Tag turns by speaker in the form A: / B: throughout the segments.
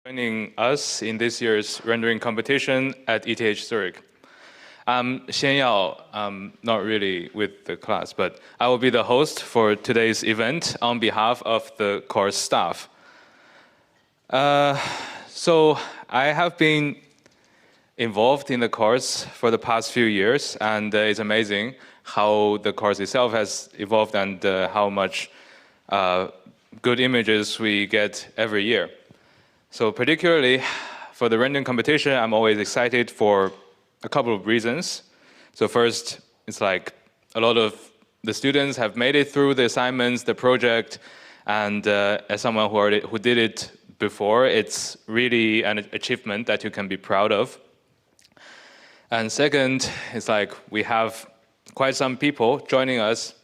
A: joining us in this year's rendering competition at ETH Zurich. I'm Xian Yao. I'm not really with the class, but I will be the host for today's event on behalf of the course staff. So I have been involved in the course for the past few years, and it's amazing how the course itself has evolved and how much good images we get every year. So particularly for the rendering competition, I'm always excited for a couple of reasons. So first, it's like a lot of the students have made it through the assignments, the project, and as someone who did it before, it's really an achievement that you can be proud of. And second, it's like we have quite some people joining us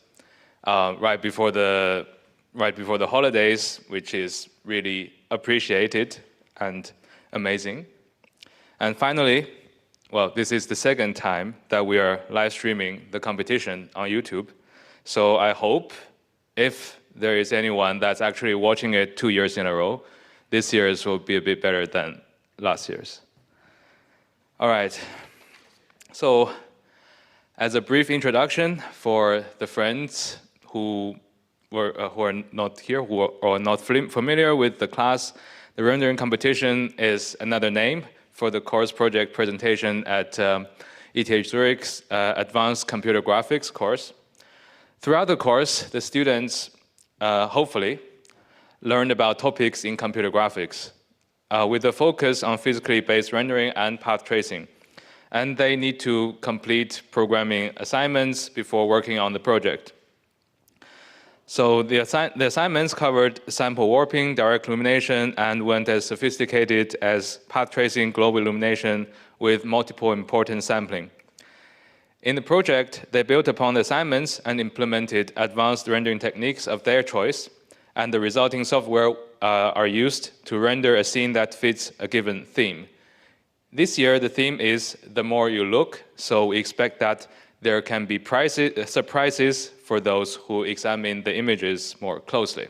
A: right before the holidays, which is really appreciated and amazing. And finally, well, this is the second time that we are live streaming the competition on YouTube. So I hope if there is anyone that's actually watching it 2 years in a row, this year's will be a bit better than last year's. All right. So as a brief introduction for the friends who are not here, who are not familiar with the class, the rendering competition is another name for the course project presentation at ETH Zurich's Advanced Computer Graphics course. Throughout the course, the students hopefully learned about topics in computer graphics with a focus on physically based rendering and path tracing. And they need to complete programming assignments before working on the project. So the assignments covered sample warping, direct illumination, and went as sophisticated as path tracing, global illumination with multiple important sampling. In the project, they built upon the assignments and implemented advanced rendering techniques of their choice, and the resulting software are used to render a scene that fits a given theme. This year, the theme is The More You Look, so we expect that there can be surprises for those who examine the images more closely.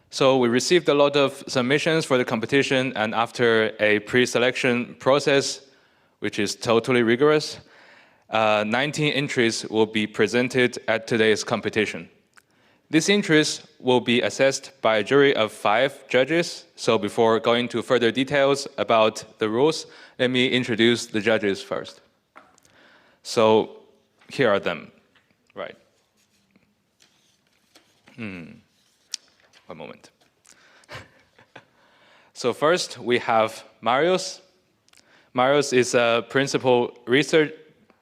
A: So we received a lot of submissions for the competition, and after a pre-selection process, which is totally rigorous, 19 entries will be presented at today's competition. These entries will be assessed by a jury of 5 judges. So before going to further details about the rules, let me introduce the judges first. So here are them, right? One moment. So first we have Marius. Marius is a principal research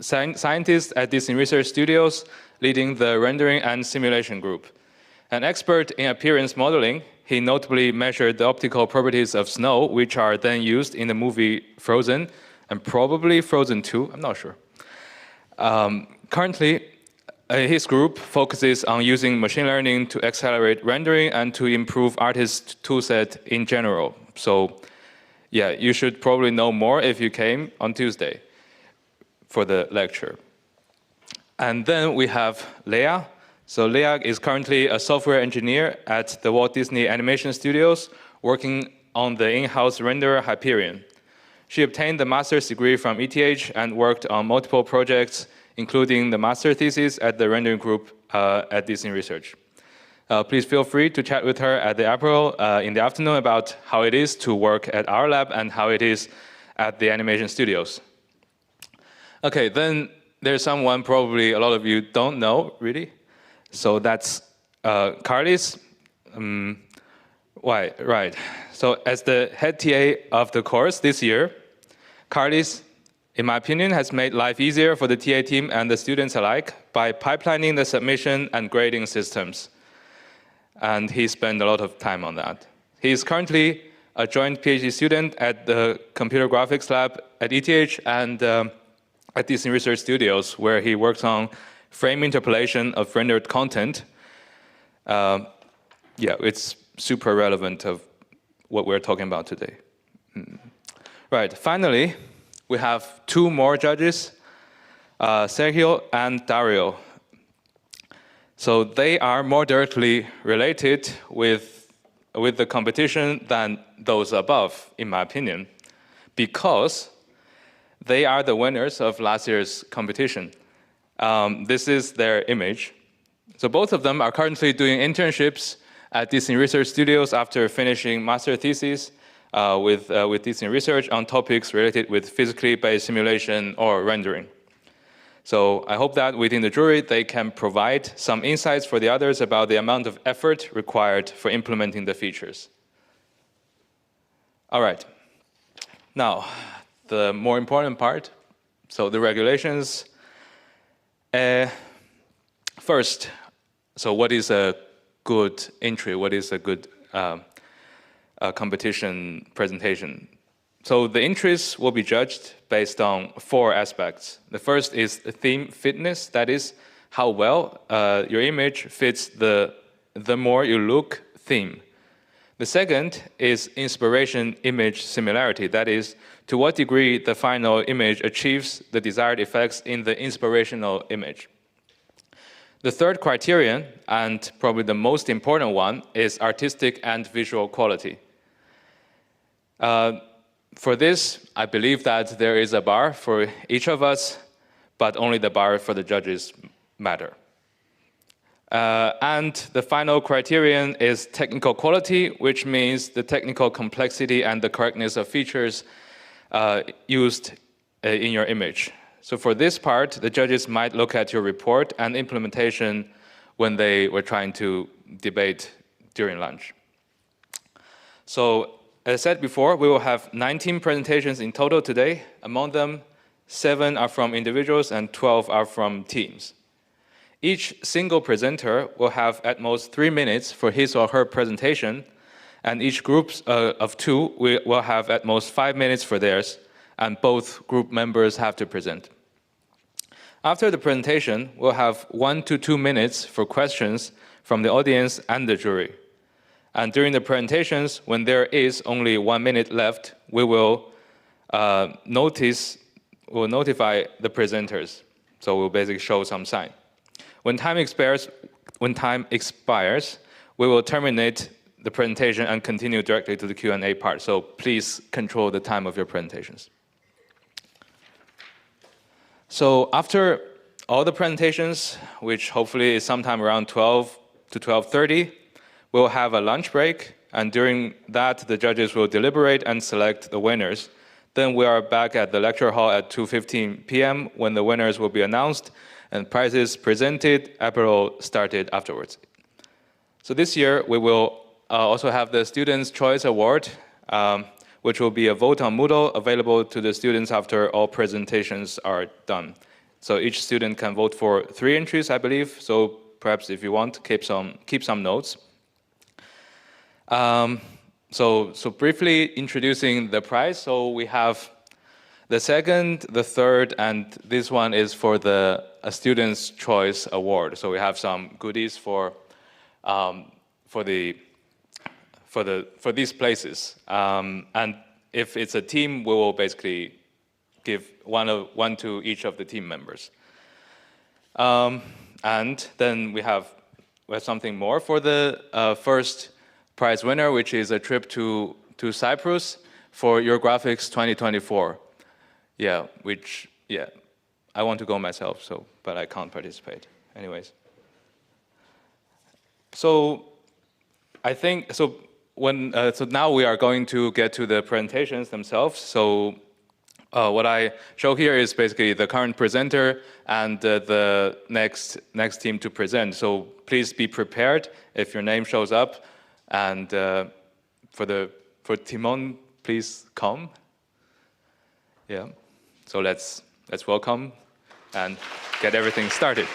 A: scientist at Disney Research Studios, leading the rendering and simulation group. An expert in appearance modeling, he notably measured the optical properties of snow, which are then used in the movie Frozen, and probably Frozen 2, I'm not sure. Currently, his group focuses on using machine learning to accelerate rendering and to improve artists' toolset in general. So, yeah, you should probably know more if you came on Tuesday for the lecture. And then we have Leah. So Leah is currently a software engineer at the Walt Disney Animation Studios, working on the in-house renderer Hyperion. She obtained the master's degree from ETH and worked on multiple projects, including the master thesis at the rendering group at Disney Research. Please feel free to chat with her at the April in the afternoon about how it is to work at our lab and how it is at the animation studios. Okay, then there's someone probably a lot of you don't know, really. So that's Carlis. Why? Right. So as the head TA of the course this year, Carlis, in my opinion, has made life easier for the TA team and the students alike by pipelining the submission and grading systems. And he spent a lot of time on that. He is currently a joint PhD student at the Computer Graphics Lab at ETH and at Disney Research Studios, where he works on frame interpolation of rendered content. Yeah, it's super relevant of what we're talking about today. Right, finally, we have 2 more judges, Sergio and Dario. So they are more directly related with with the competition than those above, in my opinion, because they are the winners of last year's competition. This is their image. So both of them are currently doing internships at Disney Research Studios after finishing master theses with Disney Research on topics related with physically based simulation or rendering. So I hope that within the jury, they can provide some insights for the others about the amount of effort required for implementing the features. All right. Now, the more important part, so the regulations. First, so what is a good entry? What is a good competition presentation? So the entries will be judged based on 4 aspects. The first is theme fitness, that is how well your image fits the more you look theme. The second is inspiration image similarity, that is to what degree the final image achieves the desired effects in the inspirational image. The third criterion, and probably the most important one, is artistic and visual quality. For this, I believe that there is a bar for each of us, but only the bar for the judges matter. And the final criterion is technical quality, which means the technical complexity and the correctness of features used in your image. So for this part, the judges might look at your report and implementation when they were trying to debate during lunch. So as I said before, we will have 19 presentations in total today. Among them, 7 are from individuals and 12 are from teams. Each single presenter will have at most 3 minutes for his or her presentation, and each group of 2 will have at most 5 minutes for theirs, and both group members have to present. After the presentation, we'll have 1 to 2 minutes for questions from the audience and the jury. And during the presentations, when there is only 1 minute left, we will notify the presenters. So we'll basically show some sign. When time expires, we will terminate the presentation and continue directly to the Q&A part. So please control the time of your presentations. So after all the presentations, which hopefully is sometime around 12 to 12:30, we'll have a lunch break, and during that, the judges will deliberate and select the winners. Then we are back at the lecture hall at 2:15 p.m. when the winners will be announced and prizes presented, apéro started afterwards. So this year, we will also have the Students' Choice Award, which will be a vote on Moodle available to the students after all presentations are done. So each student can vote for 3 entries, I believe. So perhaps if you want, keep some notes. So briefly introducing the prize. So we have the second, the third, and this one is for the Students' Choice Award. So we have some goodies for these places. And if it's a team, we will basically give one to each of the team members. And then we have something more for the first prize winner, which is a trip to Cyprus for Your Graphics 2024. I want to go myself, but I can't participate. Anyways. So I think, so now we are going to get to the presentations themselves. So what I show here is basically the current presenter and the next team to present. So please be prepared if your name shows up. And for Timon, please come. Yeah. So let's welcome and get everything started.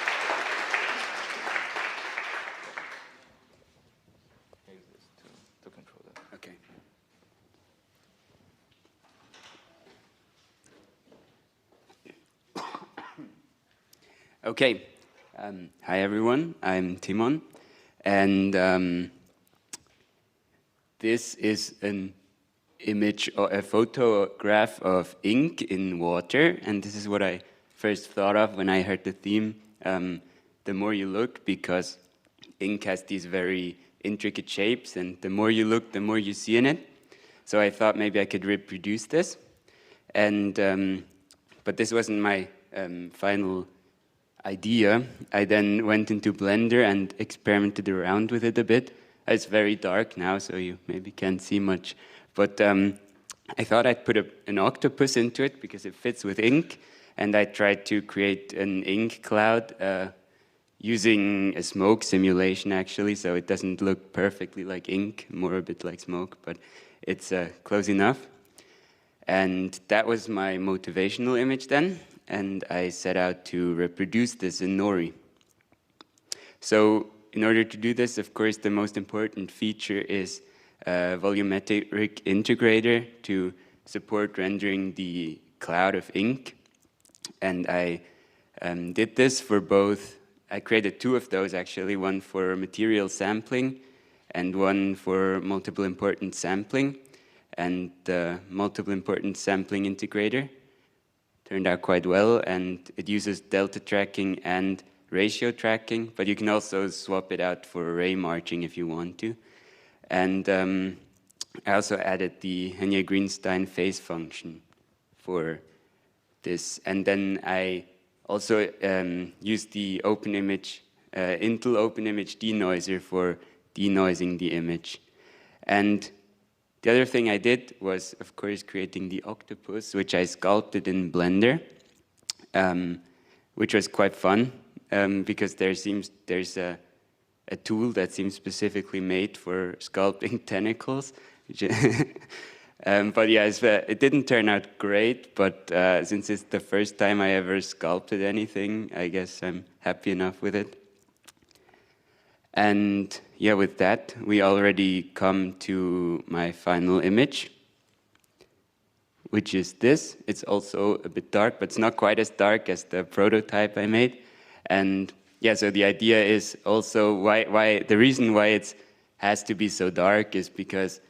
A: To control that.
B: Okay. Okay. Hi everyone. I'm Timon, and this is an image or a photograph of ink in water, and this is what I first thought of when I heard the theme, the more you look, because ink has these very intricate shapes, and the more you look, the more you see in it. So I thought maybe I could reproduce this. And but this wasn't my final idea. I then went into Blender and experimented around with it a bit. It's very dark now, so you maybe can't see much. But I thought I'd put an octopus into it because it fits with ink. And I tried to create an ink cloud using a smoke simulation, actually. So it doesn't look perfectly like ink, more a bit like smoke, but it's close enough. And that was my motivational image then. And I set out to reproduce this in Nori. So in order to do this, of course, the most important feature is a volumetric integrator to support rendering the cloud of ink. And I did this for both. I created two of those, actually, one for material sampling and one for multiple importance sampling. And the multiple importance sampling integrator turned out quite well, and it uses delta tracking and ratio tracking, but you can also swap it out for array marching if you want to. And I also added the Hennier-Greenstein phase function for this. And then I also used the OpenImage, Intel OpenImage denoiser for denoising the image. And the other thing I did was, of course, creating the octopus, which I sculpted in Blender, which was quite fun, because there's a tool that seems specifically made for sculpting tentacles. But yeah, it didn't turn out great, but since it's the first time I ever sculpted anything, I guess I'm happy enough with it. And yeah, with that, we already come to my final image, which is this. It's also a bit dark, but it's not quite as dark as the prototype I made. And yeah, so the idea is also the reason why it has to be so dark is because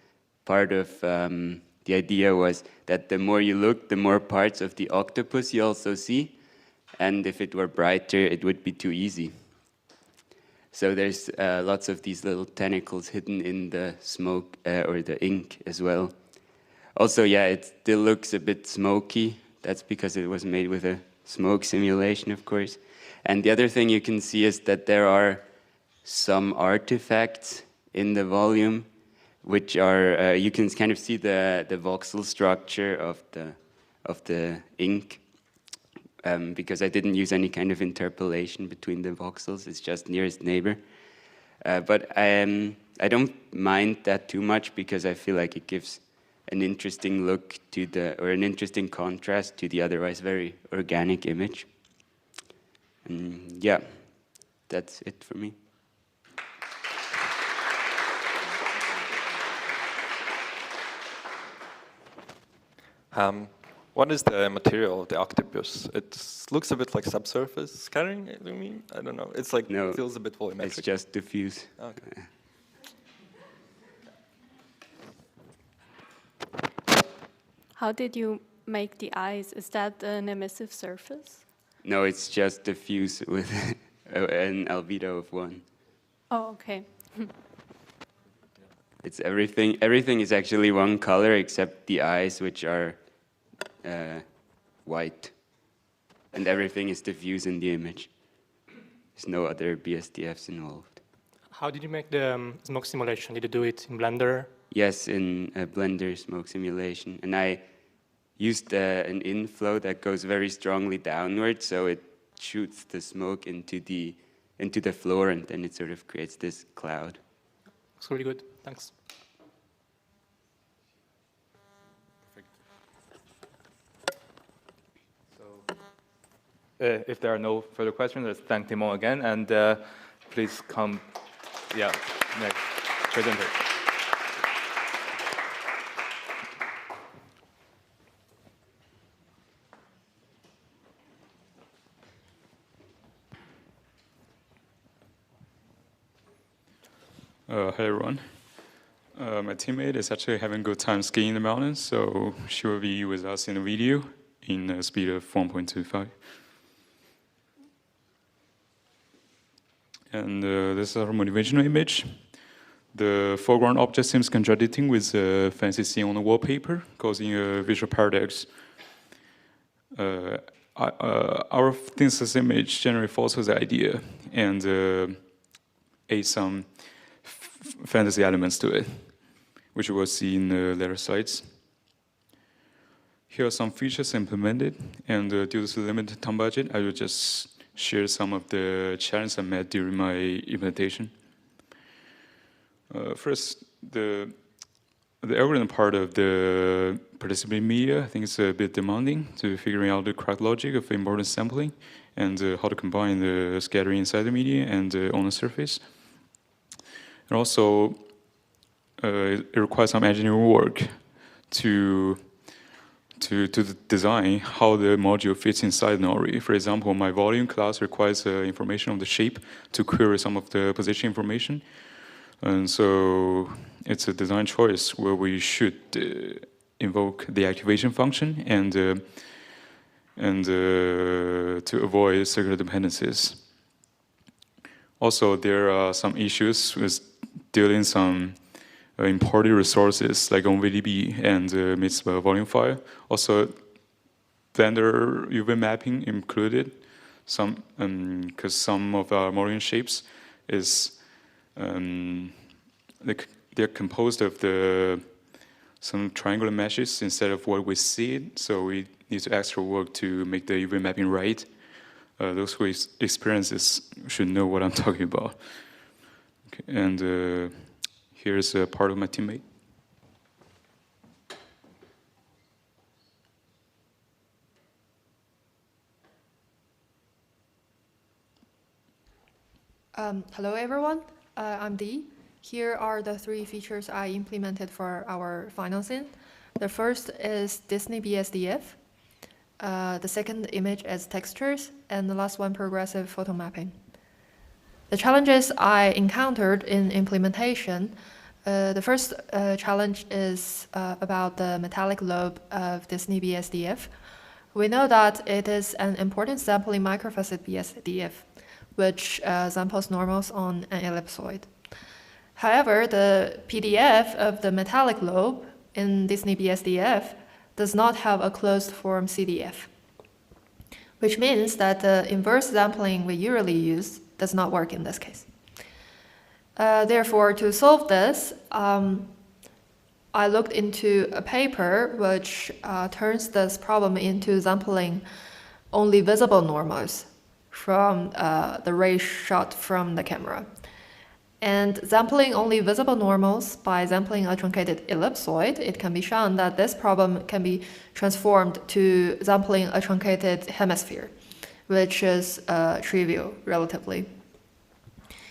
B: part of the idea was that the more you look, the more parts of the octopus you also see. And if it were brighter, it would be too easy. So there's lots of these little tentacles hidden in the smoke or the ink as well. Also, yeah, it still looks a bit smoky. That's because it was made with a smoke simulation, of course. And the other thing you can see is that there are some artifacts in the volume, which are, you can kind of see the voxel structure of the ink. Because I didn't use any kind of interpolation between the voxels, it's just nearest neighbor. But I don't mind that too much because I feel like it gives an interesting look to or an interesting contrast to the otherwise very organic image. And yeah, that's it for me.
C: What is the material of the octopus? It looks a bit like subsurface scattering, I mean? I don't know. It's like,
B: no,
C: it feels a bit volumetric.
B: It's just diffuse.
C: Okay.
D: How did you make the eyes? Is that an emissive surface?
B: No, it's just diffuse with an albedo of 1.
D: Oh, okay.
B: It's everything. Everything is actually one color except the eyes, which are white, and everything is diffuse in the image. There's no other BSDFs involved.
E: How did you make the smoke simulation? Did you do it in Blender?
B: Yes, in a Blender smoke simulation, and I used an inflow that goes very strongly downward, so it shoots the smoke into the floor, and then it sort of creates this cloud.
E: Looks really good. Thanks.
A: If there are no further questions, let's thank Timon again, and please come, next presenter.
F: Hi everyone. My teammate is actually having a good time skiing in the mountains, so she will be with us in the video in a speed of 1.25. And this is our motivational image. The foreground object seems contradicting with the fancy scene on the wallpaper, causing a visual paradox. Our synthesis image generally follows the idea and adds some fantasy elements to it, which we'll see in the later slides. Here are some features implemented, and due to the limited time budget, I will just share some of the challenges I met during my implementation. First, the algorithm part of the participating media, I think it's a bit demanding to figuring out the correct logic of important sampling and how to combine the scattering inside the media and on the surface. And also, it requires some engineering work to design how the module fits inside Nori. For example, my volume class requires information on the shape to query some of the position information. And so it's a design choice where we should invoke the activation function and to avoid circular dependencies. Also, there are some issues with dealing some imported resources like on VDB and Mitzvah volume file. Also, vendor UV mapping included some because some of our modeling shapes is they're composed of some triangular meshes instead of what we see. So we need to extra work to make the UV mapping right. Those who experience this should know what I'm talking about. Okay, and here's a part of my teammate.
G: Hello everyone, I'm Dee. Here are the 3 features I implemented for our final scene. The first is Disney BSDF. The second, image as textures, and the last one, progressive photo mapping. The challenges I encountered in implementation. The first challenge is about the metallic lobe of Disney BSDF. We know that it is an important sample in microfacet BSDF, which samples normals on an ellipsoid. However, the PDF of the metallic lobe in Disney BSDF does not have a closed form CDF, which means that the inverse sampling we usually use does not work in this case. Therefore, to solve this, I looked into a paper which turns this problem into sampling only visible normals from the ray shot from the camera. And sampling only visible normals by sampling a truncated ellipsoid, it can be shown that this problem can be transformed to sampling a truncated hemisphere, which is trivial relatively.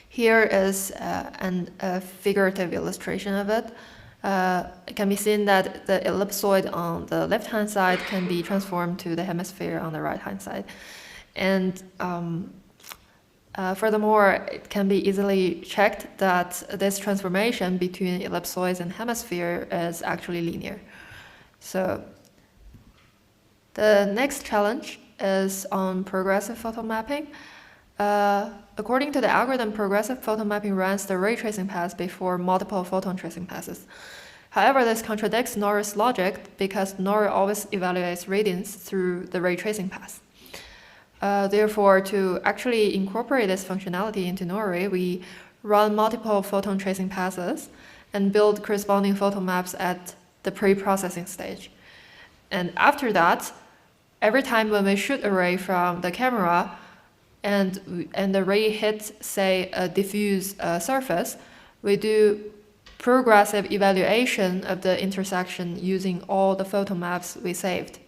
G: Here is a figurative illustration of it. It can be seen that the ellipsoid on the left-hand side can be transformed to the hemisphere on the right-hand side. And furthermore, it can be easily checked that this transformation between ellipsoids and hemisphere is actually linear. So the next challenge is on progressive photo mapping. According to the algorithm, progressive photo mapping runs the ray tracing path before multiple photon tracing passes. However, this contradicts Nori's logic because Nori always evaluates radiance through the ray tracing path. Therefore, to actually incorporate this functionality into Nori, we run multiple photon tracing passes and build corresponding photo maps at the pre-processing stage. And after that, every time when we shoot a ray from the camera and the ray hits, say, a diffuse surface, we do progressive evaluation of the intersection using all the photo maps we saved.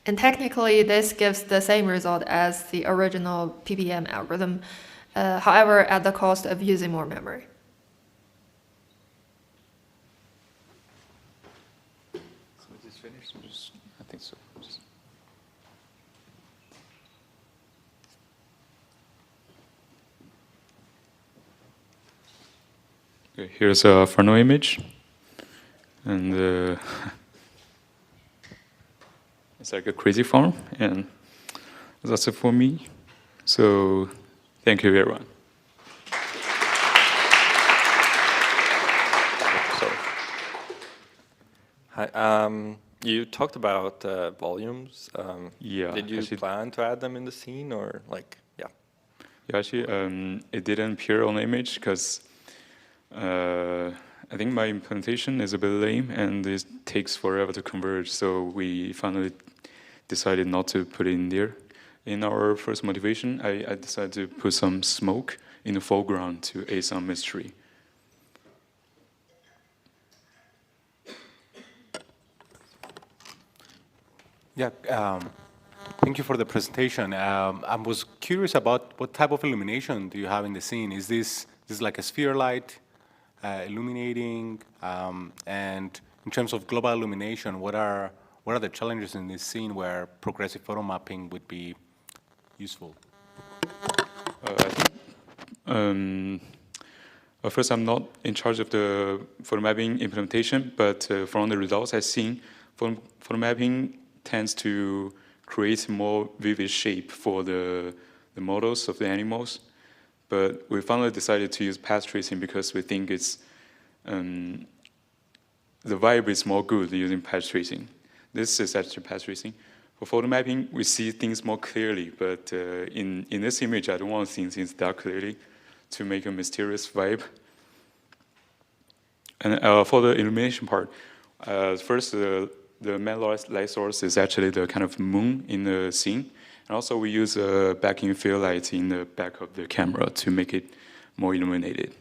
G: And technically, this gives the same result as the original PPM algorithm, however, at the cost of using more memory.
F: So is this finished? I think so. Okay, here's a Fresnel image, and it's like a crazy farm, and that's it for me. So thank you, everyone.
C: Hi. You talked about volumes.
F: Yeah,
C: Did you
F: actually-
C: plan to add them in the scene, or like, yeah?
F: Yeah, actually, it didn't appear on the image because I think my implementation is a bit lame and it takes forever to converge. So we finally decided not to put it in there. In our first motivation, I decided to put some smoke in the foreground to add some mystery.
H: Yeah, thank you for the presentation. I was curious about what type of illumination do you have in the scene? Is this like a sphere light illuminating? And in terms of global illumination, what are the challenges in this scene where progressive photo mapping would be useful?
F: First, I'm not in charge of the photo mapping implementation, but from the results I've seen, photo mapping tends to create more vivid shape for the models of the animals. But we finally decided to use path tracing because we think it's the vibe is more good using path tracing. This is actually path tracing. For photo mapping, we see things more clearly, but in this image, I don't want to see things that clearly to make a mysterious vibe. And for the illumination part, first, the main light source is actually the kind of moon in the scene. And also we use a backing fill light in the back of the camera to make it more illuminated.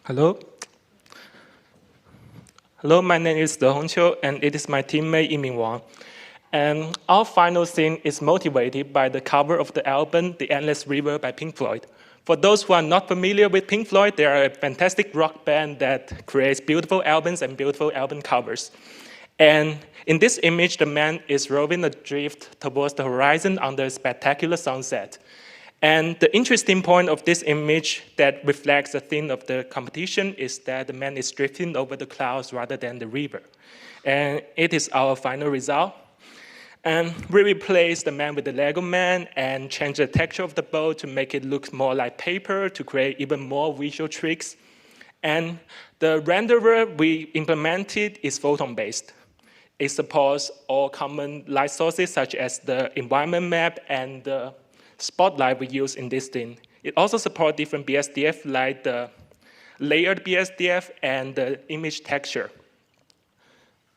E: Hello. Hello, my name is De Hongqiu, and it is my teammate Yiming Wang. And our final scene is motivated by the cover of the album The Endless River by Pink Floyd. For those who are not familiar with Pink Floyd, they are a fantastic rock band that creates beautiful albums and beautiful album covers. And in this image, the man is rowing adrift towards the horizon under a spectacular sunset. And the interesting point of this image that reflects the theme of the competition is that the man is drifting over the clouds rather than the river. And it is our final result. And we replace the man with the Lego man and change the texture of the boat to make it look more like paper to create even more visual tricks. And the renderer we implemented is photon-based. It supports all common light sources such as the environment map and the spotlight we use in this thing. It also supports different BSDF like the layered BSDF and the image texture.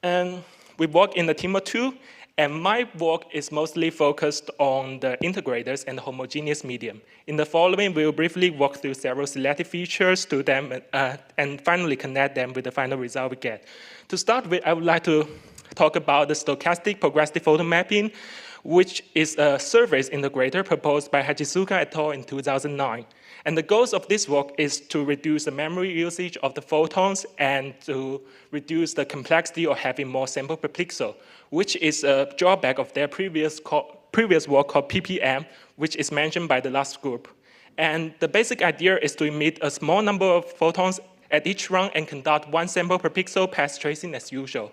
E: And we work in a team of two, and my work is mostly focused on the integrators and the homogeneous medium. In the following, we'll briefly walk through several selected features to them and finally connect them with the final result we get. To start with, I would like to talk about the stochastic progressive photo mapping, which is a surface integrator proposed by Hachisuka et al. In 2009. And the goals of this work is to reduce the memory usage of the photons and to reduce the complexity of having more sample per pixel, which is a drawback of their previous work called PPM, which is mentioned by the last group. And the basic idea is to emit a small number of photons at each run and conduct one sample per pixel path tracing as usual.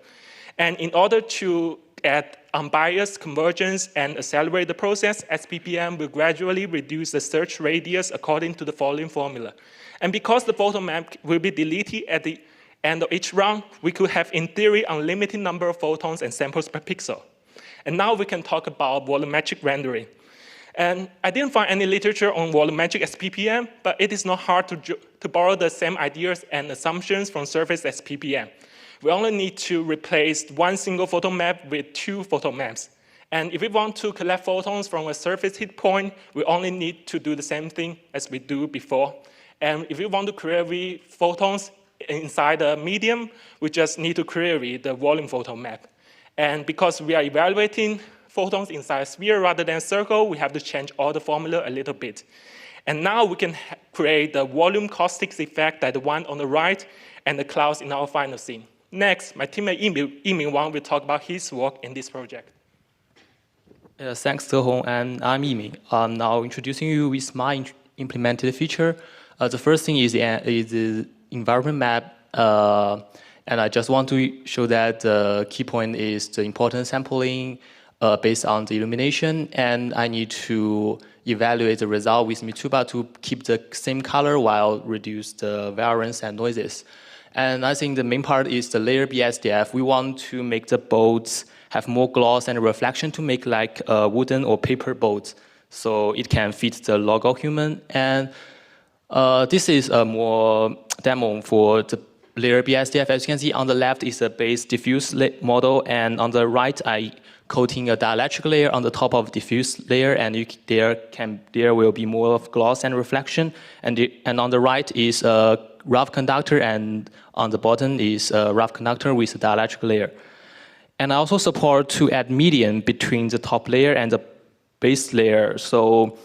E: And in order to add unbiased convergence and accelerate the process, SPPM will gradually reduce the search radius according to the following formula. And because the photo map will be deleted at the end of each run, we could have, in theory, unlimited number of photons and samples per pixel. And now we can talk about volumetric rendering. And I didn't find any literature on volumetric SPPM, but it is not hard to borrow the same ideas and assumptions from surface SPPM. We only need to replace one single photo map with two photo maps. And if we want to collect photons from a surface hit point, we only need to do the same thing as we do before. And if we want to query photons inside a medium, we just need to query the volume photo map. And because we are evaluating photons inside a sphere rather than a circle, we have to change all the formula a little bit. And now we can create the volume caustics effect like the one on the right and the clouds in our final scene. Next, my teammate Yiming Wang will talk about his work in this project.
I: Thanks, Hong, and I'm Yiming. I'm now introducing you with my implemented feature. The first thing is the environment map, and I just want to show that the key point is the important sampling based on the illumination, and I need to evaluate the result with Mituba to keep the same color while reduce the variance and noises. And I think the main part is the layer BSDF. We want to make the boats have more gloss and reflection to make like wooden or paper boats, so it can fit the logo human. And this is a more demo for the layer BSDF. As you can see, on the left is a base diffuse model, and on the right, I coating a dielectric layer on the top of diffuse layer, and there will be more of gloss and reflection. And on the right is a rough conductor, and on the bottom is a rough conductor with a dielectric layer. And I also support to add median between the top layer and the base layer. So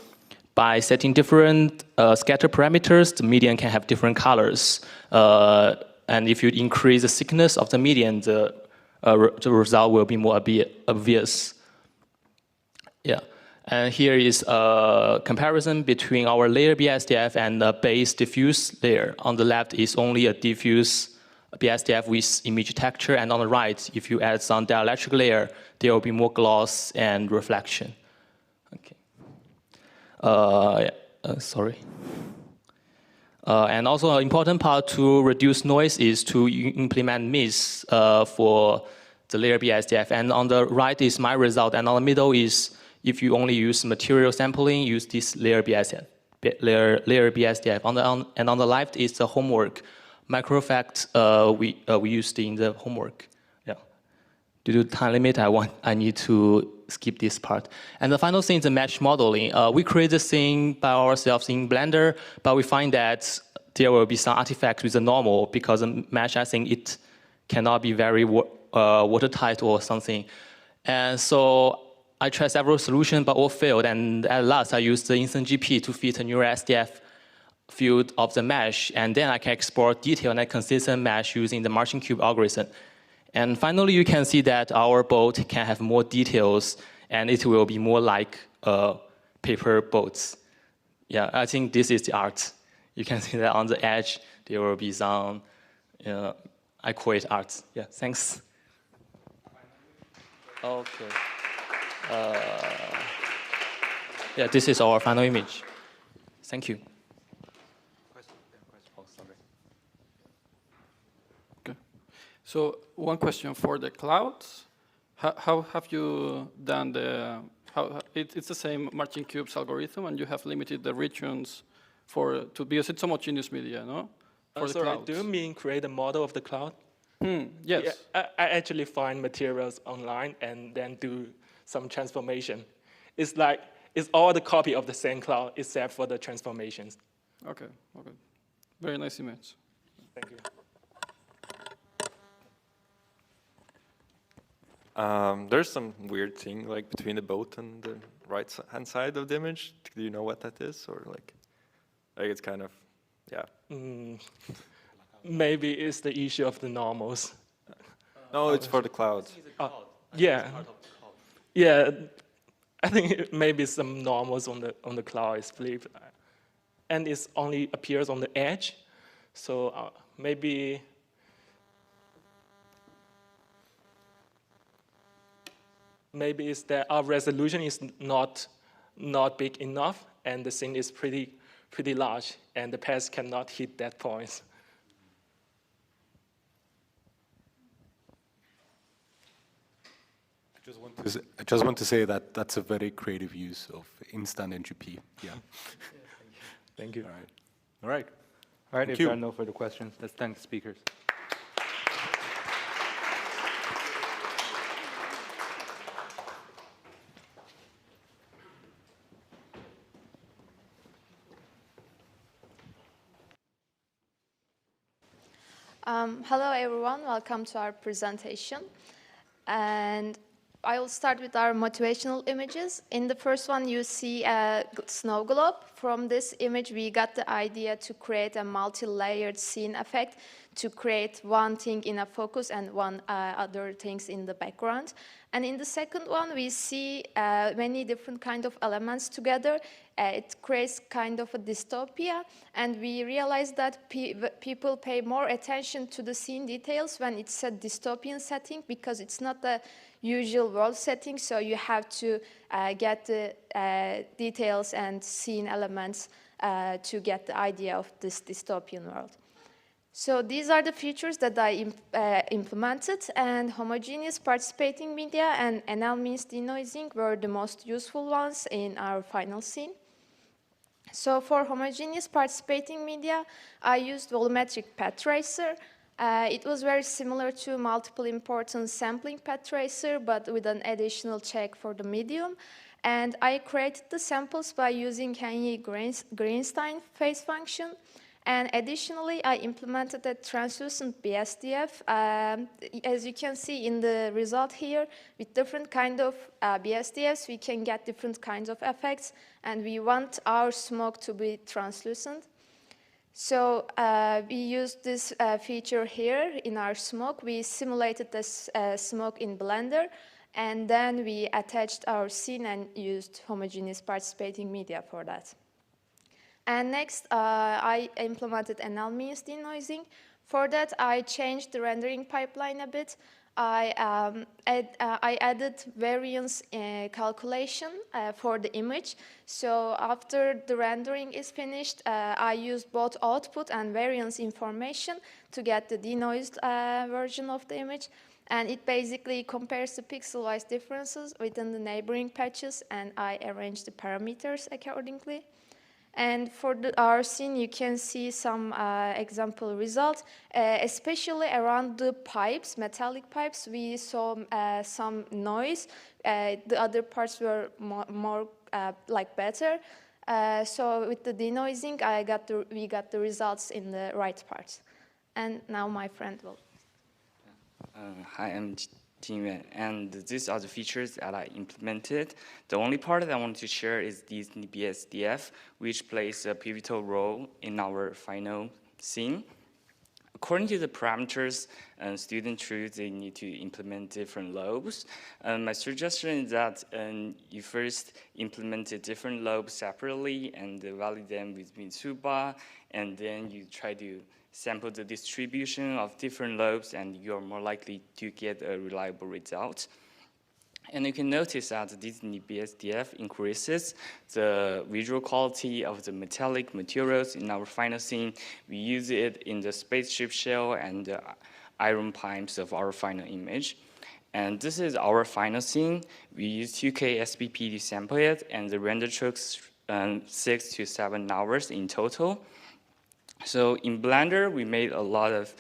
I: by setting different scatter parameters, the median can have different colors. And if you increase the thickness of the median, the result will be more obvious. Yeah. And here is a comparison between our layer BSDF and the base diffuse layer. On the left is only a diffuse BSDF with image texture, and on the right, if you add some dielectric layer, there will be more gloss and reflection. Okay. Sorry. And also an important part to reduce noise is to implement mist for the layer BSDF. And on the right is my result, and on the middle is if you only use material sampling, use this layer BSDF. Layer BSDF. And on the left is the homework. Micro effect we used in the homework. Yeah. Due to time limit, I need to skip this part. And the final thing is the mesh modeling. We create the thing by ourselves in Blender, but we find that there will be some artifacts with the normal because the mesh, I think it cannot be very watertight or something. And so I tried several solutions, but all failed. And at last, I used the Instant GP to fit a neural SDF field of the mesh, and then I can export detailed and consistent mesh using the Marching Cube algorithm. And finally, you can see that our boat can have more details, and it will be more like paper boats. Yeah, I think this is the art. You can see that on the edge, there will be some, I call it art. Yeah, thanks. Okay. Yeah, this is our final image. Thank you.
J: So one question for the clouds. How have you done the, it's the same Marching Cubes algorithm, and you have limited the regions because it's homogeneous media, no? For the
E: Sorry,
J: clouds.
E: do you mean create a model of the cloud?
J: Yes.
E: Yeah, I actually find materials online and then do some transformation. It's all the copy of the same cloud except for the transformations.
J: Okay. Very nice image.
E: Thank you.
C: There's some weird thing like between the boat and the right-hand side of the image. Do you know what that is, or like it's kind of, yeah.
E: Maybe it's the issue of the normals.
C: No, it's for the clouds.
E: Yeah. Yeah. I think maybe some normals on the cloud is flipped, and it only appears on the edge. So maybe. Maybe it's that our resolution is not big enough, and the scene is pretty large, and the path cannot hit that point.
H: I just want to say that that's a very creative use of instant NGP. Yeah.
E: Thank you.
H: All right.
K: If there are no further questions, let's thank the speakers.
L: Hello everyone, welcome to our presentation. And I will start with our motivational images. In the first one, you see a snow globe. From this image, we got the idea to create a multi-layered scene effect to create one thing in a focus and one other things in the background. And in the second one, we see many different kind of elements together. It creates kind of a dystopia, and we realize that people pay more attention to the scene details when it's a dystopian setting, because it's not a usual world setting, so you have to get the details and scene elements to get the idea of this dystopian world. So these are the features that I implemented, and homogeneous participating media and NL means denoising were the most useful ones in our final scene. So for homogeneous participating media, I used volumetric path tracer. It was very similar to multiple importance sampling path tracer, but with an additional check for the medium. And I created the samples by using Henry-Greenstein phase function. And additionally, I implemented a translucent BSDF. As you can see in the result here, with different kind of BSDFs, we can get different kinds of effects, and we want our smoke to be translucent. So we used this feature here in our smoke. We simulated this smoke in Blender, and then we attached our scene and used homogeneous participating media for that. And next, I implemented NL means denoising. For that, I changed the rendering pipeline a bit. I added variance calculation for the image. So after the rendering is finished, I used both output and variance information to get the denoised version of the image. And it basically compares the pixel-wise differences within the neighboring patches, and I arranged the parameters accordingly. And for our scene, you can see some example results, especially around the pipes, metallic pipes. We saw some noise. The other parts were more like better. So with the denoising, we got the results in the right parts. And now my friend will.
M: Hi, I'm Jin, and these are the features that I implemented. The only part that I want to share is this BSDF, which plays a pivotal role in our final scene. According to the parameters, students choose they need to implement different lobes. My suggestion is that you first implement the different lobes separately and validate them with Mitsuba, and then you try to sample the distribution of different lobes, and you're more likely to get a reliable result. And you can notice that this BSDF increases the visual quality of the metallic materials in our final scene. We use it in the spaceship shell and the iron pipes of our final image. And this is our final scene. We use 2K SBP to sample it, and the render took 6 to 7 hours in total. So in Blender, we made a lot of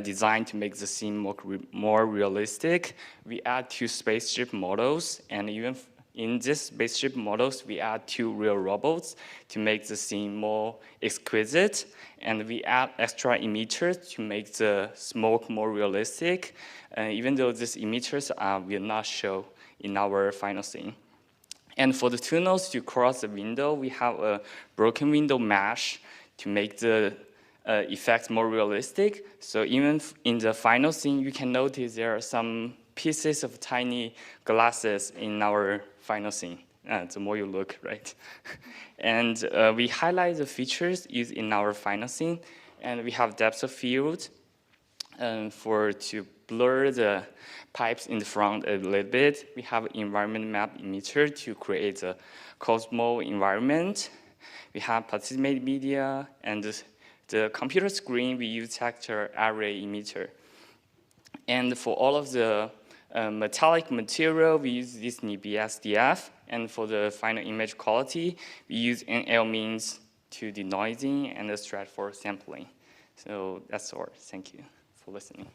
M: design to make the scene more realistic. We add 2 spaceship models, and even in these spaceship models, we add 2 real robots to make the scene more exquisite. And we add extra emitters to make the smoke more realistic, even though these emitters will not show in our final scene. And for the tunnels to cross the window, we have a broken window mesh to make the effects more realistic. So even in the final scene, you can notice there are some pieces of tiny glasses in our final scene. The more you look, right? And we highlight the features used in our final scene, and we have depth of field to blur the pipes in the front a little bit. We have environment map emitter to create a Cosmo environment. We have participated media, and the computer screen, we use texture array emitter. And for all of the metallic material, we use this BSDF. And for the final image quality, we use NL means to denoising and the Stratfor sampling. So that's all. Thank you for listening.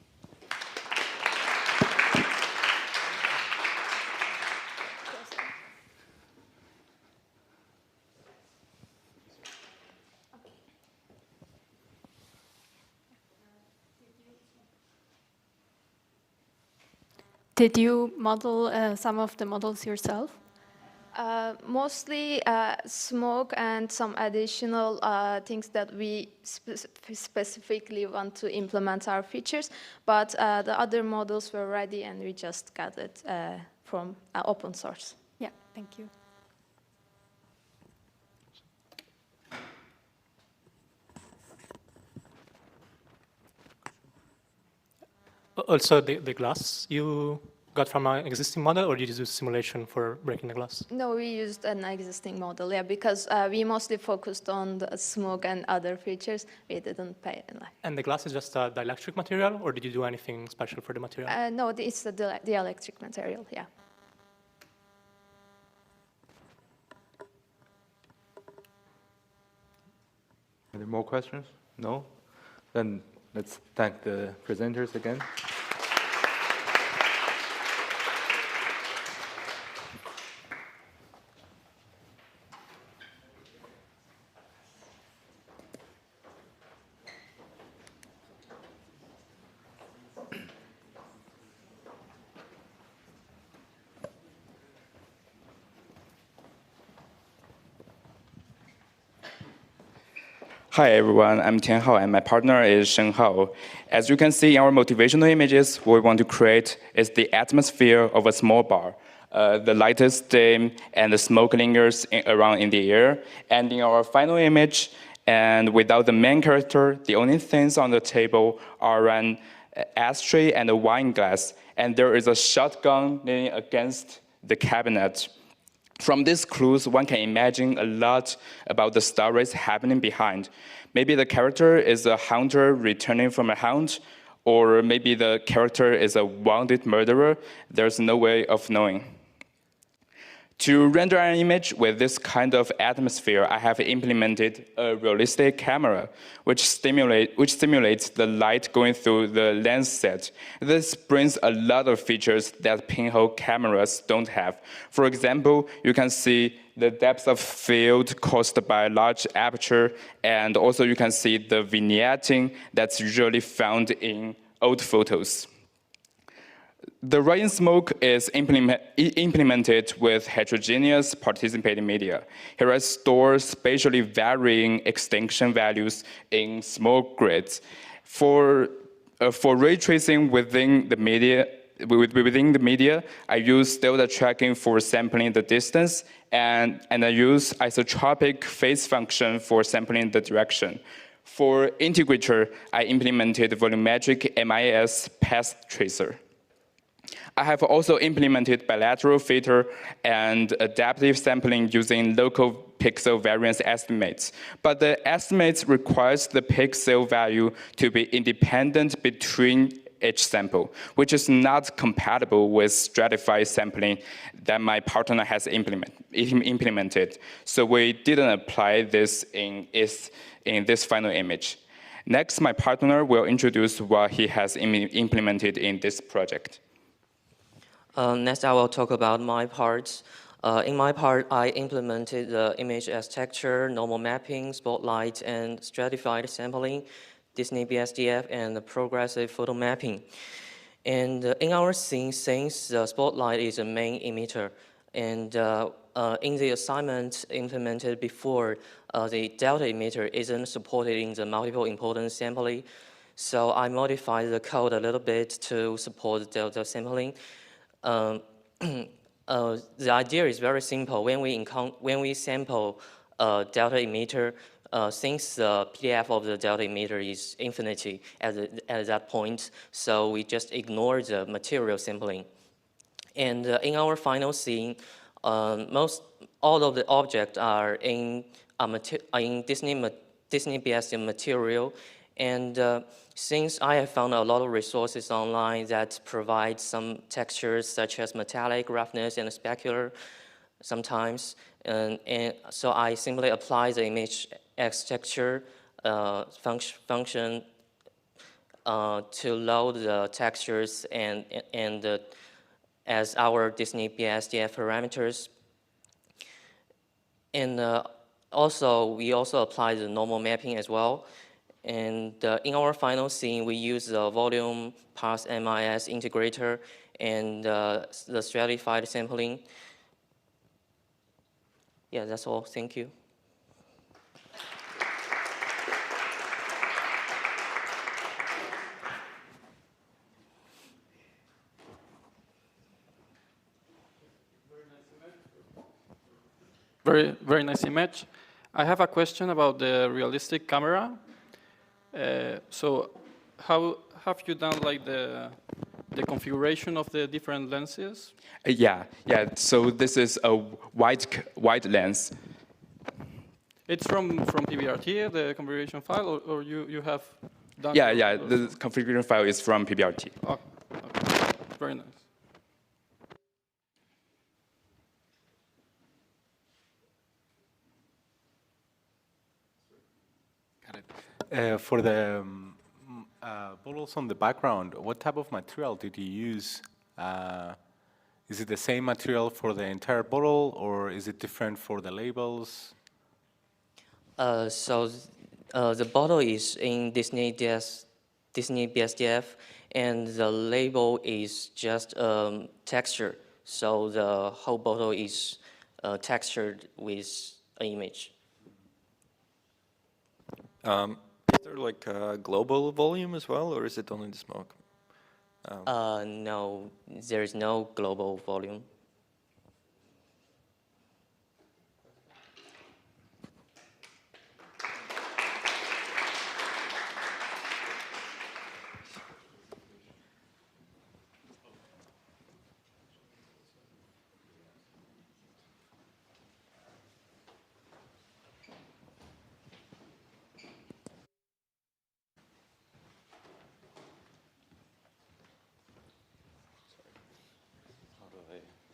D: Did you model some of the models yourself?
L: Mostly smoke and some additional things that we specifically want to implement our features, but the other models were ready and we just got it from open source.
D: Yeah, thank you.
N: Also, the glass you got from an existing model, or did you do simulation for breaking the glass?
L: No, we used an existing model, yeah, because we mostly focused on the smoke and other features. We didn't pay.
N: And the glass is just a dielectric material, or did you do anything special for the material?
L: No, it's the dielectric material, yeah.
A: Any more questions? No? Then let's thank the presenters again.
M: Hi everyone, I'm Tian Hao and my partner is Shen Hao. As you can see in our motivational images, what we want to create is the atmosphere of a small bar. The lightest dim and the smoke lingers around in the air. And in our final image, and without the main character, the only things on the table are an ashtray and a wine glass. And there is a shotgun leaning against the cabinet. From these clues, one can imagine a lot about the stories happening behind. Maybe the character is a hunter returning from a hunt, or maybe the character is a wounded murderer. There's no way of knowing. To render an image with this kind of atmosphere, I have implemented a realistic camera, which simulates the light going through the lens set. This brings a lot of features that pinhole cameras don't have. For example, you can see the depth of field caused by a large aperture, and also you can see the vignetting that's usually found in old photos. The rising smoke is implemented with heterogeneous participating media. Here I store spatially varying extinction values in smoke grids. For ray tracing within the media, I use delta tracking for sampling the distance, and I use isotropic phase function for sampling the direction. For integrator, I implemented volumetric MIS path tracer. I have also implemented bilateral filter and adaptive sampling using local pixel variance estimates. But the estimates requires the pixel value to be independent between each sample, which is not compatible with stratified sampling that my partner has implemented. So we didn't apply this in this final image. Next, my partner will introduce what he has implemented in this project.
O: Next, I will talk about my part. In my part, I implemented the image as texture, normal mapping, spotlight, and stratified sampling, Disney BSDF, and the progressive photo mapping. And in our scene, since the spotlight is a main emitter, and in the assignment implemented before, the delta emitter isn't supported in the multiple impedance sampling. So I modified the code a little bit to support delta sampling. The idea is very simple. When we sample a delta emitter, since the PDF of the delta emitter is infinity at that point, so we just ignore the material sampling. And in our final scene, all of the objects are in Disney BSD material. And since I have found a lot of resources online that provide some textures such as metallic, roughness, and specular sometimes, and so I simply apply the image X texture function to load the textures and as our Disney BSDF parameters. And we also apply the normal mapping as well. And in our final scene, we use the volume path MIS integrator and the stratified sampling. Yeah, that's all. Thank you.
J: Very, very nice image. I have a question about the realistic camera. So how have you done like the configuration of the different lenses?
P: Yeah. So this is a wide lens.
J: It's from PBRT, the configuration file, or you have done?
P: Yeah. The configuration file is from PBRT.
J: Oh, okay. Very nice.
H: For the bottles on the background, what type of material did you use? Is it the same material for the entire bottle, or is it different for the labels?
O: So the bottle is in Disney BSDF, and the label is just texture. So the whole bottle is textured with an image.
C: Is there like a global volume as well, or is it only the smoke?
O: No, there is no global volume.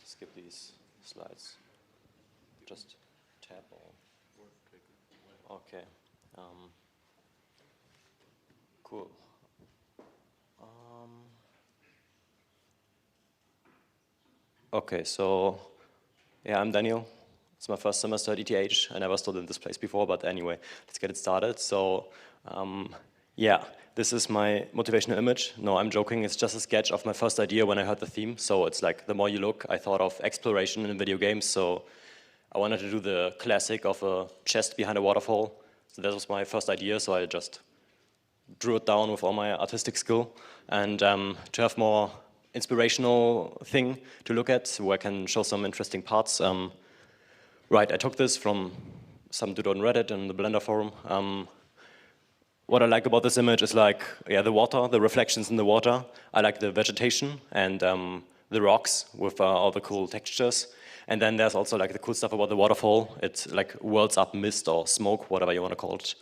Q: Skip these slides. Just tap all. Okay. Cool. Okay, so yeah, I'm Daniel. It's my first semester at ETH. I never stood in this place before, but anyway, let's get it started. So yeah, this is my motivational image. No, I'm joking. It's just a sketch of my first idea when I heard the theme. So it's like, the more you look, I thought of exploration in video games. So I wanted to do the classic of a chest behind a waterfall. So that was my first idea. So I just drew it down with all my artistic skill. And to have more inspirational thing to look at, where I can show some interesting parts. Right, I took this from some dude on Reddit and the Blender forum. What I like about this image is like, yeah, the water, the reflections in the water. I like the vegetation and the rocks with all the cool textures. And then there's also like the cool stuff about the waterfall. It's like whirls up mist or smoke, whatever you want to call it.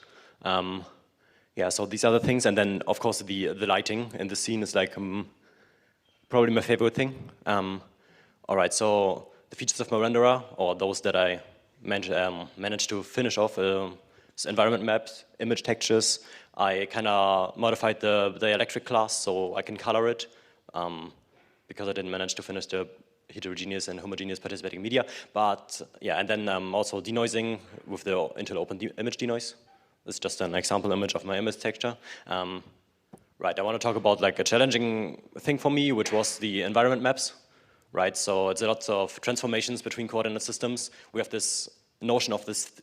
Q: Yeah, so these are the things. And then, of course, the lighting in the scene is like probably my favorite thing. All right, so the features of my renderer, or those that I managed to finish off, environment maps, image textures. I kind of modified the electric class so I can color it because I didn't manage to finish the heterogeneous and homogeneous participating media. But yeah, and then also denoising with the Intel Open Image Denoise. This is just an example image of my image texture. Right, I want to talk about like a challenging thing for me, which was the environment maps. Right, so it's a lot of transformations between coordinate systems. We have this notion of this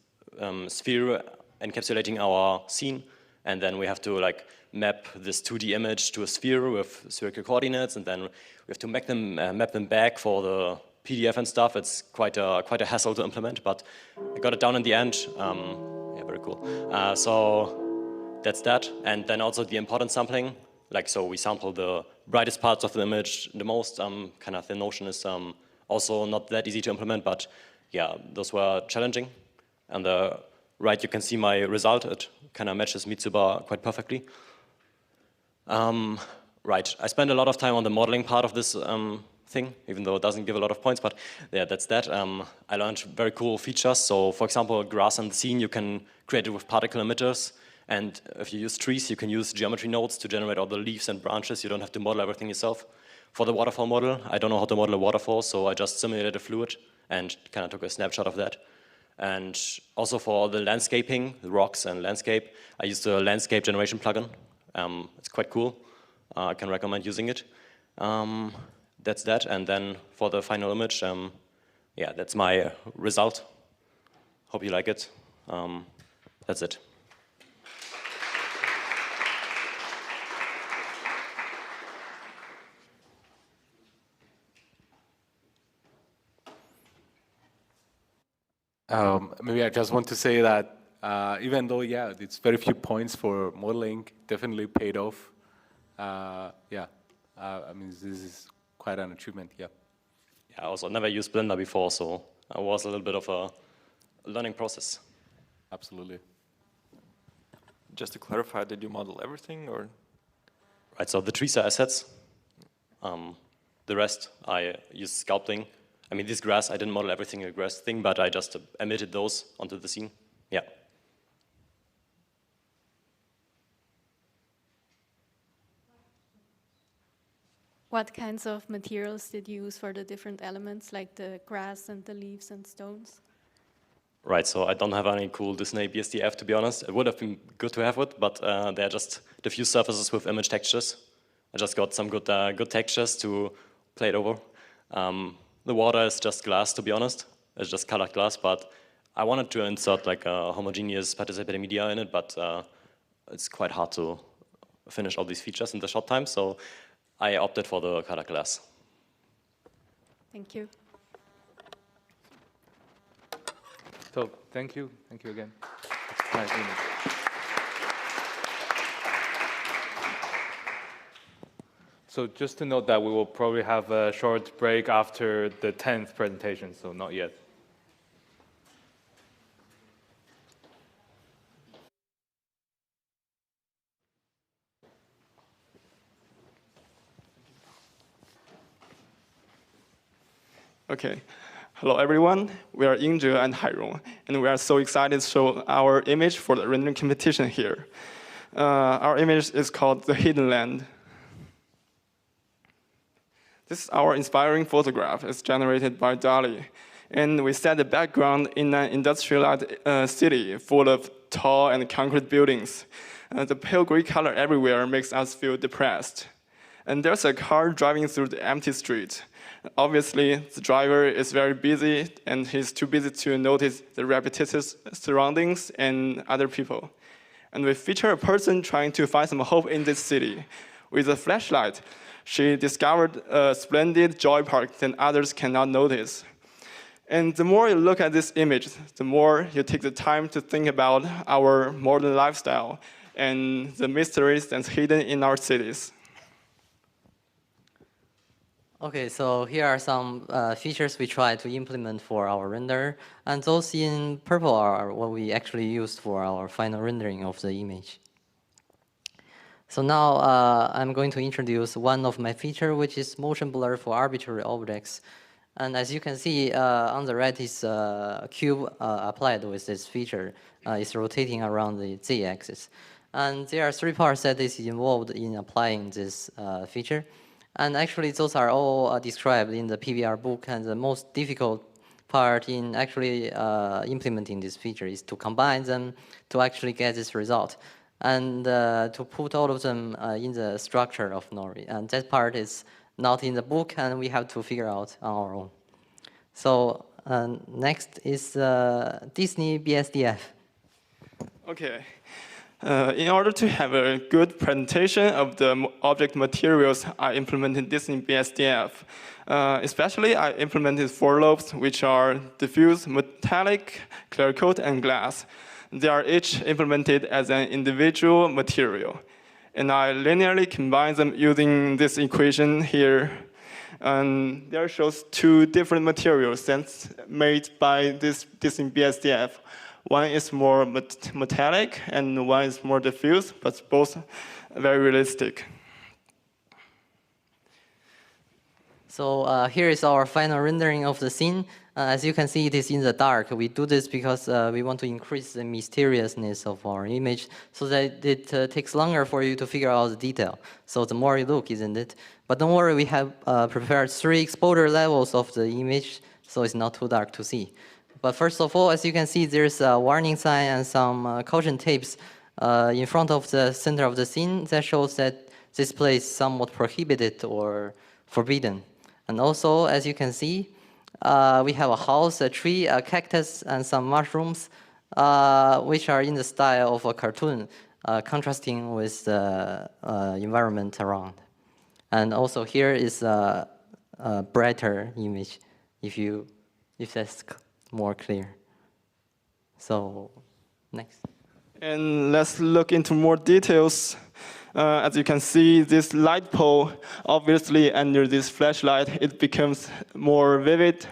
Q: sphere encapsulating our scene, and then we have to like map this 2D image to a sphere with spherical coordinates, and then we have to map them back for the PDF and stuff. It's quite a hassle to implement, but I got it down in the end. Yeah, very cool. So that's that, and then also the importance sampling. Like, so we sample the brightest parts of the image the most. Kind of the notion is also not that easy to implement, but yeah, those were challenging. And the right, you can see my result. It kind of matches Mitsuba quite perfectly. Right, I spent a lot of time on the modeling part of this thing, even though it doesn't give a lot of points, but yeah, that's that. I learned very cool features. So for example, grass and the scene, you can create it with particle emitters. And if you use trees, you can use geometry nodes to generate all the leaves and branches. You don't have to model everything yourself. For the waterfall model, I don't know how to model a waterfall, so I just simulated a fluid and kind of took a snapshot of that. And also for the landscaping, the rocks and landscape, I used a landscape generation plugin. It's quite cool. I can recommend using it. That's that. And then for the final image, yeah, that's my result. Hope you like it. That's it.
H: Maybe I just want to say that even though, yeah, it's very few points for modeling, definitely paid off. Yeah, I mean, this is quite an achievement, yeah.
Q: Yeah, I also never used Blender before, so it was a little bit of a learning process.
H: Absolutely.
C: Just to clarify, did you model everything, or?
Q: Right, so the trees are assets. The rest, I used sculpting. I mean, this grass, I didn't model everything in a grass thing, but I just emitted those onto the scene. Yeah.
D: What kinds of materials did you use for the different elements, like the grass and the leaves and stones?
Q: Right, so I don't have any cool Disney BSDF, to be honest. It would have been good to have it, but they're just diffuse surfaces with image textures. I just got some good textures to play it over. The water is just glass, to be honest. It's just colored glass, but I wanted to insert like a homogeneous participating media in it, but it's quite hard to finish all these features in the short time, so I opted for the colored glass.
D: Thank you.
K: So thank you again. It's nice image. So just to note that we will probably have a short break after the 10th presentation, so not yet.
R: Okay. Hello, everyone. We are Yingzhe and Hairong, and we are so excited to show our image for the rendering competition here. Our image is called The Hidden Land. This is our inspiring photograph. It's generated by DALL-E. And we set the background in an industrialized city full of tall and concrete buildings. The pale gray color everywhere makes us feel depressed. And there's a car driving through the empty street. Obviously, the driver is very busy, and he's too busy to notice the repetitious surroundings and other people. And we feature a person trying to find some hope in this city. With a flashlight, she discovered a splendid joy park that others cannot notice. And the more you look at this image, the more you take the time to think about our modern lifestyle and the mysteries that's hidden in our cities.
I: Okay, so here are some features we try to implement for our render, and those in purple are what we actually used for our final rendering of the image. So now I'm going to introduce one of my features, which is motion blur for arbitrary objects. And as you can see, on the right is a cube applied with this feature. It's rotating around the z-axis. And there are three parts that is involved in applying this feature. And actually, those are all described in the PBR book, and the most difficult part in actually implementing this feature is to combine them to actually get this result, and to put all of them in the structure of Nori. And that part is not in the book, and we have to figure out on our own. So next is Disney BSDF.
R: Okay. In order to have a good presentation of the object materials, I implemented Disney BSDF. Especially, I implemented 4 lobes, which are diffuse, metallic, clear coat, and glass. They are each implemented as an individual material. And I linearly combine them using this equation here. And there shows 2 different materials that's made by this Disney BSDF. One is more metallic, and one is more diffuse, but both very realistic.
I: So here is our final rendering of the scene. As you can see, it is in the dark. We do this because we want to increase the mysteriousness of our image so that it takes longer for you to figure out the detail. So the more you look, isn't it? But don't worry, we have prepared 3 exposure levels of the image, so it's not too dark to see.
S: But first of all, as you can see, there's a warning sign and some caution tapes in front of the center of the scene that shows that this place is somewhat prohibited or forbidden. And also, as you can see, we have a house, a tree, a cactus, and some mushrooms, which are in the style of a cartoon, contrasting with the environment around. And also here is a brighter image, if that's more clear. So, next.
R: And let's look into more details. As you can see, this light pole, obviously under this flashlight, it becomes more vivid.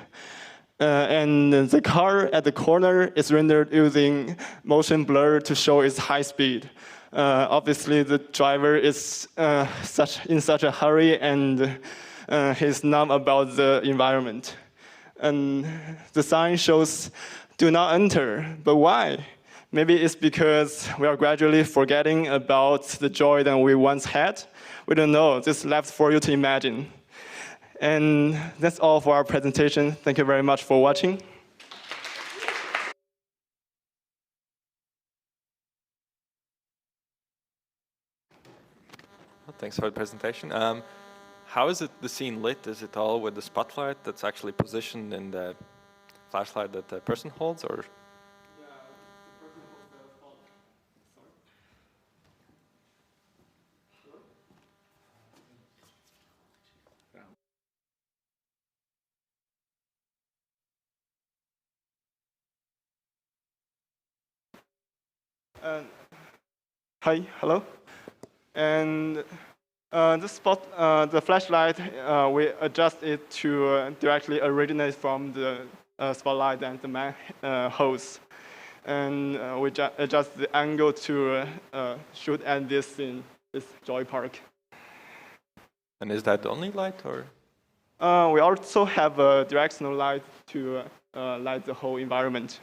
R: And the car at the corner is rendered using motion blur to show its high speed. Obviously, the driver is in such a hurry, and he's numb about the environment. And the sign shows, "Do not enter." But why? Maybe it's because we are gradually forgetting about the joy that we once had. We don't know. This left for you to imagine. And that's all for our presentation. Thank you very much for watching.
C: Well, thanks for the presentation. How is the scene lit? Is it all with the spotlight that's actually positioned in the flashlight that the person holds, or?
R: Hi, hello. And the flashlight, we adjust it to directly originate from the spotlight and the main hose. And we adjust the angle to shoot at this scene, this Joy Park.
C: And is that the only light, or?
R: We also have a directional light to light the whole environment.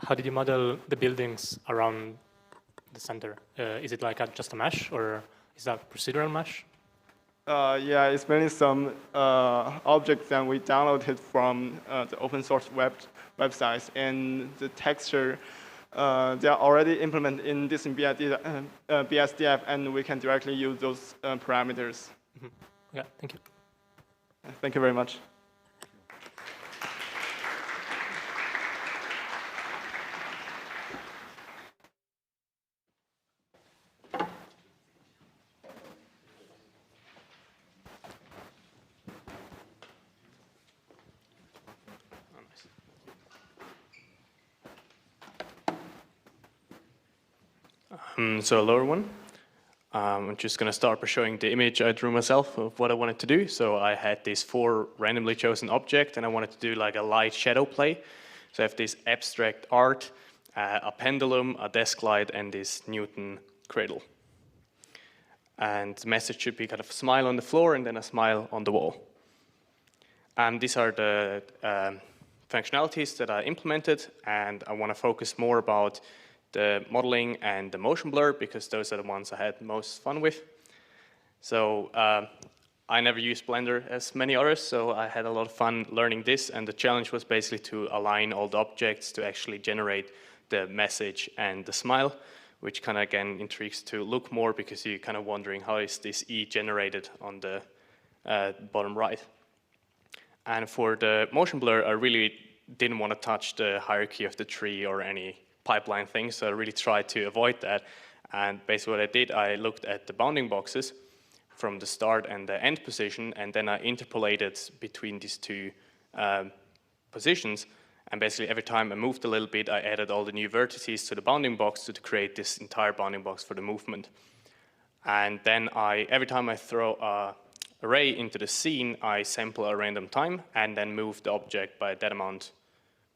N: How did you model the buildings around the center? Is it like just a mesh, or is that procedural mesh?
R: Yeah, it's mainly some objects that we downloaded from the open source websites, and the texture, they are already implemented in this BSDF, and we can directly use those parameters.
N: Mm-hmm. Yeah, thank you.
R: Thank you very much.
T: So a lower one. I'm just going to start by showing the image I drew myself of what I wanted to do. So I had these 4 randomly chosen objects, and I wanted to do like a light shadow play. So I have this abstract art, a pendulum, a desk light, and this Newton cradle. And the message should be kind of a smile on the floor and then a smile on the wall. And these are the functionalities that I implemented, and I want to focus more about the modeling and the motion blur, because those are the ones I had most fun with. So I never used Blender as many others, so I had a lot of fun learning this, and the challenge was basically to align all the objects to actually generate the message and the smile, which kind of again intrigues to look more, because you're kind of wondering how is this E generated on the bottom right. And for the motion blur, I really didn't want to touch the hierarchy of the tree or any pipeline things, so I really tried to avoid that. And basically what I did, I looked at the bounding boxes from the start and the end position, and then I interpolated between these 2 positions. And basically every time I moved a little bit, I added all the new vertices to the bounding box to create this entire bounding box for the movement. And then every time I throw an array into the scene, I sample a random time and then move the object by that amount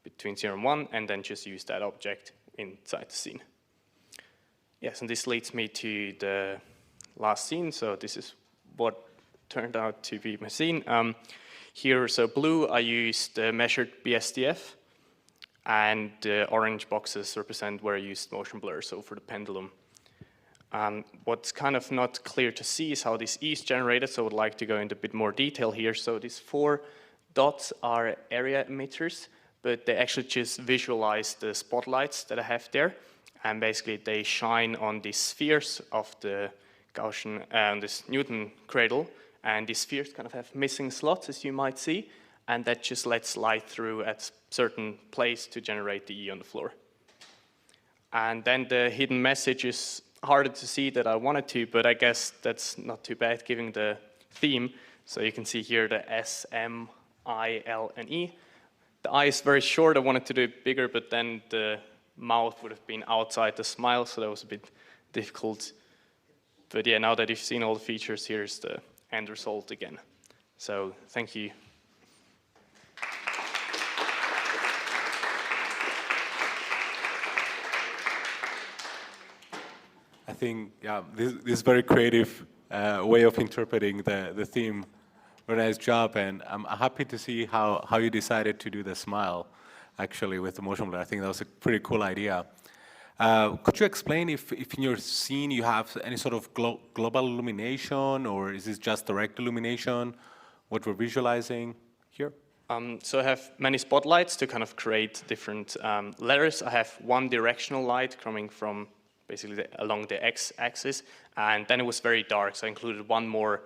T: between 0 and 1, and then just use that object inside the scene. Yes, and this leads me to the last scene. So this is what turned out to be my scene. Here, so blue, I used measured BSDF, and the orange boxes represent where I used motion blur, so for the pendulum. What's kind of not clear to see is how this E is generated, so I would like to go into a bit more detail here. So these 4 dots are area emitters, but they actually just visualize the spotlights that I have there. And basically they shine on these spheres of the Gaussian, this Newton cradle, and these spheres kind of have missing slots, as you might see, and that just lets light through at certain place to generate the E on the floor. And then the hidden message is harder to see that I wanted to, but I guess that's not too bad given the theme. So you can see here the S, M, I, L, and E. The I is very short, I wanted to do it bigger, but then the mouth would have been outside the smile, so that was a bit difficult. But yeah, now that you've seen all the features, here's the end result again. So thank you.
H: I think, yeah, this very creative way of interpreting the theme. Very nice job, and I'm happy to see how you decided to do the smile, actually, with the motion blur. I think that was a pretty cool idea. Could you explain if in your scene you have any sort of global illumination, or is this just direct illumination, what we're visualizing here?
T: So I have many spotlights to kind of create different letters. I have one directional light coming from basically along the x-axis, and then it was very dark, so I included one more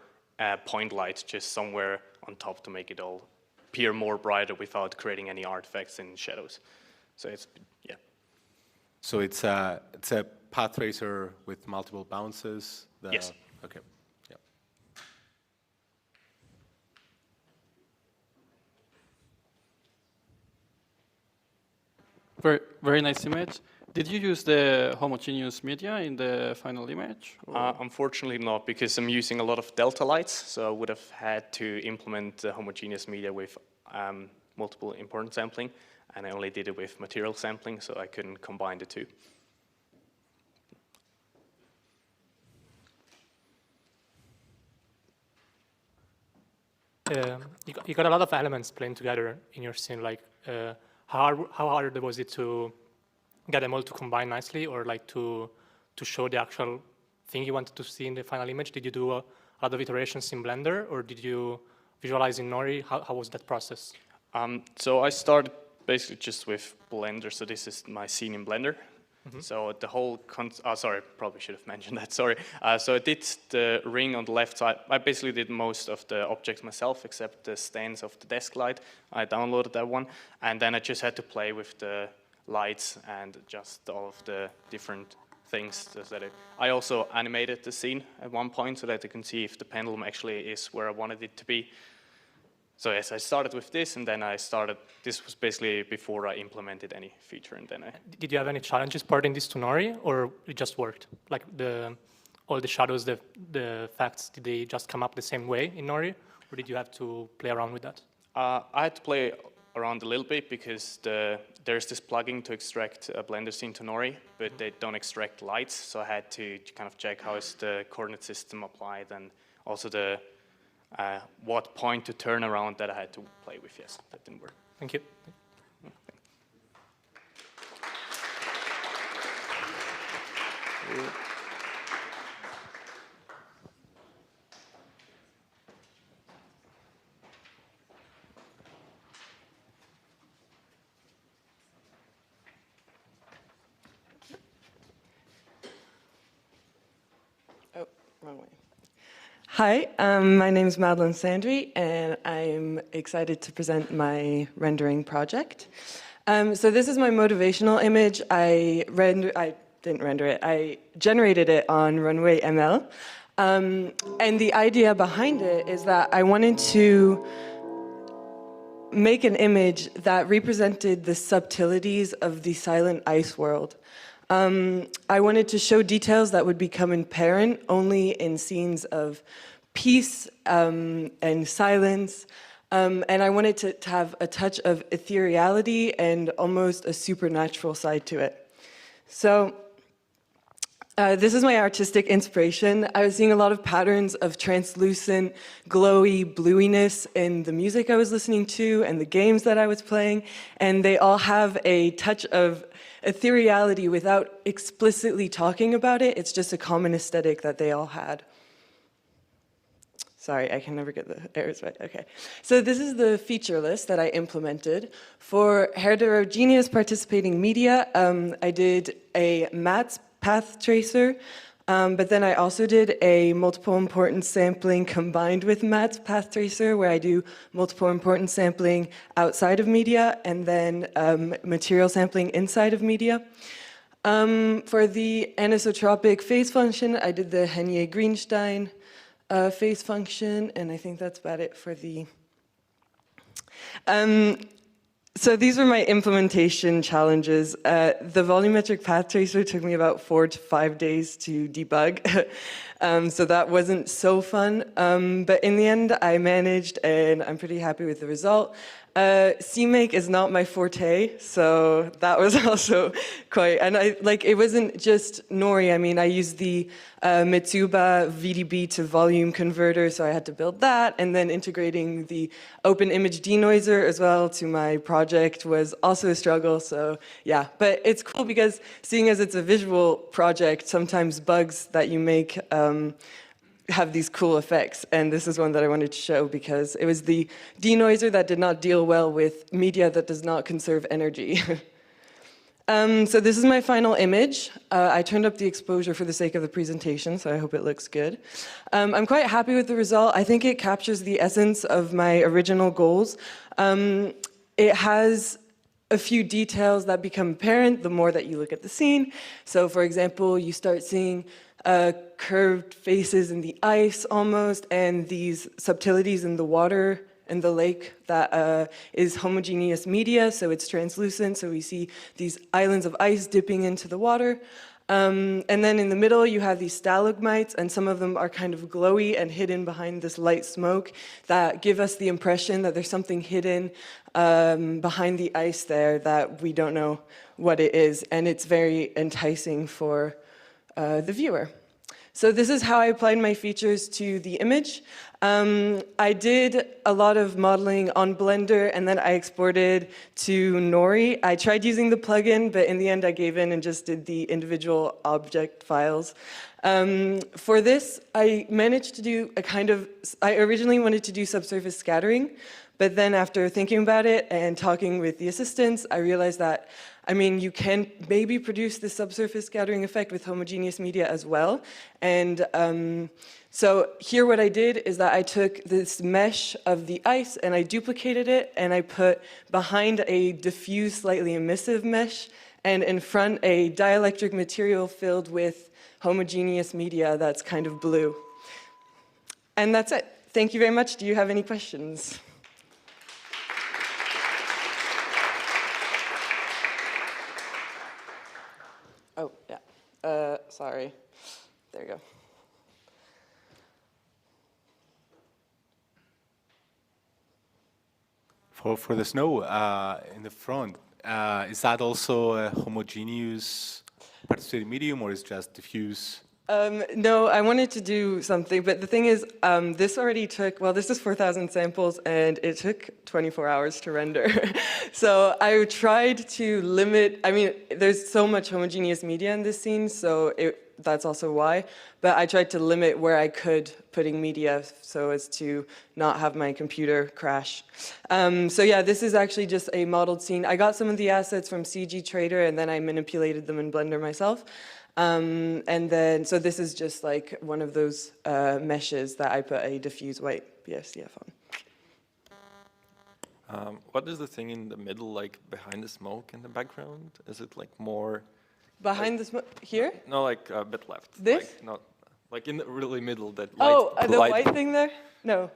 T: point light just somewhere on top to make it all appear more brighter without creating any artifacts in shadows. So it's, yeah.
H: So it's a path tracer with multiple bounces?
T: Yes.
H: Okay, yeah.
J: Very, very nice image. Did you use the homogeneous media in the final image?
T: Unfortunately not, because I'm using a lot of delta lights, so I would have had to implement the homogeneous media with multiple importance sampling, and I only did it with material sampling, so I couldn't combine the two.
N: You got a lot of elements playing together in your scene. Like, how hard was it to get them all to combine nicely, or like to show the actual thing you wanted to see in the final image? Did you do a lot of iterations in Blender, or did you visualize in Nori? How was that process?
T: So I started basically just with Blender. So this is my scene in Blender.
N: Mm-hmm.
T: So the whole, sorry, probably should have mentioned that, sorry. So I did the ring on the left side. I basically did most of the objects myself, except the stands of the desk light. I downloaded that one, and then I just had to play with the lights and just all of the different things. So that I also animated the scene at one point so that you can see if the pendulum actually is where I wanted it to be. So yes, I started with this, and then this was basically before I implemented any feature, and then
N: Did you have any challenges porting this to Nori, or it just worked? Like all the shadows, the facts, did they just come up the same way in Nori, or did you have to play around with that?
T: I had to play around a little bit because there's this plugin to extract a Blender scene to Nori, but they don't extract lights, so I had to kind of check how is the coordinate system applied, and also the what point to turn around that I had to play with. Yes, that didn't work.
N: Thank you.
U: Oh, wrong way. Hi, my name is Madeline Sandry, and I'm excited to present my rendering project. So this is my motivational image. I didn't render it. I generated it on Runway ML. And the idea behind it is that I wanted to make an image that represented the subtleties of the silent ice world. I wanted to show details that would become apparent only in scenes of peace and silence. And I wanted to have a touch of ethereality and almost a supernatural side to it. So This is my artistic inspiration. I was seeing a lot of patterns of translucent, glowy bluiness in the music I was listening to and the games that I was playing, and they all have a touch of ethereality without explicitly talking about it. It's just a common aesthetic that they all had. Sorry, I can never get the errors right. Okay. So this is the feature list that I implemented. For heterogeneous participating media, I did a MATS path tracer, but then I also did a multiple importance sampling combined with MATS path tracer, where I do multiple importance sampling outside of media and then material sampling inside of media. For the anisotropic phase function, I did the Hennier-Greenstein phase function, and I think that's about it for the... So these were my implementation challenges. The volumetric path tracer took me about 4 to 5 days to debug, so that wasn't so fun. But in the end, I managed, and I'm pretty happy with the result. CMake is not my forte, so that was also quite, and it wasn't just Nori. I mean, I used the Mitsuba VDB to volume converter, so I had to build that, and then integrating the open image denoiser as well to my project was also a struggle, so yeah. But it's cool because seeing as it's a visual project, sometimes bugs that you make have these cool effects, and this is one that I wanted to show because it was the denoiser that did not deal well with media that does not conserve energy. So this is my final image. I turned up the exposure for the sake of the presentation, so I hope it looks good. I'm quite happy with the result. I think it captures the essence of my original goals. It has a few details that become apparent the more that you look at the scene. So for example, you start seeing curved faces in the ice almost, and these subtilities in the water in the lake that is homogeneous media, so it's translucent, so we see these islands of ice dipping into the water. And then in the middle you have these stalagmites, and some of them are kind of glowy and hidden behind this light smoke that give us the impression that there's something hidden behind the ice there that we don't know what it is, and it's very enticing for the viewer. So this is how I applied my features to the image. I did a lot of modeling on Blender, and then I exported to Nori. I tried using the plugin, but in the end I gave in and just did the individual object files. For this, I managed to do I originally wanted to do subsurface scattering, but then after thinking about it and talking with the assistants, I realized that you can maybe produce the subsurface scattering effect with homogeneous media as well. And so here what I did is that I took this mesh of the ice and I duplicated it, and I put behind a diffuse, slightly emissive mesh, and in front a dielectric material filled with homogeneous media that's kind of blue. And that's it. Thank you very much. Do you have any questions? Oh, yeah. Sorry. There you go.
H: For the snow in the front, is that also a homogeneous participating medium, or is it just diffuse?
U: No, I wanted to do something, but the thing is, this already took, this is 4,000 samples, and it took 24 hours to render. So I tried to limit, there's so much homogeneous media in this scene, so that's also why, but I tried to limit where I could putting media so as to not have my computer crash. So yeah, this is actually just a modeled scene. I got some of the assets from CG Trader, and then I manipulated them in Blender myself. And then, so this is just like one of those meshes that I put a diffuse white BSDF on.
C: What is the thing in the middle, like behind the smoke in the background? Is it like more...
U: Behind the smoke, here?
C: No, like a bit left.
U: This?
C: Like in the really middle, that
U: light. The white thing there? No.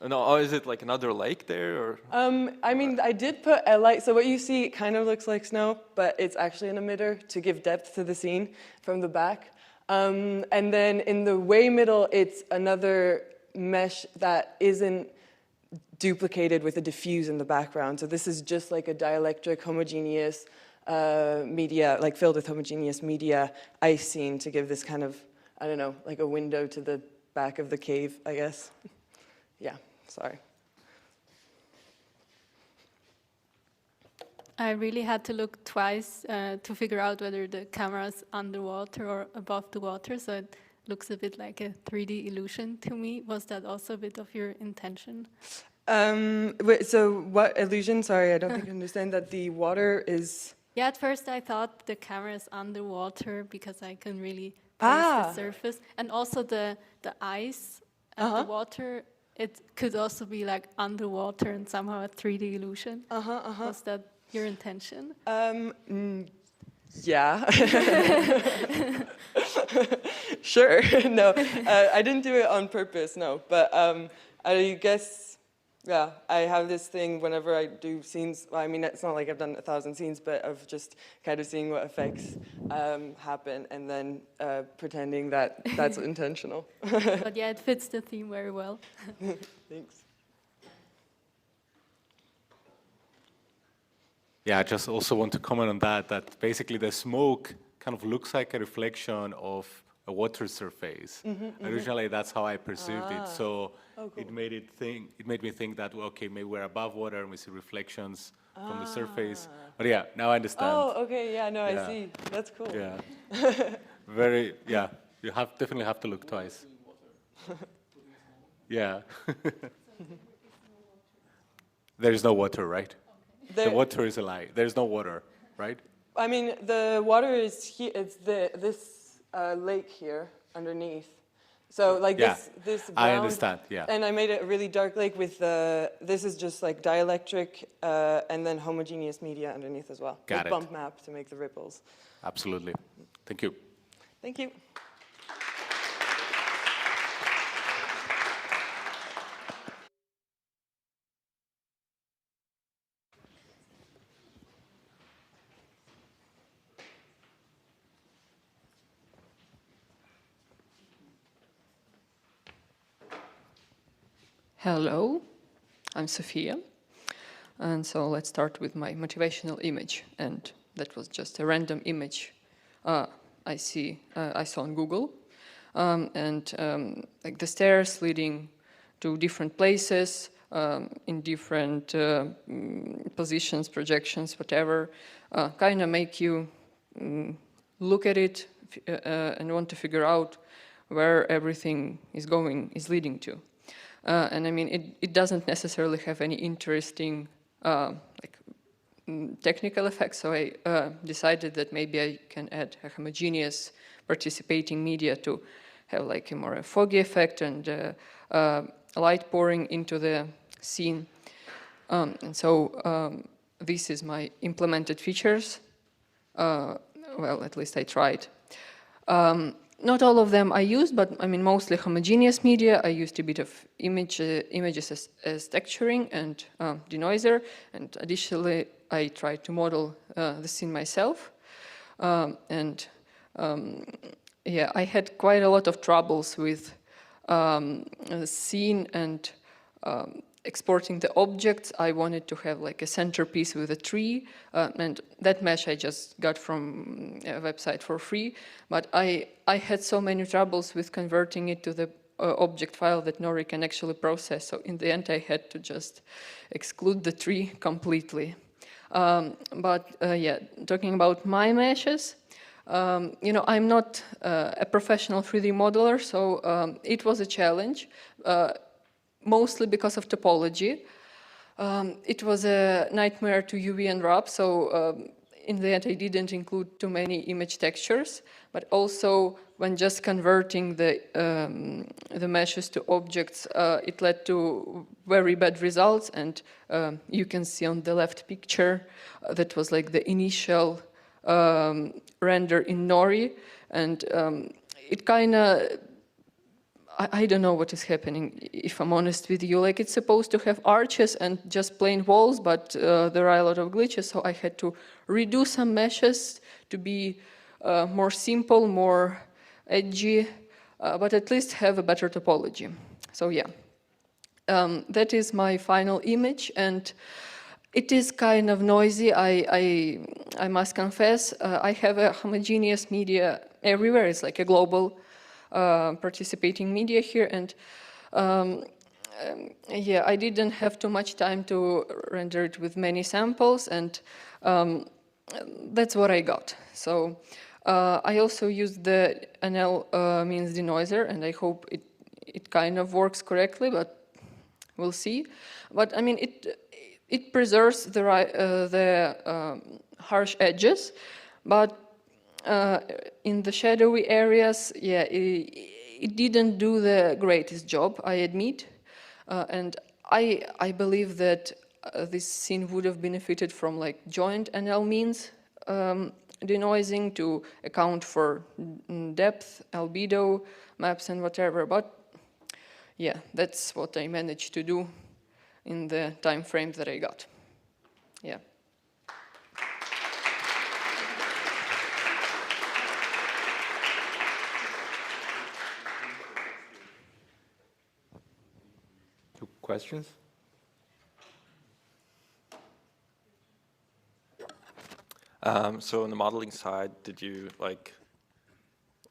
C: No, is it like another lake there, or?
U: I did put a light, so what you see kind of looks like snow, but it's actually an emitter to give depth to the scene from the back. And then in the way middle, it's another mesh that isn't duplicated with a diffuse in the background. So this is just like a dielectric homogeneous media, like filled with homogeneous media ice scene to give this kind of, I don't know, like a window to the back of the cave, I guess. Yeah, sorry.
D: I really had to look twice to figure out whether the camera's underwater or above the water, so it looks a bit like a 3D illusion to me. Was that also a bit of your intention?
U: Wait, so what illusion? Sorry, I don't think I understand that the water is...
D: Yeah, at first I thought the camera is underwater because I can really place the surface. And also the ice and the water, it could also be like underwater and somehow a 3D illusion. Was that your intention?
U: Yeah. Sure. No, I didn't do it on purpose, no. But I guess, yeah, I have this thing whenever I do scenes. Well, I mean, it's not like I've done 1,000 scenes, but of just kind of seeing what effects happen and then pretending that that's intentional.
D: But yeah, it fits the theme very well.
U: Thanks.
H: Yeah, I just also want to comment on that basically the smoke kind of looks like a reflection of a water surface. Originally, that's how I perceived it. So
U: cool.
H: it made me think that, well, okay, maybe we're above water and we see reflections from the surface. But yeah, now I understand.
U: Oh, okay, yeah, no, I see. That's cool.
H: Yeah. You definitely have to look twice. Yeah. There's no water, right? The water is a lie. There's no water, right?
U: I mean, the water is here. It's this lake here underneath. So like this brown.
H: I understand. Yeah.
U: And I made it a really dark lake with this is just like dielectric and then homogeneous media underneath as well.
H: Got
U: with
H: it.
U: Bump map to make the ripples.
H: Absolutely. Thank you.
U: Thank you.
B: Hello, I'm Sophia, and so let's start with my motivational image, and that was just a random image I saw on Google, and like the stairs leading to different places in different positions, projections, whatever, kind of make you look at it and want to figure out where everything is leading to. And I mean, it doesn't necessarily have any interesting technical effects, so I decided that maybe I can add a homogeneous participating media to have like a more foggy effect and light pouring into the scene. And so this is my implemented features. Well, at least I tried. Not all of them I used, but I mean mostly homogeneous media. I used a bit of images as texturing and denoiser, and additionally I tried to model the scene myself. Yeah, I had quite a lot of troubles with the scene and exporting the objects. I wanted to have like a centerpiece with a tree, and that mesh I just got from a website for free. But I had so many troubles with converting it to the object file that Nori can actually process. So in the end, I had to just exclude the tree completely. Yeah, talking about my meshes, you know, I'm not a professional 3D modeler, so it was a challenge. Mostly because of topology. It was a nightmare to UV unwrap, so in the end I didn't include too many image textures, but also when just converting the meshes to objects, it led to very bad results, and you can see on the left picture that was like the initial render in Nori, and it kind of I don't know what is happening, if I'm honest with you. Like, it's supposed to have arches and just plain walls, but there are a lot of glitches, so I had to redo some meshes to be more simple, more edgy, but at least have a better topology. So yeah, that is my final image, and It is kind of noisy, I must confess. I have a homogeneous media everywhere. It's like a global participating media here. And yeah, I didn't have too much time to render it with many samples. And that's what I got. So I also used the NL means denoiser, and I hope it kind of works correctly, but we'll see. But I mean, it preserves the harsh edges, but in the shadowy areas, yeah, it didn't do the greatest job, I admit. And I believe that this scene would have benefited from like joint NL means denoising to account for depth, albedo, maps, and whatever. But yeah, that's what I managed to do in the time frame that I got. Yeah.
K: Questions?
C: So on the modeling side, did you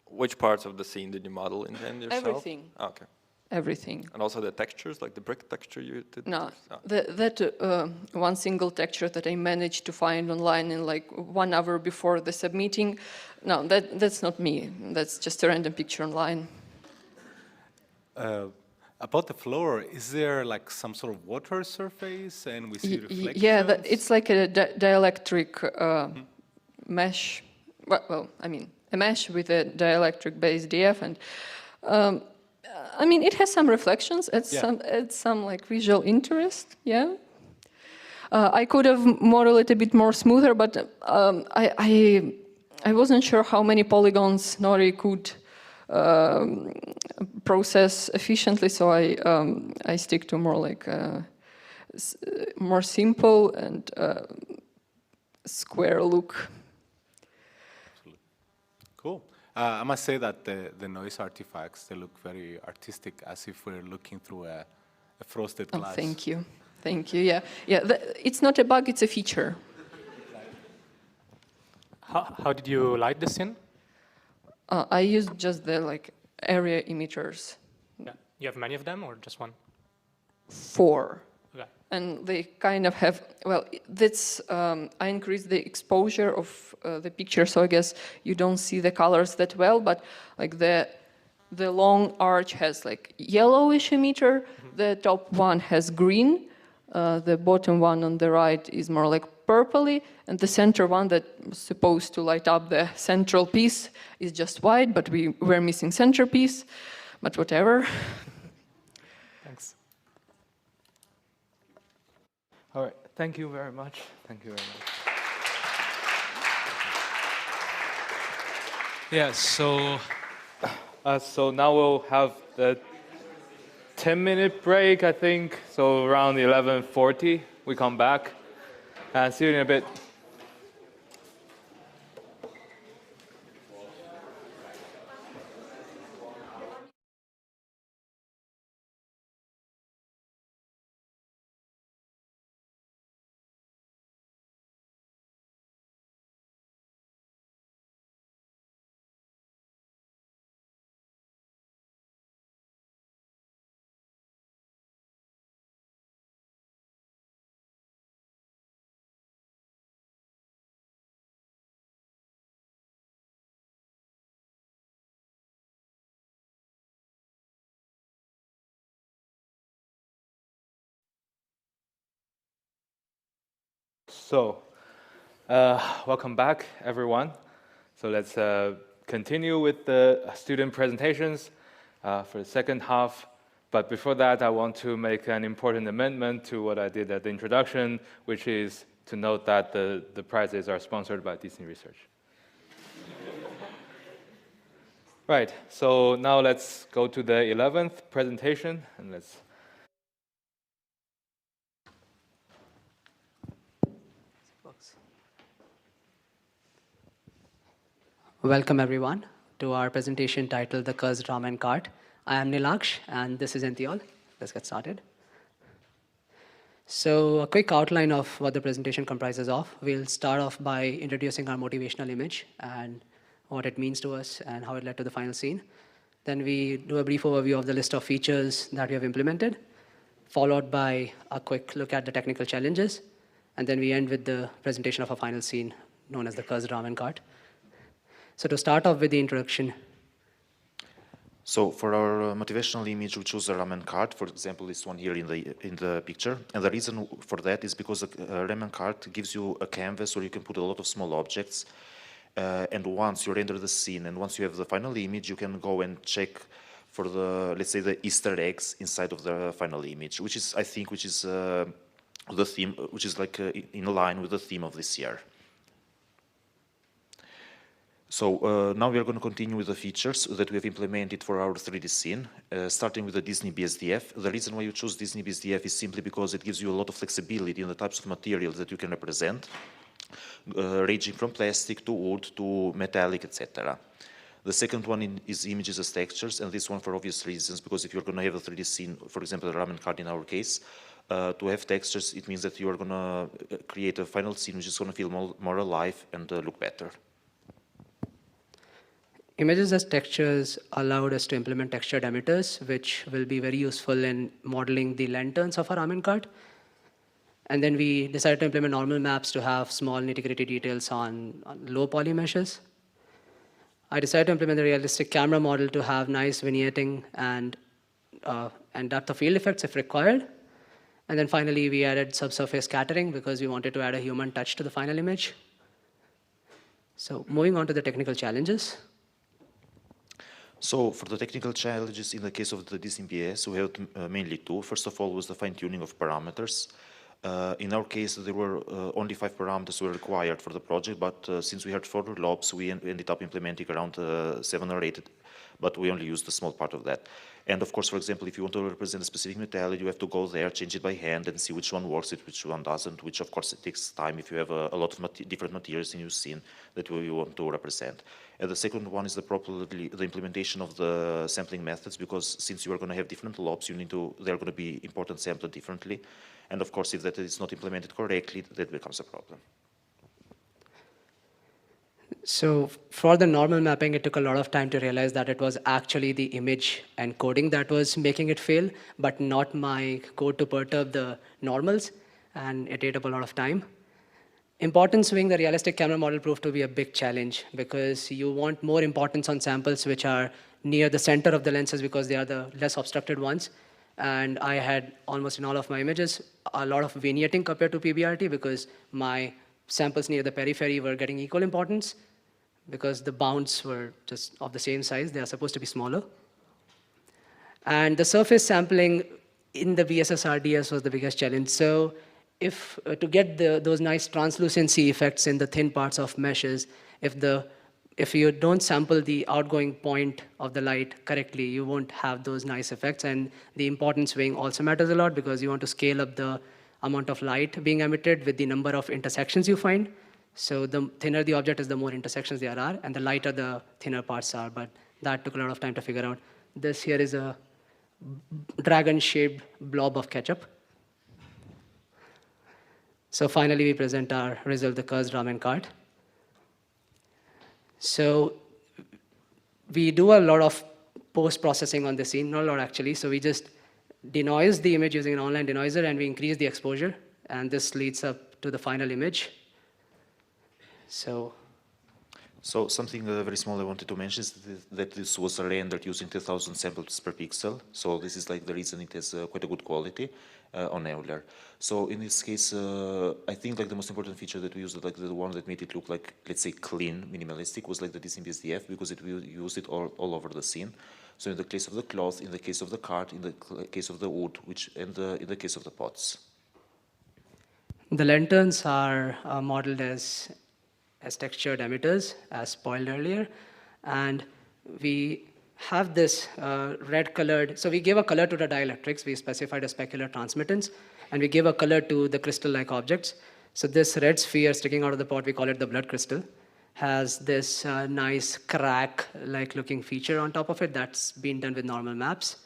C: which parts of the scene did you model in the end yourself?
B: Everything.
C: Oh, okay.
B: Everything.
C: And also the textures, like the brick texture you did?
B: No, that one single texture that I managed to find online in like 1 hour before the submitting, no, that's not me. That's just a random picture online.
H: About the floor, is there like some sort of water surface and we see reflections?
B: Yeah, it's like a dielectric mesh. Well, I mean, a mesh with a dielectric base DF, and I mean, it has some reflections. It's some like visual interest. Yeah. I could have modeled it a bit more smoother, but I wasn't sure how many polygons Nori could process efficiently, so I stick to more like more simple and square look.
H: Cool. I must say that the noise artifacts, they look very artistic, as if we're looking through a frosted glass.
B: Oh, thank you. Thank you. Yeah, it's not a bug; it's a feature.
N: How did you light the scene?
B: I used just the like area emitters.
N: Yeah. You have many of them, or just one?
B: 4.
N: Okay.
B: And they kind of have, well, that's, I increased the exposure of the picture, so I guess you don't see the colors that well, but like the long arch has like yellowish emitter, the top one has green, the bottom one on the right is more like purpley, and the center one that was supposed to light up the central piece is just white, but we were missing centerpiece, but whatever.
N: Thanks.
K: All right, thank you very much. Thank you very much. Yeah, so now we'll have the 10-minute break, I think. So around 11:40, we come back. And see you in a bit. So, welcome back, everyone. So let's continue with the student presentations for the second half. But before that, I want to make an important amendment to what I did at the introduction, which is to note that the prizes are sponsored by Disney Research. Right, so now let's go to the 11th presentation, and let's...
G: Welcome everyone to our presentation titled The Cursed Ramen Cart. I am Nilaksh and this is Entyol. Let's get started. So a quick outline of what the presentation comprises of. We'll start off by introducing our motivational image and what it means to us and how it led to the final scene. Then we do a brief overview of the list of features that we have implemented, followed by a quick look at the technical challenges. And then we end with the presentation of a final scene known as the cursed ramen cart. So to start off with the introduction.
F: So for our motivational image, we choose a ramen cart, for example, this one here in the picture. And the reason for that is because a ramen cart gives you a canvas where you can put a lot of small objects. And once you render the scene and once you have the final image, you can go and check for the, let's say, the Easter eggs inside of the final image, which is, I think, the theme, which is like in line with the theme of this year. So now we are going to continue with the features that we have implemented for our 3D scene, starting with the Disney BSDF. The reason why you choose Disney BSDF is simply because it gives you a lot of flexibility in the types of materials that you can represent, ranging from plastic to wood to metallic, etc. The second one is images as textures, and this one for obvious reasons, because if you're going to have a 3D scene, for example, a ramen cart in our case, to have textures, it means that you are going to create a final scene which is going to feel more alive and look better.
G: Images as textures allowed us to implement textured emitters, which will be very useful in modeling the lanterns of our ramen cart. And then we decided to implement normal maps to have small nitty-gritty details on low poly meshes. I decided to implement the realistic camera model to have nice vignetting and depth of field effects if required. And then finally, we added subsurface scattering because we wanted to add a human touch to the final image. So moving on to the technical challenges.
F: So for the technical challenges in the case of the Disney BS, we have mainly two. First of all was the fine-tuning of parameters. In our case, there were only 5 parameters were required for the project, but since we had 4 lobs, we ended up implementing around 7 or 8, but we only used a small part of that. And of course, for example, if you want to represent a specific metal, you have to go there, change it by hand, and see which one works, which one doesn't, which of course it takes time if you have a lot of different materials in your scene that you want to represent. And the second one is the implementation of the sampling methods, because since you are going to have different lobs, they're going to be important sampled differently. And of course, if that is not implemented correctly, that becomes a problem.
G: So for the normal mapping, it took a lot of time to realize that it was actually the image encoding that was making it fail, but not my code to perturb the normals, and it ate up a lot of time. Importance swing, the realistic camera model proved to be a big challenge because you want more importance on samples which are near the center of the lenses because they are the less obstructed ones. And I had almost in all of my images a lot of vignetting compared to PBRT because my samples near the periphery were getting equal importance because the bounds were just of the same size. They are supposed to be smaller. And the surface sampling in the VSSRDS was the biggest challenge. So if to get those nice translucency effects in the thin parts of meshes, if you don't sample the outgoing point of the light correctly, you won't have those nice effects. And the importance swing also matters a lot because you want to scale up the amount of light being emitted with the number of intersections you find. So the thinner the object is, the more intersections there are, and the lighter the thinner parts are. But that took a lot of time to figure out. This here is a dragon-shaped blob of ketchup. So finally, we present our result, the cursed ramen cart. So we do a lot of post-processing on the scene, not a lot actually. So we just denoise the image using an online denoiser, and we increase the exposure. And this leads up to the final image. So
F: something very small I wanted to mention is that this was rendered using 1000 samples per pixel. So this is like the reason it has quite a good quality on Euler. So in this case, I think like the most important feature that we used, like the one that made it look like, let's say, clean, minimalistic, was like the Disney BSDF, because we used it all over the scene. So in the case of the cloth, in the case of the cart, in the case of the wood, in the case of the pots.
G: The lanterns are modeled as textured emitters, as spoiled earlier. And we have this red-colored, so we gave a color to the dielectrics. We specified a specular transmittance, and we gave a color to the crystal-like objects. So this red sphere sticking out of the pot, we call it the blood crystal, has this nice crack-like looking feature on top of it that's been done with normal maps.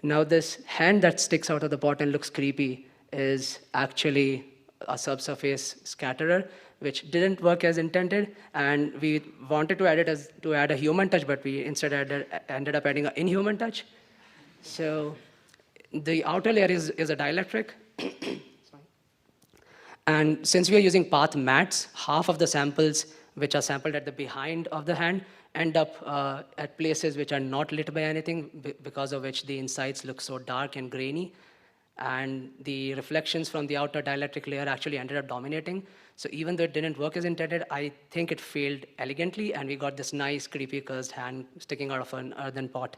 G: Now this hand that sticks out of the pot and looks creepy is actually a subsurface scatterer, which didn't work as intended, and we wanted to add it to add a human touch, but we instead ended up adding an inhuman touch. So the outer layer is a dielectric. And since we are using path mats, half of the samples which are sampled at the behind of the hand end up at places which are not lit by anything, because of which the insides look so dark and grainy. And the reflections from the outer dielectric layer actually ended up dominating. So even though it didn't work as intended, I think it failed elegantly, and we got this nice, creepy, cursed hand sticking out of an earthen pot.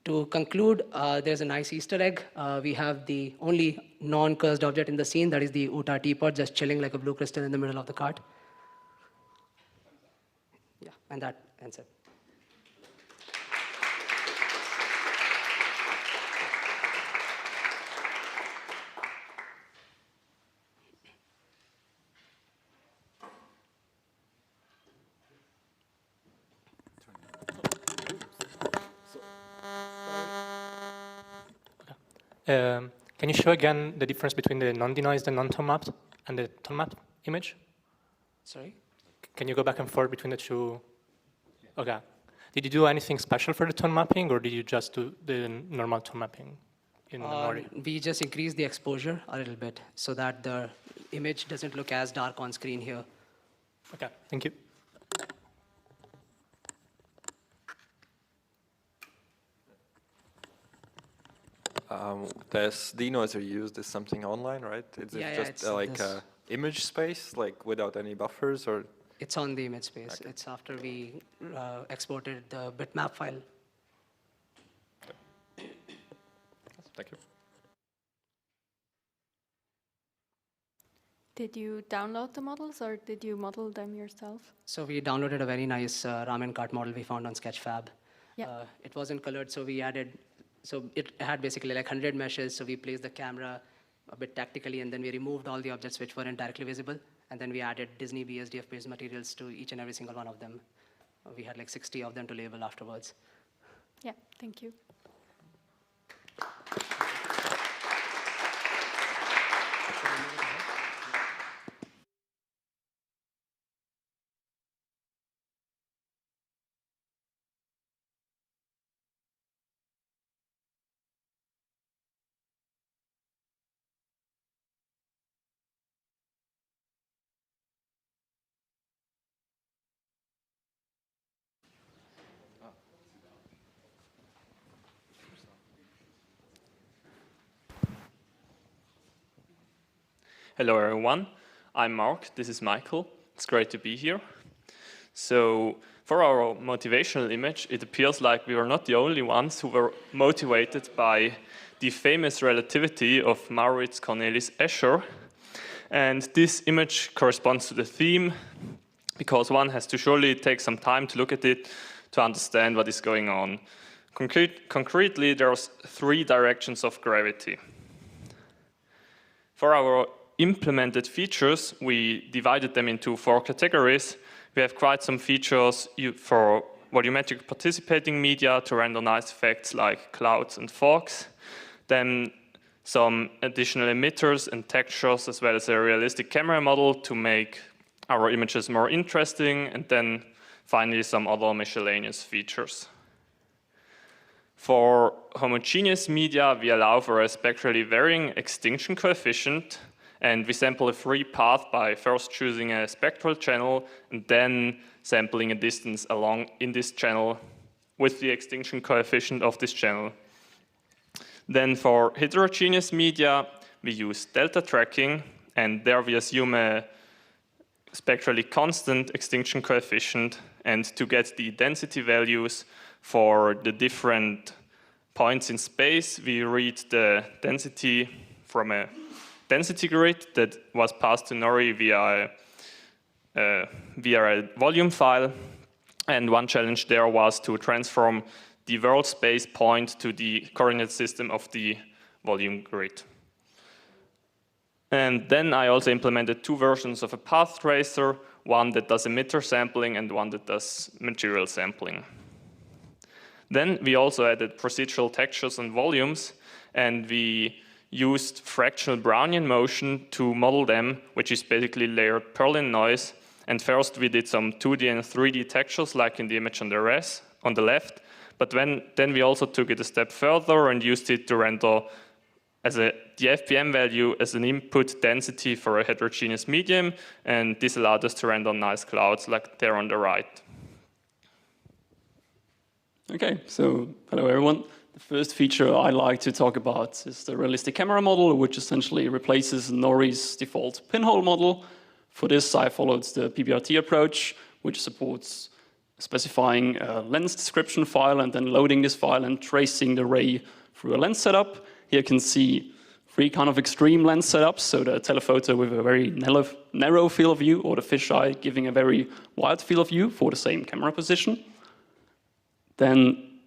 G: To conclude, there's a nice Easter egg. We have the only non-cursed object in the scene, that is the Utah teapot, just chilling like a blue crystal in the middle of the cart. Yeah, and that ends it.
N: Can you show again the difference between the non-denoised and non-tone mapped and the tone mapped image?
G: Sorry?
N: Can you go back and forth between the two? Okay. Did you do anything special for the tone mapping, or did you just do the normal tone mapping in Nori?
G: We just increased the exposure a little bit so that the image doesn't look as dark on screen here.
N: Okay, thank you.
C: This denoiser used is something online, right? Is it just like a image space, like without any buffers, or?
G: It's on the image space. Okay. It's after we exported the bitmap file.
C: Thank you.
D: Did you download the models, or did you model them yourself?
G: So we downloaded a very nice ramen cart model we found on Sketchfab.
D: Yeah.
G: It wasn't colored, so we added. So it had basically like 100 meshes, so we placed the camera a bit tactically, and then we removed all the objects which weren't directly visible, and then we added Disney BSDF-based materials to each and every single one of them. We had like 60 of them to label afterwards.
D: Yeah, thank you.
E: Hello everyone, I'm Mark, this is Michael. It's great to be here. So for our motivational image, it appears like we were not the only ones who were motivated by the famous relativity of Maurits Cornelis Escher. And this image corresponds to the theme, because one has to surely take some time to look at it to understand what is going on. Concretely, there's 3 directions of gravity. For our implemented features, we divided them into 4 categories. We have quite some features for volumetric participating media to render nice effects like clouds and fogs. Then some additional emitters and textures, as well as a realistic camera model to make our images more interesting. And then finally some other miscellaneous features. For homogeneous media, we allow for a spectrally varying extinction coefficient, and we sample a free path by first choosing a spectral channel and then sampling a distance along in this channel with the extinction coefficient of this channel. Then for heterogeneous media, we use delta tracking, and there we assume a spectrally constant extinction coefficient, and to get the density values for the different points in space, we read the density from a density grid that was passed to Nori via a volume file. And one challenge there was to transform the world space point to the coordinate system of the volume grid. And then I also implemented 2 versions of a path tracer, one that does emitter sampling and one that does material sampling. Then we also added procedural textures and volumes, and we used fractional Brownian motion to model them, which is basically layered Perlin noise. And first we did some 2D and 3D textures, like in the image on the left. But then we also took it a step further and used it to render the FPM value as an input density for a heterogeneous medium, and this allowed us to render nice clouds like there on the right.
J: Okay, so hello everyone. The first feature I like to talk about is the realistic camera model, which essentially replaces Nori's default pinhole model. For this, I followed the PBRT approach, which supports specifying a lens description file and then loading this file and tracing the ray through a lens setup. Here you can see three kind of extreme lens setups, so the telephoto with a very narrow field of view, or the fisheye giving a very wide field of view for the same camera position. Then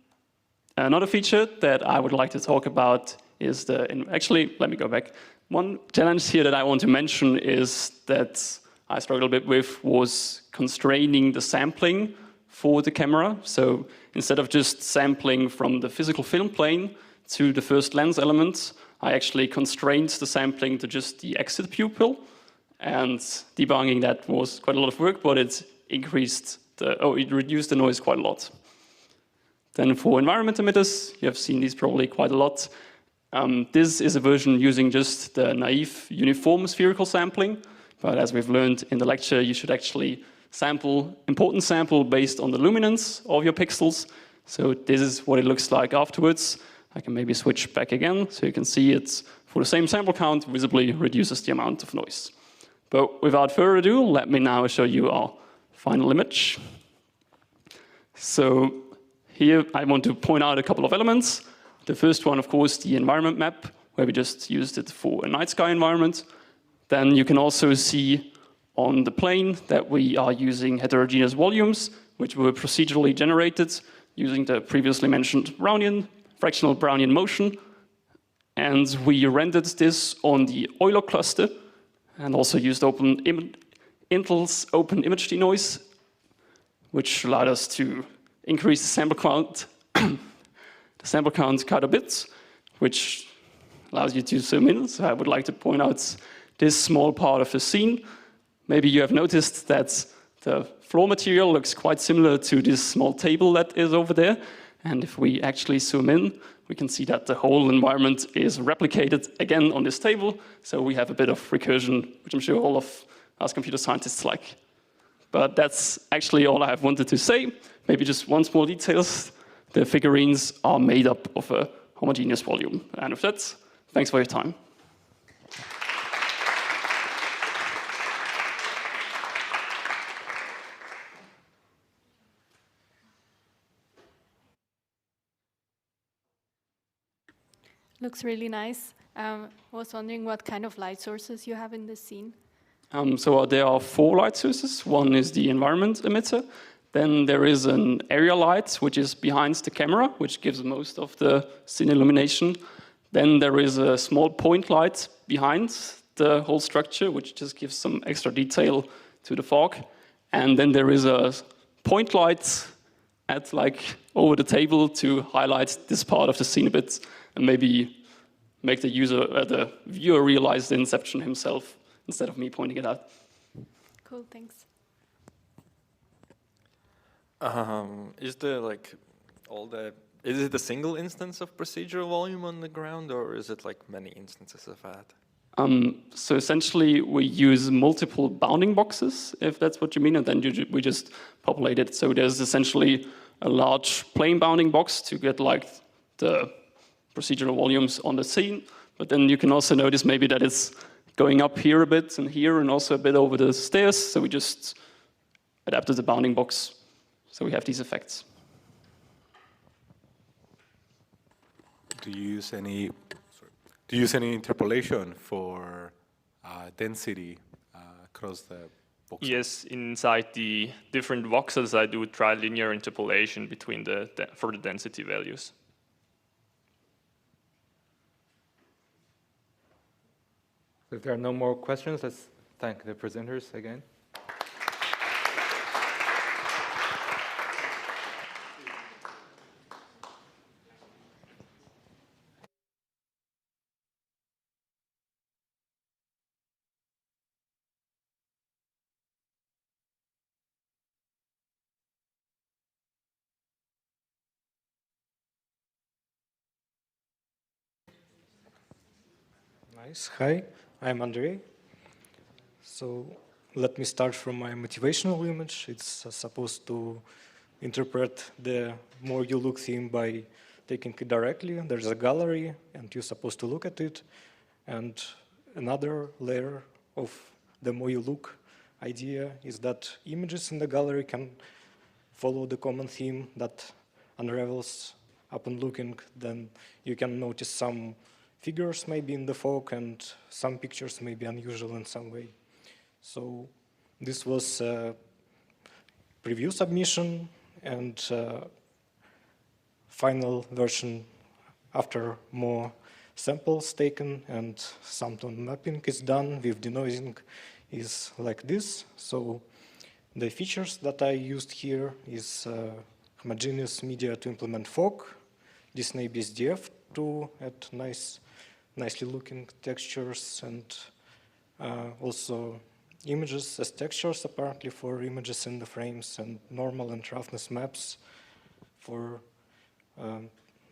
J: another feature that I would like to talk about is actually, let me go back. One challenge here that I want to mention is that I struggled a bit with was constraining the sampling for the camera. So instead of just sampling from the physical film plane to the first lens elements, I actually constrained the sampling to just the exit pupil. And debugging that was quite a lot of work, but it it reduced the noise quite a lot. Then for environment emitters, you have seen these probably quite a lot. This is a version using just the naive uniform spherical sampling. But as we've learned in the lecture, you should actually important sample based on the luminance of your pixels. So this is what it looks like afterwards. I can maybe switch back again, so you can see it's for the same sample count, visibly reduces the amount of noise. But without further ado, let me now show you our final image. So here I want to point out a couple of elements. The first one, of course, the environment map, where we just used it for a night sky environment. Then you can also see on the plane that we are using heterogeneous volumes, which were procedurally generated using the previously mentioned fractional Brownian motion. And we rendered this on the Euler cluster and also used Intel's open image denoise, which allowed us to increase the sample count quite a bit, which allows you to zoom in. So I would like to point out this small part of the scene. Maybe you have noticed that the floor material looks quite similar to this small table that is over there. And if we actually zoom in, we can see that the whole environment is replicated again on this table. So we have a bit of recursion, which I'm sure all of us computer scientists like. But that's actually all I have wanted to say. Maybe just one small detail. The figurines are made up of a homogeneous volume. And with that, thanks for your time.
D: Looks really nice. Was wondering what kind of light sources you have in this scene.
J: So there are 4 light sources. One is the environment emitter. Then there is an area light, which is behind the camera, which gives most of the scene illumination. Then there is a small point light behind the whole structure, which just gives some extra detail to the fog. And then there is a point light at over the table to highlight this part of the scene a bit and maybe make the viewer realize the inception himself instead of me pointing it out.
D: Cool, thanks.
C: Is it a single instance of procedural volume on the ground, or is it many instances of that?
J: So essentially, we use multiple bounding boxes, if that's what you mean, and then we just populate it. So there's essentially a large plane bounding box to get the procedural volumes on the scene. But then you can also notice maybe that it's going up here a bit and here and also a bit over the stairs. So we just adapted the bounding box. So we have these effects.
H: Do you use any interpolation for density across the voxels?
E: Yes, inside the different voxels, I do trilinear interpolation between for the density values.
K: If there are no more questions, let's thank the presenters again.
L: Nice. Hi, I'm Andrei. So let me start from my motivational image. It's supposed to interpret the more you look theme by taking it directly. There's a gallery, and you're supposed to look at it. And another layer of the more you look idea is that images in the gallery can follow the common theme that unravels upon looking. Then you can notice some figures maybe in the fog, and some pictures may be unusual in some way. So this was a preview submission, and final version after more samples taken and some tone mapping is done with denoising is like this. So the features that I used here is homogeneous media to implement fog, Disney BSDF to add nicely looking textures, and also images as textures apparently for images in the frames, and normal and roughness maps for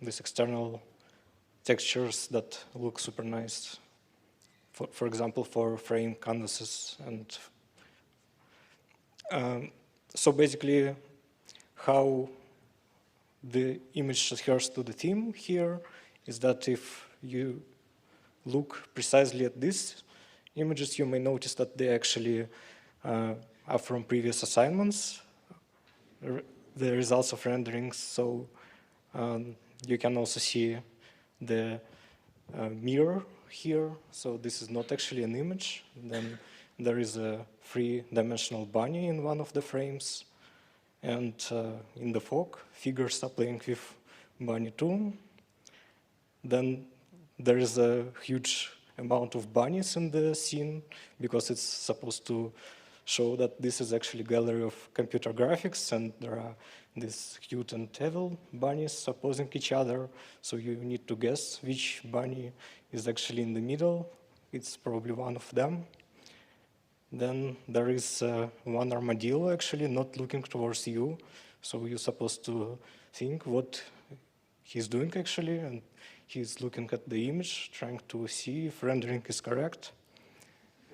L: these external textures that look super nice. For example, for frame canvases. And so basically, how the image adheres to the theme here is that if you look precisely at these images, you may notice that they actually are from previous assignments, the results of renderings. So you can also see the mirror here. So this is not actually an image. Then there is a three-dimensional bunny in one of the frames. And in the fog, figures are playing with bunny too. Then there is a huge amount of bunnies in the scene because it's supposed to show that this is actually a gallery of computer graphics, and there are these cute and evil bunnies opposing each other. So you need to guess which bunny is actually in the middle. It's probably one of them. Then there is one armadillo actually not looking towards you. So you're supposed to think what he's doing actually, and he's looking at the image, trying to see if rendering is correct.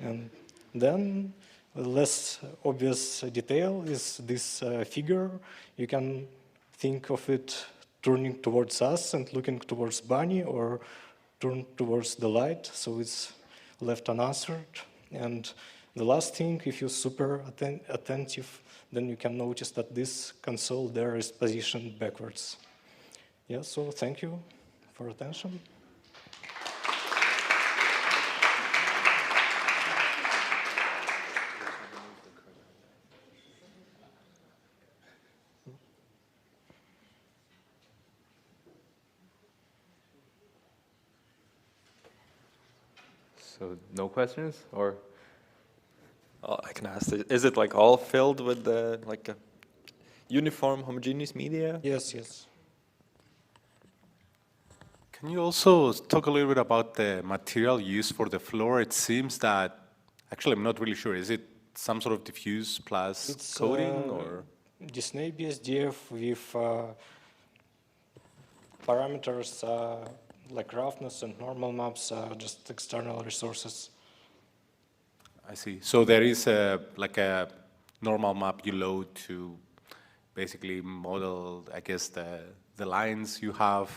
L: And then a less obvious detail is this figure. You can think of it turning towards us and looking towards bunny, or turn towards the light, so it's left unanswered. And the last thing, if you're super attentive, then you can notice that this console there is positioned backwards. Yeah, so thank you for attention.
A: So no questions, or?
C: Oh, I can ask. Is it like all filled with like a uniform homogeneous media?
L: Yes, yes.
H: Can you also talk a little bit about the material used for the floor? It seems that, actually I'm not really sure, is it some sort of diffuse plus
L: It's
H: coating or?
L: Disney BSDF with parameters like roughness and normal maps, just external resources.
H: I see. So there is like a normal map you load to basically model, I guess, the lines you have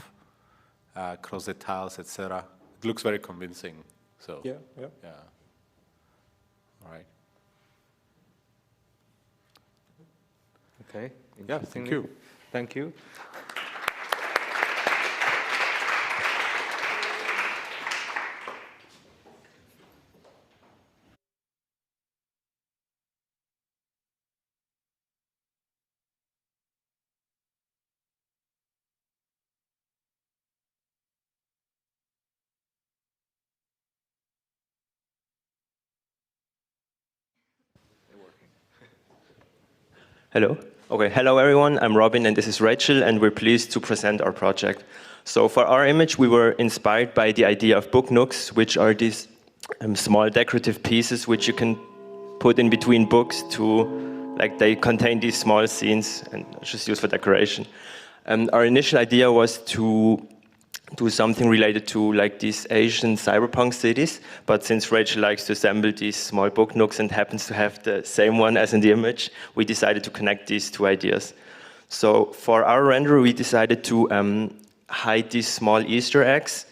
H: across the tiles, etc. It looks very convincing. So
L: yeah.
H: All right.
A: Okay.
H: Yeah. Thank you.
A: Thank you.
V: Hello. Okay, hello everyone. I'm Robin and this is Rachel, and we're pleased to present our project. So for our image, we were inspired by the idea of book nooks, which are these small decorative pieces which you can put in between books to, like, they contain these small scenes and just used for decoration. Our initial idea was to do something related to like these Asian cyberpunk cities. But since Rachel likes to assemble these small book nooks and happens to have the same one as in the image, we decided to connect these two ideas. So for our render, we decided to hide these small Easter eggs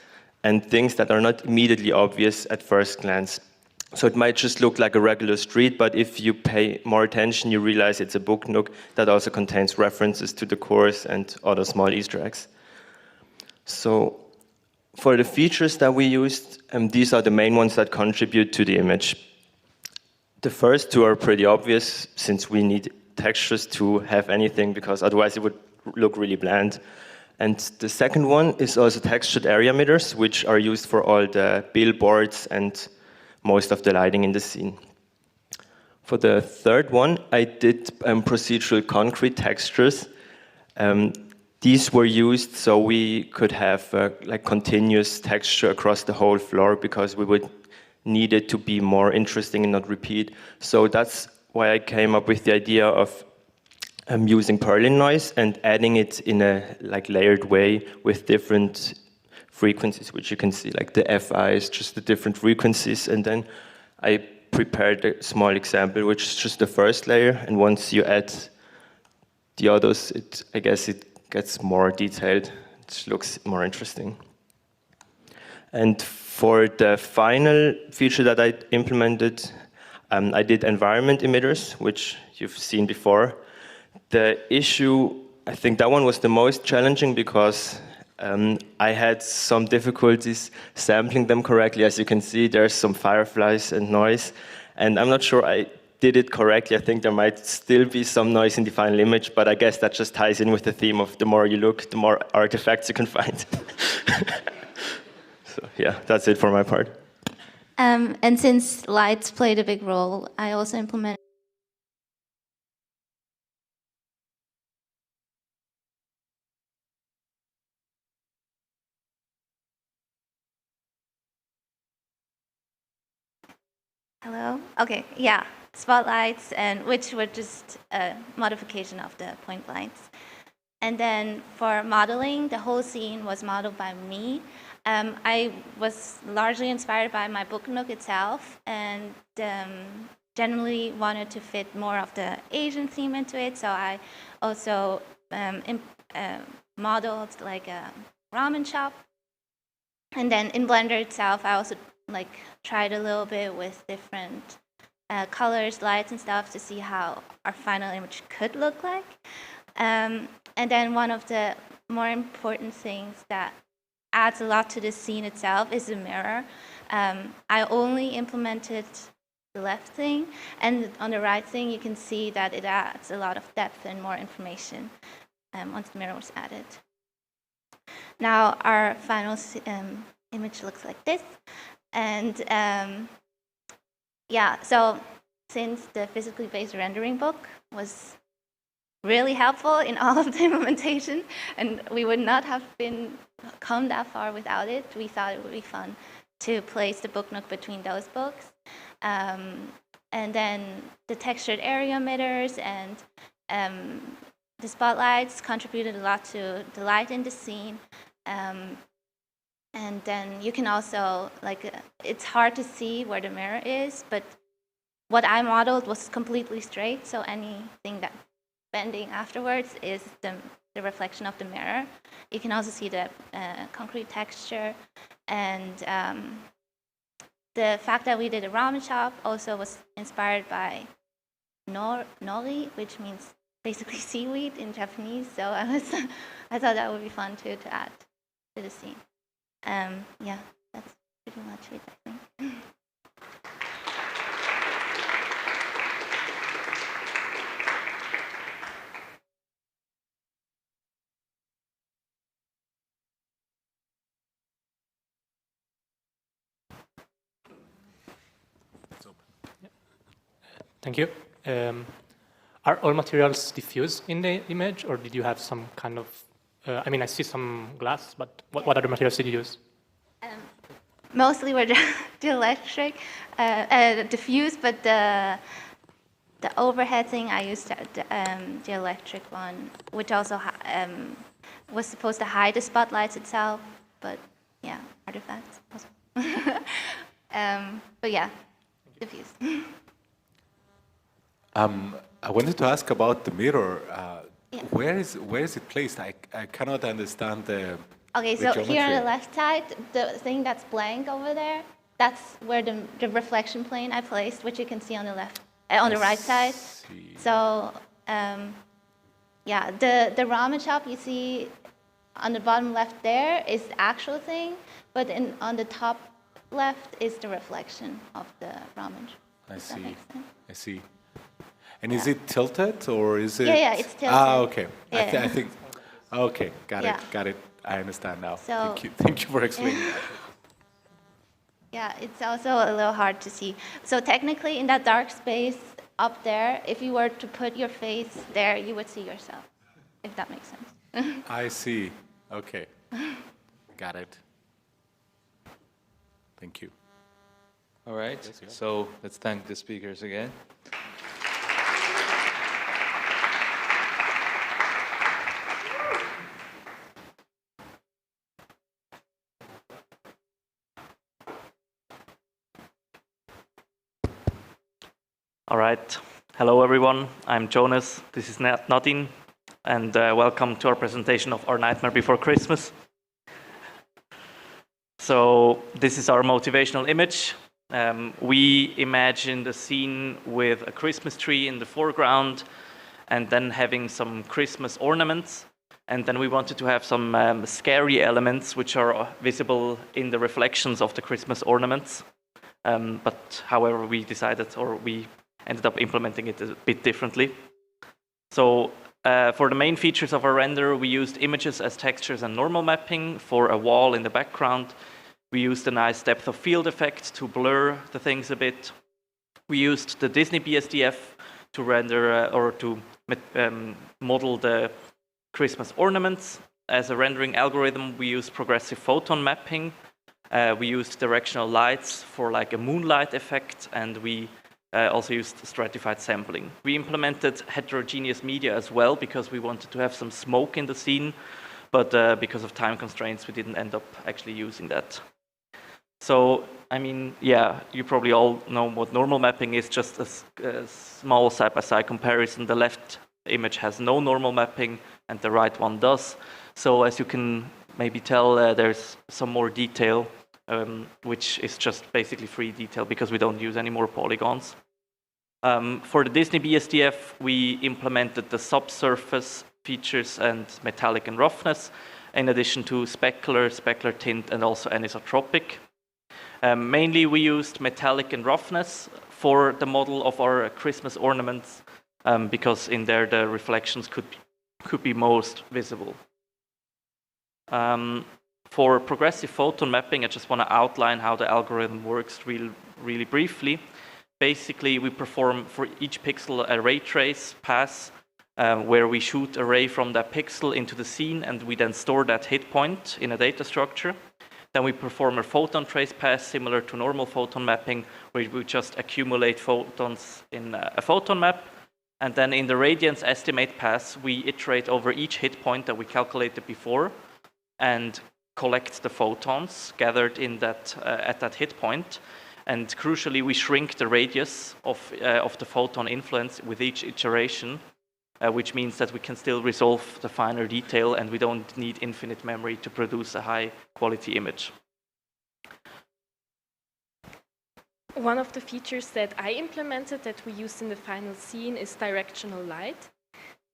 V: and things that are not immediately obvious at first glance. So it might just look like a regular street, but if you pay more attention, you realize it's a book nook that also contains references to the course and other small Easter eggs. So for the features that we used, these are the main ones that contribute to the image. The first two are pretty obvious, since we need textures to have anything, because otherwise it would look really bland. And the second one is also textured area emitters, which are used for all the billboards and most of the lighting in the scene. For the third one, I did procedural concrete textures. These were used so we could have like continuous texture across the whole floor, because we would need it to be more interesting and not repeat. So that's why I came up with the idea of using Perlin noise and adding it in a like layered way with different frequencies, which you can see, like the FI is just the different frequencies. And then I prepared a small example, which is just the first layer. And once you add the others, I guess it gets more detailed. It looks more interesting. And for the final feature that I implemented, I did environment emitters, which you've seen before. The issue, I think that one was the most challenging, because I had some difficulties sampling them correctly. As you can see, there's some fireflies and noise, and I'm not sure I did it correctly. I think there might still be some noise in the final image, but I guess that just ties in with the theme of the more you look, the more artifacts you can find. So yeah, that's it for my part.
M: And since lights played a big role, I also implemented spotlights, and which were just a modification of the point lights. And then for modeling, the whole scene was modeled by me. I was largely inspired by my book nook itself, and generally wanted to fit more of the Asian theme into it. So I also modeled like a ramen shop. And then in Blender itself, I also like tried a little bit with different colors, lights, and stuff to see how our final image could look like. And then one of the more important things that adds a lot to the scene itself is the mirror. I only implemented the left thing, and on the right thing you can see that it adds a lot of depth and more information once the mirror was added. Now our final image looks like this, and yeah, so since the physically based rendering book was really helpful in all of the implementation, and we would not have come that far without it, we thought it would be fun to place the book nook between those books. And then the textured area emitters and the spotlights contributed a lot to the light in the scene. And then you can also, it's hard to see where the mirror is, but what I modeled was completely straight, so anything that bending afterwards is the reflection of the mirror. You can also see the concrete texture, and the fact that we did a ramen shop also was inspired by nori, which means basically seaweed in Japanese. So I thought that would be fun too to add to the scene. Yeah, that's pretty much it, I think.
N: Thank you. Are all materials diffused in the image, or did you have some kind of, I mean, I see some glass, but what other materials did you use?
M: Mostly were the electric, diffused, but the overhead thing, I used the electric one, which also was supposed to hide the spotlights itself, but yeah, artifacts also. But yeah, diffuse.
H: I wanted to ask about the mirror. Where is it placed? I cannot understand the
M: Okay,
H: the
M: so here on the
H: geometry.
M: left side, the thing that's blank over there, that's where the reflection plane I placed, which you can see on the left, on the right side. So, yeah, the ramen shop you see on the bottom left there is the actual thing, but on the top left is the reflection of the ramen shop.
H: I
M: Does that
H: see.
M: make sense?
H: I see. And is it tilted or is it?
M: Yeah, it's tilted.
H: Ah, okay.
M: Yeah.
H: I think. Okay, got
M: Yeah.
H: it. Got it. I understand now.
M: So-
H: Thank you. Thank you for explaining that.
M: Yeah, it's also a little hard to see. So technically, in that dark space up there, if you were to put your face there, you would see yourself, if that makes sense.
H: I see. Okay. Got it. Thank you.
A: All right, so let's thank the speakers again.
O: All right. Hello, everyone. I'm Jonas. This is Nadine, and welcome to our presentation of Our Nightmare Before Christmas. So this is our motivational image. We imagined a scene with a Christmas tree in the foreground and then having some Christmas ornaments. And then we wanted to have some scary elements which are visible in the reflections of the Christmas ornaments. But however, we decided, or we ended up implementing it a bit differently. So for the main features of our render, we used images as textures and normal mapping. For a wall in the background, we used a nice depth of field effect to blur the things a bit. We used the Disney BSDF to render or to model the Christmas ornaments. As a rendering algorithm, we used progressive photon mapping. We used directional lights for like a moonlight effect, and we also used stratified sampling. We implemented heterogeneous media as well because we wanted to have some smoke in the scene, but because of time constraints, we didn't end up actually using that. So, I mean, yeah, you probably all know what normal mapping is, just a small side-by-side comparison. The left image has no normal mapping, and the right one does. So, as you can maybe tell, there's some more detail, which is just basically free detail because we don't use any more polygons. For the Disney BSDF, we implemented the subsurface features and metallic and roughness, in addition to specular tint, and also anisotropic. Mainly, we used metallic and roughness for the model of our Christmas ornaments, because in there the reflections could be most visible. For progressive photon mapping, I just want to outline how the algorithm works really briefly. Basically, we perform for each pixel a ray trace pass, where we shoot a ray from that pixel into the scene, and we then store that hit point in a data structure. Then we perform a photon trace pass similar to normal photon mapping, where we just accumulate photons in a photon map. And then in the radiance estimate pass, we iterate over each hit point that we calculated before and collect the photons gathered in that at that hit point. And crucially, we shrink the radius of the photon influence with each iteration, which means that we can still resolve the finer detail, and we don't need infinite memory to produce a high-quality image.
P: One of the features that I implemented that we used in the final scene is directional light.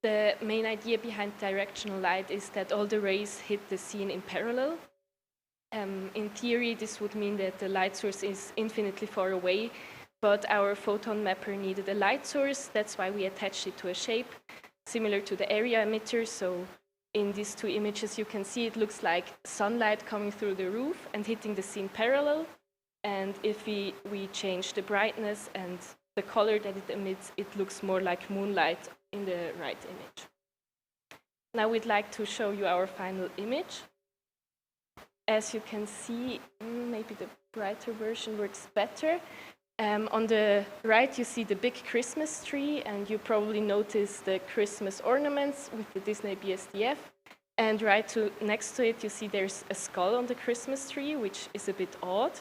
P: The main idea behind directional light is that all the rays hit the scene in parallel. In theory, this would mean that the light source is infinitely far away, but our photon mapper needed a light source. That's why we attached it to a shape similar to the area emitter. So in these two images, you can see it looks like sunlight coming through the roof and hitting the scene parallel. And if we change the brightness and the color that it emits, it looks more like moonlight in the right image. Now we'd like to show you our final image. As you can see, maybe the brighter version works better. On the right, you see the big Christmas tree, and you probably notice the Christmas ornaments with the Disney BSDF. And next to it, you see there's a skull on the Christmas tree, which is a bit odd.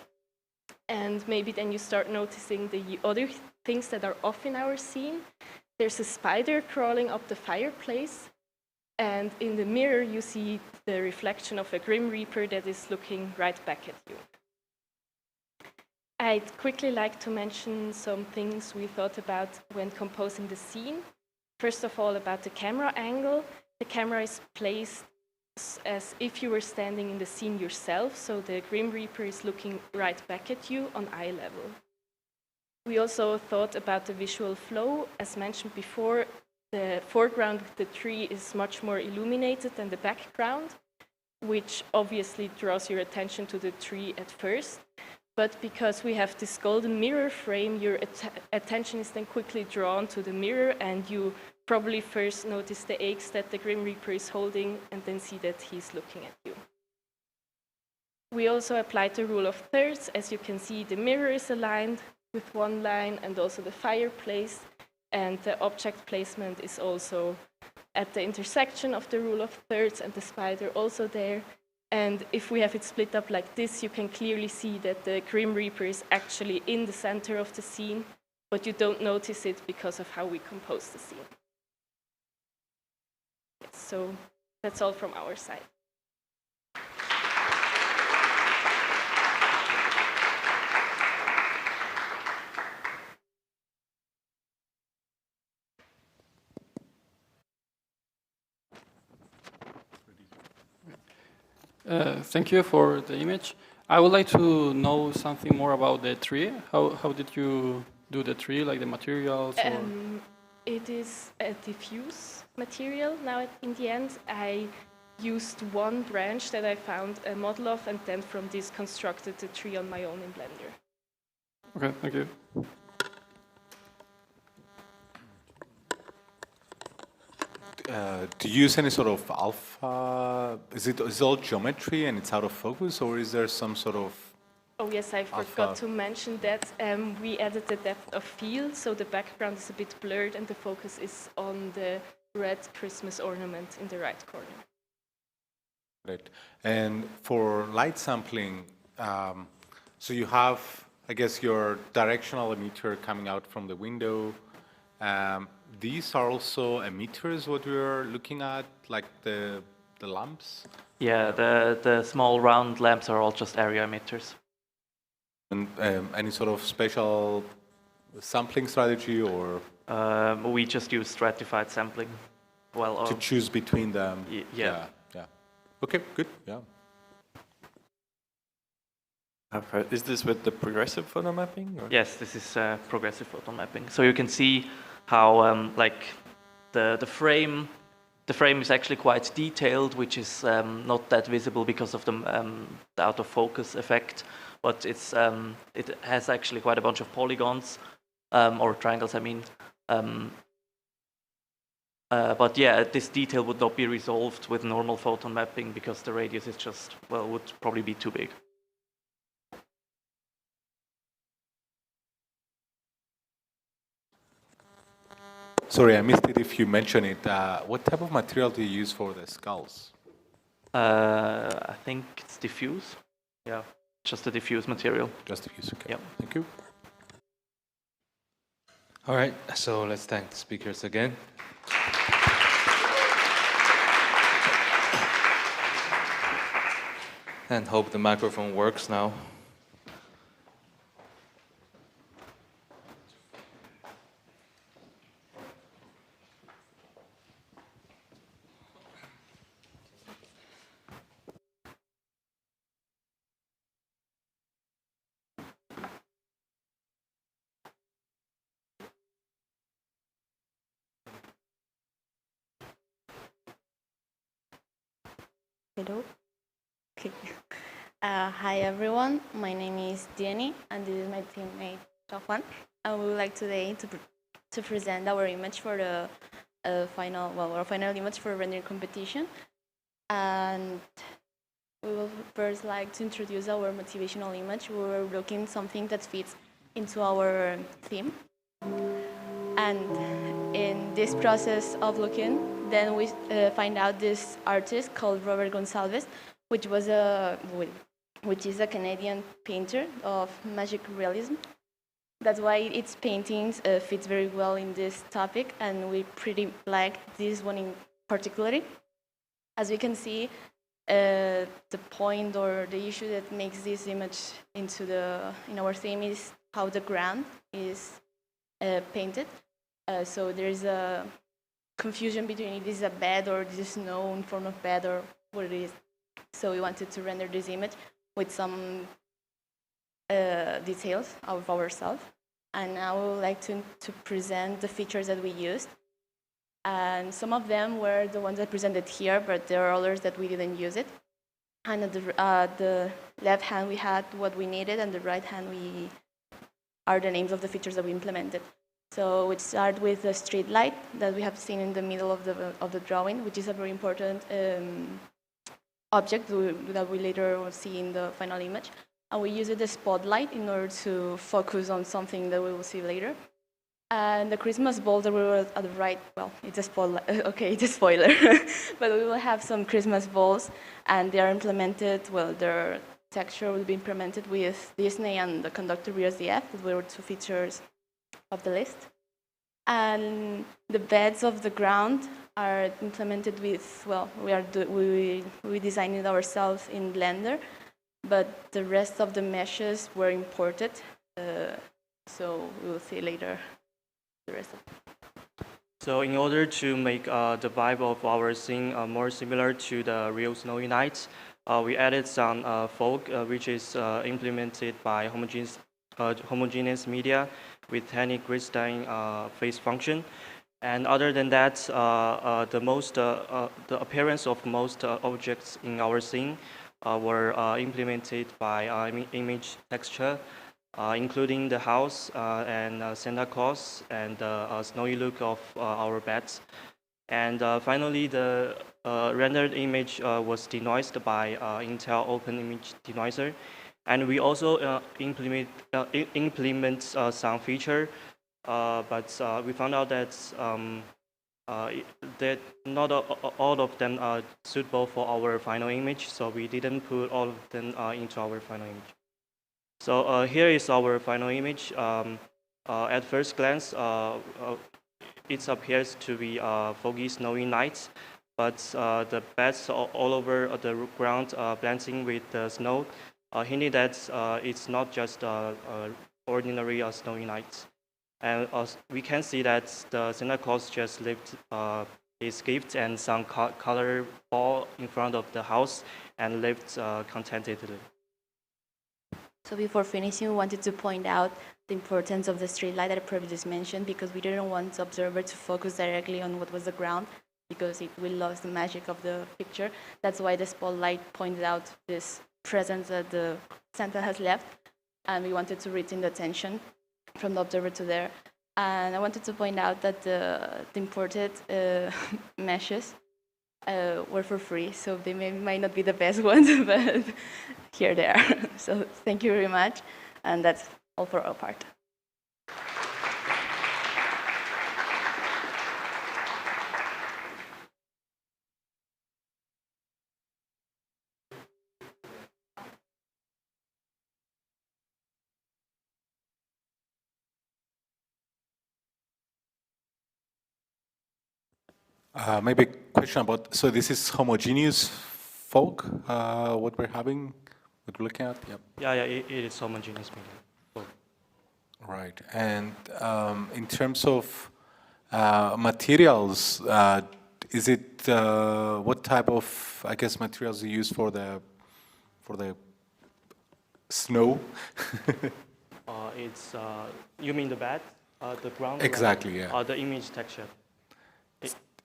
P: And maybe then you start noticing the other things that are off in our scene. There's a spider crawling up the fireplace. And in the mirror, you see the reflection of a Grim Reaper that is looking right back at you. I'd quickly like to mention some things we thought about when composing the scene. First of all, about the camera angle. The camera is placed as if you were standing in the scene yourself, so the Grim Reaper is looking right back at you on eye level. We also thought about the visual flow. As mentioned before, the foreground with the tree is much more illuminated than the background, which obviously draws your attention to the tree at first. But because we have this golden mirror frame, your attention is then quickly drawn to the mirror, and you probably first notice the eggs that the Grim Reaper is holding and then see that he's looking at you. We also applied the rule of thirds. As you can see, the mirror is aligned with one line, and also the fireplace, and the object placement is also at the intersection of the rule of thirds and the spider also there. And if we have it split up like this, you can clearly see that the Grim Reaper is actually in the center of the scene, but you don't notice it because of how we compose the scene. Yes, so that's all from our side.
J: Thank you for the image. I would like to know something more about the tree. How did you do the tree, like the materials?
P: It is a diffuse material. Now, in the end, I used one branch that I found a model of, and then from this constructed the tree on my own in Blender.
J: Okay, thank you.
H: Do you use any sort of alpha? Is it all geometry and it's out of focus, or is there some sort of?
P: Oh yes, I forgot to mention that we added the depth of field, so the background is a bit blurred and the focus is on the red Christmas ornament in the right corner.
H: Right. And for light sampling, so you have, I guess, your directional emitter coming out from the window. These are also emitters, what we are looking at, like the lamps?
O: Yeah, the small round lamps are all just area emitters.
H: And any sort of special sampling strategy, or?
O: We just use stratified sampling. Well,
H: to choose between them?
O: Yeah.
H: Okay, good, yeah.
C: Is this with the progressive photo mapping? Or?
O: Yes, this is progressive photo mapping. So you can see how like the frame is actually quite detailed, which is not that visible because of the out of focus effect. But it has actually quite a bunch of polygons or triangles, I mean. But yeah, this detail would not be resolved with normal photon mapping because the radius is just, well, would probably be too big.
H: Sorry, I missed it if you mentioned it. What type of material do you use for the skulls?
O: I think it's diffuse. Yeah, just a diffuse material.
H: Just diffuse, okay.
O: Yeah.
H: Thank you.
K: All right, so let's thank the speakers again. And hope the microphone works now.
I: Hello. Okay. Hi everyone. My name is Diany, and this is my teammate Jafwan. And we would like today to present our image for the our final image for rendering competition. And we will first like to introduce our motivational image. We were looking something that fits into our theme. And in this process of looking, then we find out this artist called Robert Gonsalves, which is a Canadian painter of magic realism. That's why its paintings fits very well in this topic, and we pretty like this one in particular. As we can see, the point or the issue that makes this image in our theme is how the ground is painted. So there's a confusion between if this is a bed or this is snow in form of bed or what it is. So we wanted to render this image with some details of ourselves. And now we would like to present the features that we used. And some of them were the ones I presented here, but there are others that we didn't use it. And at the left hand, we had what we needed, and the right hand, are the names of the features that we implemented. So we start with the street light that we have seen in the middle of the drawing, which is a very important object that we later will see in the final image. And we used the spotlight in order to focus on something that we will see later. And the Christmas balls that were at the right, well, it's a spotlight. Okay, it's a spoiler. But we will have some Christmas balls, and they are implemented, well, their texture will be implemented with Disney and the conductor ETH, that were two features of the list. And the beds of the ground are implemented with, well, we designed it ourselves in Blender, but the rest of the meshes were imported, so we will see later the rest of it.
V: So in order to make the vibe of our scene more similar to the real snowy nights, we added some fog, which is implemented by homogeneous media with tiny grid-style phase function. And other than that, the appearance of most objects in our scene were implemented by image texture, including the house and Santa Claus and the snowy look of our beds. And finally, the rendered image was denoised by Intel Open Image Denoiser. And we also implement some feature, but we found out that that not all of them are suitable for our final image, so we didn't put all of them into our final image. So here is our final image. At first glance, it appears to be foggy, snowy nights, but the beds all over the ground blending with the snow hinted that it's not just ordinary snowy nights. And we can see that the Santa Claus just left his gift and some color ball in front of the house and left contentedly.
I: So before finishing, we wanted to point out the importance of the street light that I previously mentioned, because we didn't want the observer to focus directly on what was the ground, because it will lose the magic of the picture. That's why the spotlight pointed out this presence that the Santa has left, and we wanted to retain the attention from the observer to there. And I wanted to point out that the imported meshes were for free, so they might not be the best ones, but here they are. So thank you very much, and that's all for our part.
H: Maybe a question about, so this is homogeneous fog, what we're having, what we're looking at? Yep.
V: Yeah, it is homogeneous media. Fog.
H: Right, and in terms of materials, is it, what type of, I guess, materials you use for the snow?
V: It's, you mean the bed, the ground?
H: Exactly, yeah.
V: The image texture.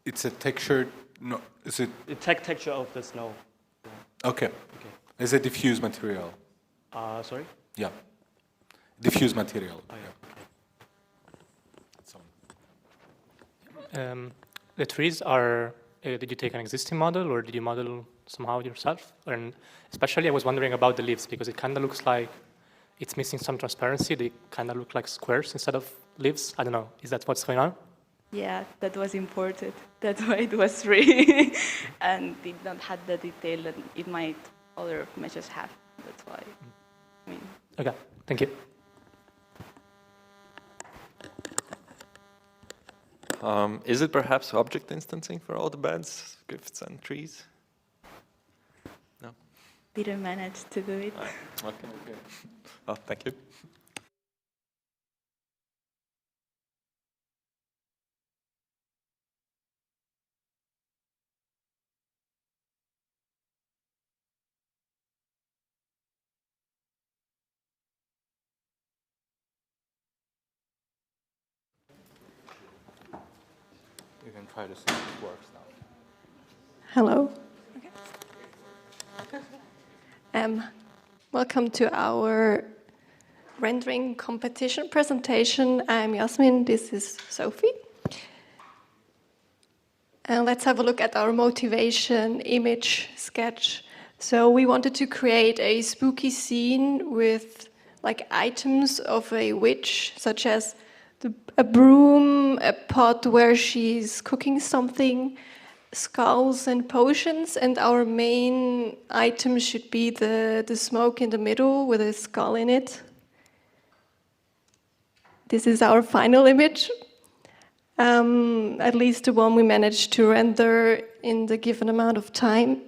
H: It's a texture, no, is it?
V: The texture of the snow. Yeah.
H: Okay. Is it diffuse material?
V: Sorry?
H: Yeah. Diffuse material.
V: Oh,
H: yeah.
N: The trees are, did you take an existing model or did you model somehow yourself? And especially I was wondering about the leaves, because it kind of looks like it's missing some transparency. They kind of look like squares instead of leaves. I don't know, is that what's going on?
I: Yeah, that was imported. That's why it was free. And did not have the detail that it might other meshes have. That's why. I mean.
N: Okay, thank you.
C: Is it perhaps object instancing for all the beds, gifts, and trees? No?
I: Didn't manage to do it.
C: Okay. Oh, thank you.
K: You can try to see if it works now.
Q: Hello. Welcome to our rendering competition presentation. I'm Yasmin, this is Sophie. And let's have a look at our motivation image sketch. So we wanted to create a spooky scene with like items of a witch, such as a broom, a pot where she's cooking something, skulls and potions, and our main item should be the smoke in the middle with a skull in it. This is our final image, at least the one we managed to render in the given amount of time.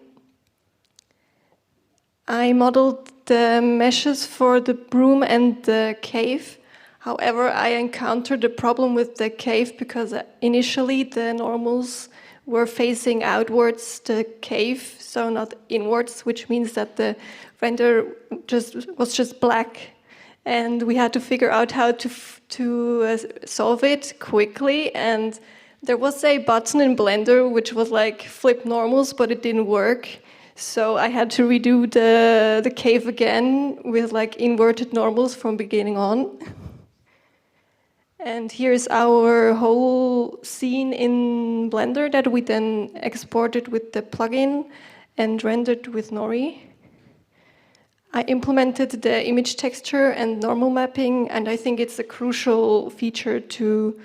Q: I modeled the meshes for the broom and the cave. However, I encountered a problem with the cave because initially the normals were facing outwards the cave, so not inwards, which means that the render was just black. And we had to figure out how to solve it quickly. And there was a button in Blender which was like flip normals, but it didn't work. So I had to redo the cave again with like inverted normals from beginning on. And here's our whole scene in Blender that we then exported with the plugin and rendered with Nori. I implemented the image texture and normal mapping, and I think it's a crucial feature to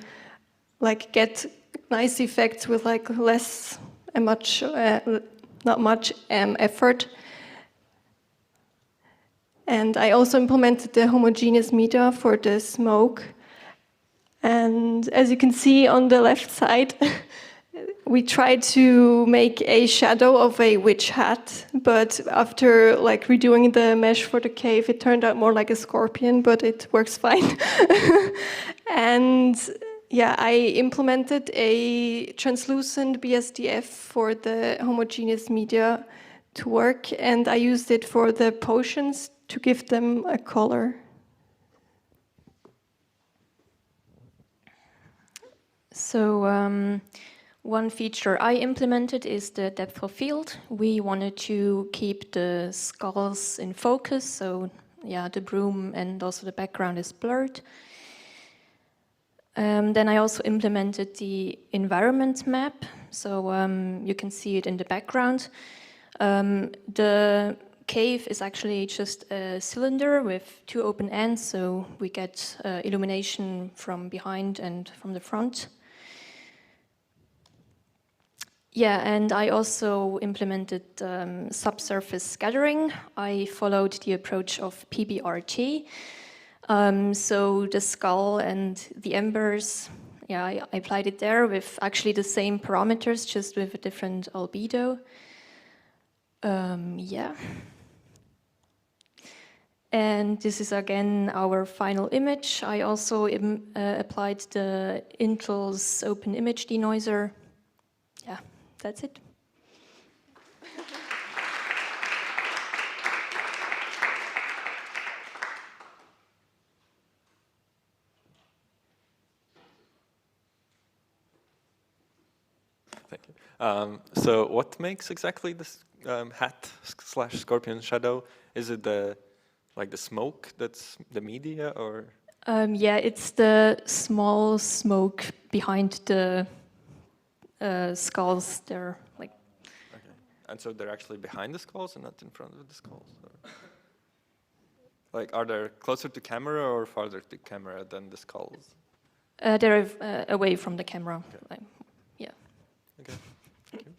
Q: like get nice effects with like less and not much effort. And I also implemented the homogeneous media for the smoke. And as you can see on the left side, we tried to make a shadow of a witch hat, but after like redoing the mesh for the cave, it turned out more like a scorpion, but it works fine. And yeah, I implemented a translucent BSDF for the homogeneous media to work, and I used it for the potions to give them a color.
S: So one feature I implemented is the depth of field. We wanted to keep the skulls in focus, so yeah, the broom and also the background is blurred. Then I also implemented the environment map, so you can see it in the background. The cave is actually just a cylinder with two open ends, so we get illumination from behind and from the front. Yeah, and I also implemented subsurface scattering. I followed the approach of PBRT. So the skull and the embers, yeah, I applied it there with actually the same parameters, just with a different albedo. Yeah. And this is again our final image. I also applied the Intel's open image denoiser. Yeah, that's it.
C: Thank you. So what makes exactly this hat / scorpion shadow? Is it the smoke that's the media, or?
S: Yeah, it's the small smoke behind the skulls. They're like.
C: Okay. And so they're actually behind the skulls and not in front of the skulls? Or? Like, are they closer to camera or farther to camera than the skulls?
S: They're away from the camera.
C: Okay.
S: Like, yeah.
C: Okay. Thank you.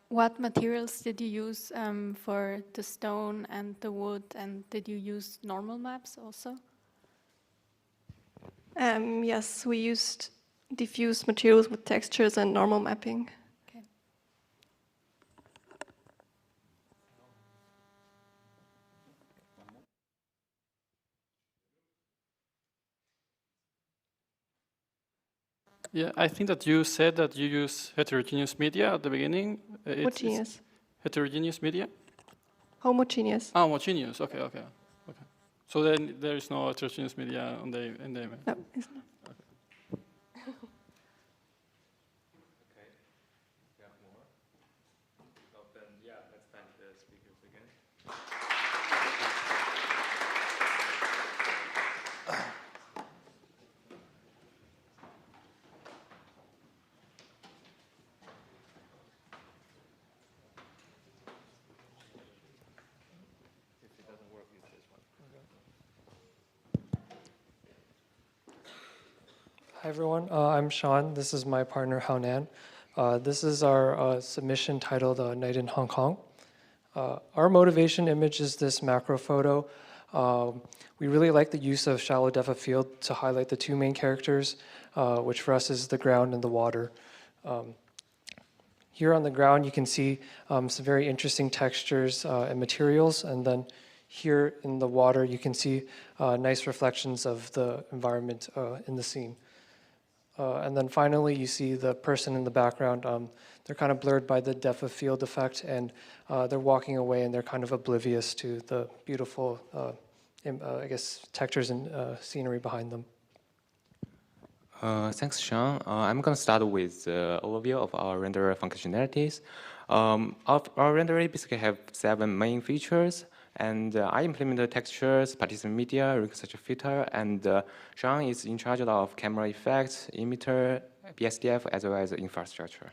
D: What materials did you use for the stone and the wood, and did you use normal maps also?
Q: Yes, we used diffuse materials with textures and normal mapping.
D: Okay.
J: Yeah, I think that you said that you use heterogeneous media at the beginning.
Q: Homogeneous.
J: Heterogeneous media?
Q: Homogeneous.
J: Ah, homogeneous. Okay, okay, okay. So then there is no heterogeneous media on the in the image.
Q: No, it's not.
R: Hi everyone, I'm Sean. This is my partner Haonan. This is our submission titled Night in Hong Kong. Our motivation image is this macro photo. We really like the use of shallow depth of field to highlight the two main characters, which for us is the ground and the water. Here on the ground you can see some very interesting textures and materials, and then here in the water you can see nice reflections of the environment in the scene. And then finally, you see the person in the background. They're kind of blurred by the depth of field effect, and they're walking away, and they're kind of oblivious to the beautiful, I guess, textures and scenery behind them.
A: Thanks, Sean. I'm going to start with the overview of our renderer functionalities. Our renderer basically have 7 main features. And I implemented textures, participant media, research filter, and Sean is in charge of camera effects, emitter, BSDF, as well as infrastructure.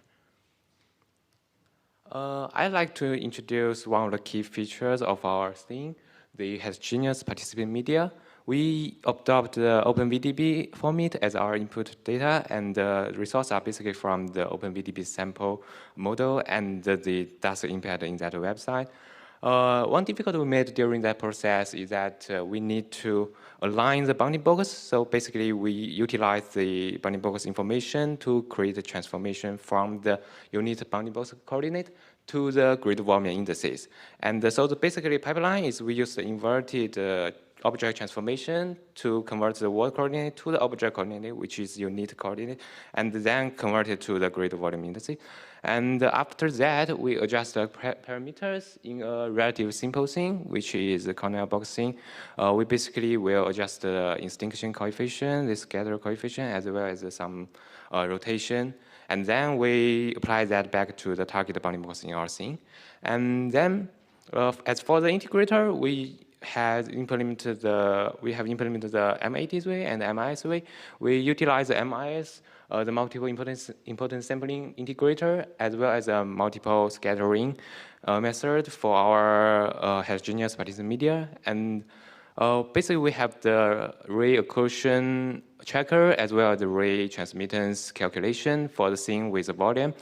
A: I'd like to introduce one of the key features of our thing, the heterogeneous participant media. We adopt the OpenVDB format as our input data, and the results are basically from the OpenVDB sample model and the data embedded in that website. One difficulty we made during that process is that we need to align the bounding box. So basically, we utilize the bounding box information to create a transformation from the unit bounding box coordinate to the grid volume indices. And so basically, pipeline is we use the inverted object transformation to convert the world coordinate to the object coordinate, which is unit coordinate, and then convert it to the grid volume indices. And after that, we adjust the parameters in a relatively simple thing, which is the corner boxing. We basically will adjust the extinction coefficient, the scatter coefficient, as well as some rotation. And then we apply that back to the target bounding box in our scene. And then, as for the integrator, we have implemented the MATs way and the MIS way. We utilize the MIS, the multiple importance sampling integrator, as well as a multiple scattering method for our heterogeneous participant media. And basically, we have the ray occlusion tracker as well as the ray transmittance calculation for the scene with the volume.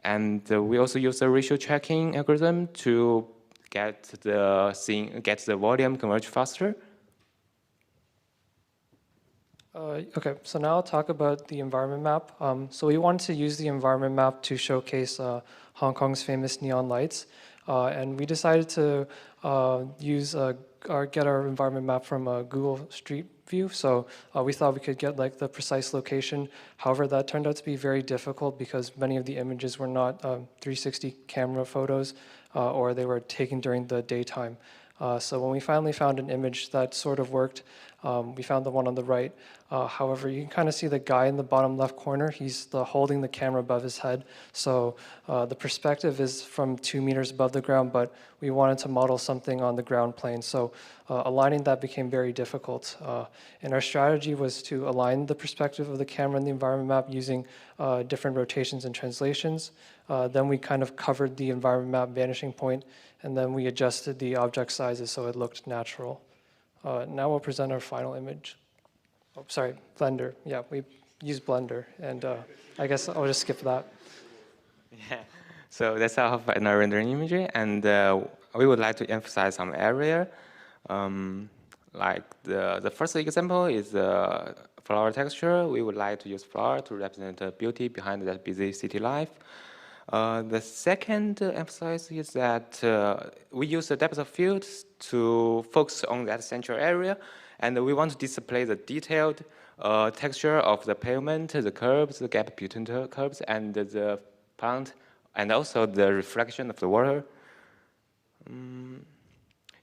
A: And we also use the ratio tracking algorithm to get the volume converge faster.
R: Okay, so now I'll talk about the environment map. So we wanted to use the environment map to showcase Hong Kong's famous neon lights. And we decided to get our environment map from Google Street View. So we thought we could get like the precise location. However, that turned out to be very difficult because many of the images were not 360 camera photos, or they were taken during the daytime. So when we finally found an image that sort of worked, we found the one on the right. However, you can kind of see the guy in the bottom left corner. He's holding the camera above his head. So the perspective is from 2 meters above the ground, but we wanted to model something on the ground plane. So aligning that became very difficult. And our strategy was to align the perspective of the camera in the environment map using different rotations and translations. Then we kind of covered the environment map vanishing point, and then we adjusted the object sizes so it looked natural. Now we'll present our final image. Oh, sorry, Blender. Yeah, we use Blender, and I guess I'll just skip that.
T: Yeah, so that's our final rendering imagery, and we would like to emphasize some area. Like the first example is flower texture. We would like to use flower to represent the beauty behind that busy city life. The second emphasis is that we use the depth of field to focus on that central area, and we want to display the detailed texture of the pavement, the curbs, the gap between the curbs, and the plant, and also the reflection of the water.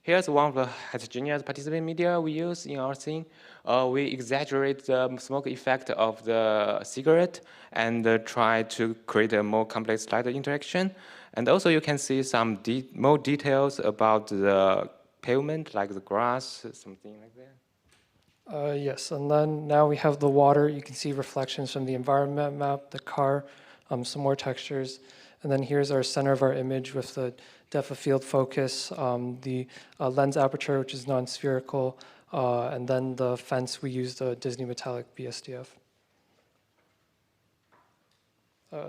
T: Here's one of the heterogeneous participant media we use in our scene. We exaggerate the smoke effect of the cigarette and try to create a more complex light interaction. And also you can see some more details about the pavement, like the grass, something like that.
R: Yes, and then now we have the water. You can see reflections from the environment map, the car, some more textures. And then here's our center of our image with the depth of field focus, the lens aperture, which is non-spherical, and then the fence, we use the Disney Metallic BSDF.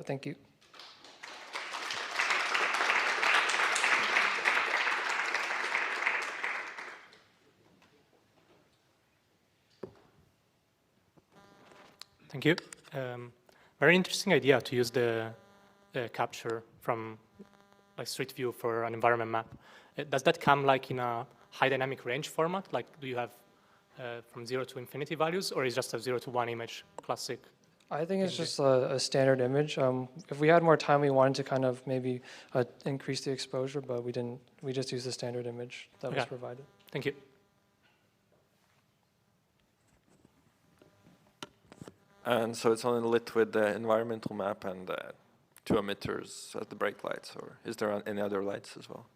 R: Thank you.
N: Thank you. Very interesting idea to use the capture from like street view for an environment map. Does that come like in a high dynamic range format? Like do you have from 0 to infinity values, or is just a 0 to 1 image classic?
R: I think it's just a standard image. If we had more time, we wanted to kind of maybe increase the exposure, but we didn't. We just used the standard image that was provided.
N: Thank you.
C: And so it's only lit with the environmental map and 2 emitters as the brake lights, or is there any other lights as well?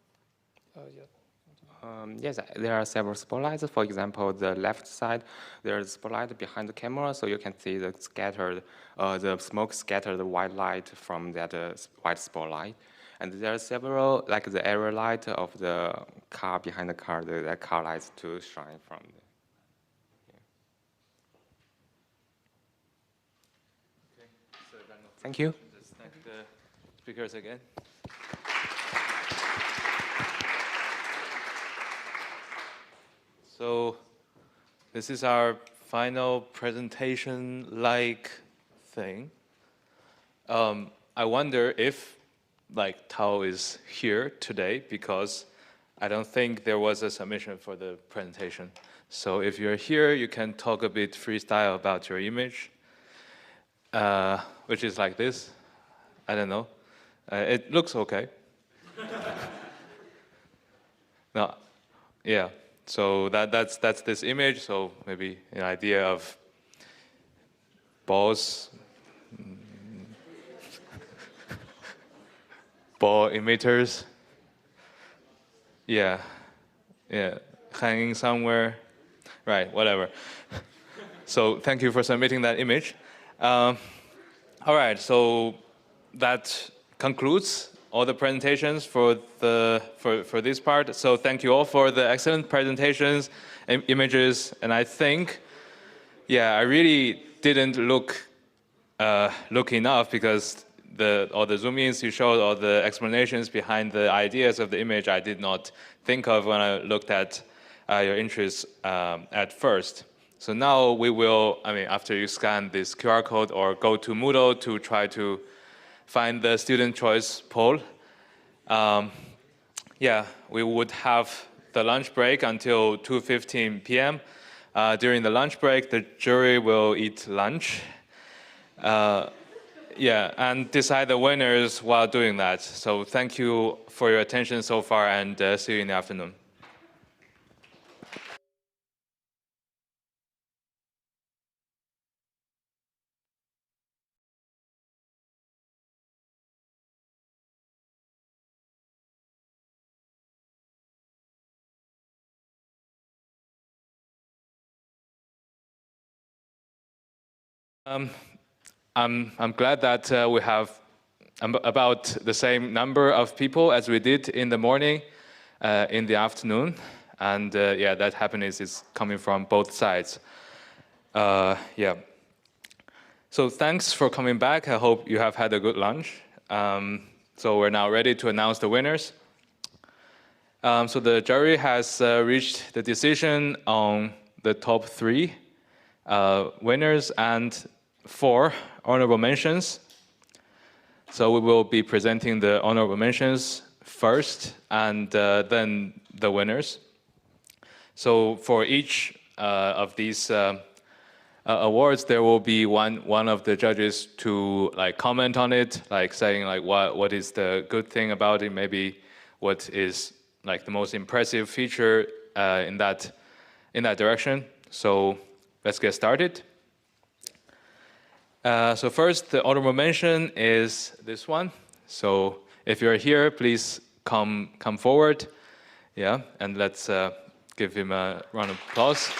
T: Yes, there are several spotlights. For example, the left side, there's a spotlight behind the camera, so you can see the scattered, the smoke scattered white light from that white spotlight. And there are several, like the area light of the car behind the car, the car lights to shine from the. Thank you.
K: Just thank the speakers again. So this is our final presentation-like thing. I wonder if Tao is here today, because I don't think there was a submission for the presentation. So if you're here, you can talk a bit freestyle about your image. Which is like this. I don't know. It looks okay. No, yeah. So that's this image. So maybe an idea of balls, ball emitters. Yeah, hanging somewhere. Right, whatever. So thank you for submitting that image. All right, so that concludes all the presentations for this part. So thank you all for the excellent presentations and images. And I think, I really didn't look enough, because all the zoom ins you showed, all the explanations behind the ideas of the image, I did not think of when I looked at your interests at first. So now we will, after you scan this QR code or go to Moodle to try to find the student choice poll, we would have the lunch break until 2:15 p.m. During the lunch break, the jury will eat lunch. And decide the winners while doing that. So thank you for your attention so far, and see you in the afternoon. I'm glad that we have about the same number of people as we did in the morning, in the afternoon.
A: And yeah, that happiness is coming from both sides. Yeah. So thanks for coming back. I hope you have had a good lunch. So we're now ready to announce the winners. So the jury has reached the decision on the top 3 winners and 4 honorable mentions. So we will be presenting the honorable mentions first and then the winners. So for each of these awards, there will be one of the judges to like comment on it, like saying like what is the good thing about it, maybe what is like the most impressive feature in that direction. So let's get started. So first, the honorable mention is this one. So if you're here, please come forward. Yeah, and let's give him a round of applause.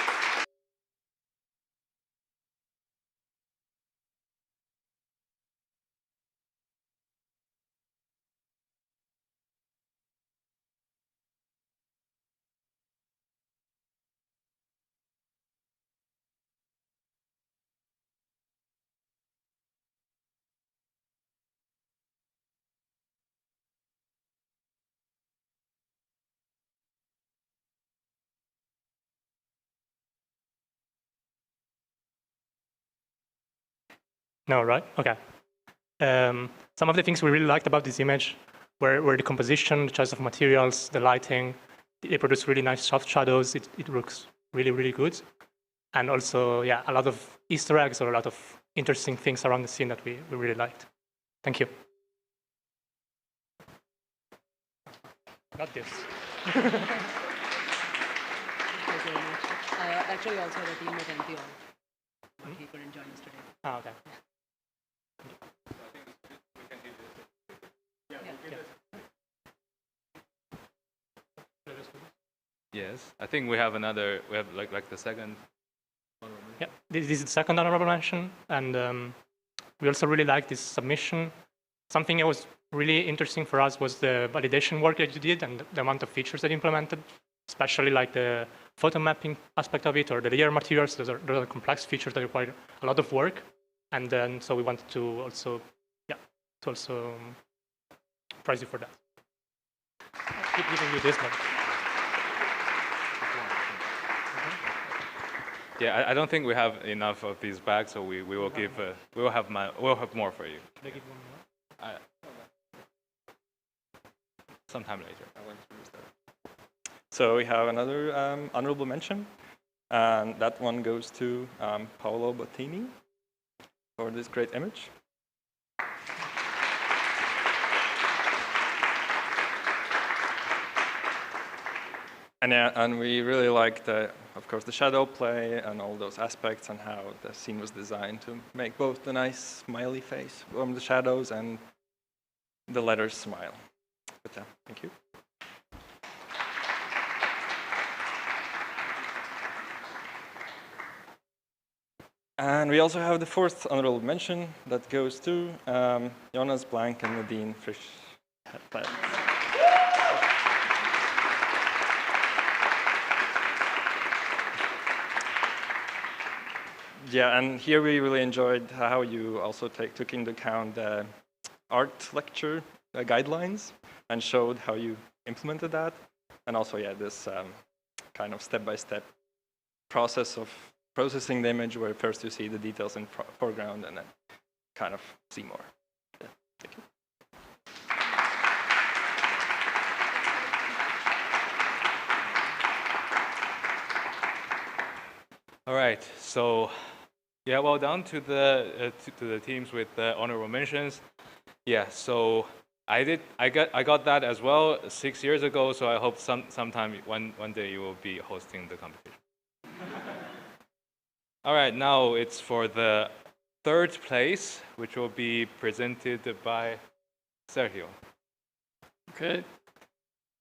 N: No, right? Okay. Some of the things we really liked about this image were the composition, the choice of materials, the lighting. They produce really nice soft shadows. It looks really, really good. And also, yeah, a lot of Easter eggs or a lot of interesting things around the scene that we really liked. Thank you. Not this.
G: Actually, also the teammate Anthony, but he couldn't join us today.
N: Ah, okay.
A: Yes, I think we have like the second.
N: Yeah, this is the second honorable mention, and we also really liked this submission. Something that was really interesting for us was the validation work that you did and the amount of features that you implemented, especially like the photo mapping aspect of it or the layer materials. Those are complex features that require a lot of work, and then so we wanted to also, praise you for that. I'll keep giving you this one.
A: Yeah, I don't think we have enough of these bags, so we will give we'll have more for you.
N: Can I give one more?
A: Sometime later.
C: So we have another honorable mention, and that one goes to Paolo Bottini for this great image. And we really liked, of course, the shadow play and all those aspects and how the scene was designed to make both the nice smiley face from the shadows and the letters smile. But yeah, thank you. And we also have the 4th honorable mention that goes to Jonas Blank and Nadine Frisch. Yeah, and here we really enjoyed how you also took into account the art lecture guidelines and showed how you implemented that. And also, yeah, this kind of step-by-step process of processing the image where first you see the details in foreground and then kind of see more. Yeah, thank you.
A: All right, so yeah, well done to the teams with the honorable mentions. Yeah, so I got that as well 6 years ago. So I hope sometime one day you will be hosting the competition. All right, now it's for the 3rd place, which will be presented by Sergio.
J: Okay,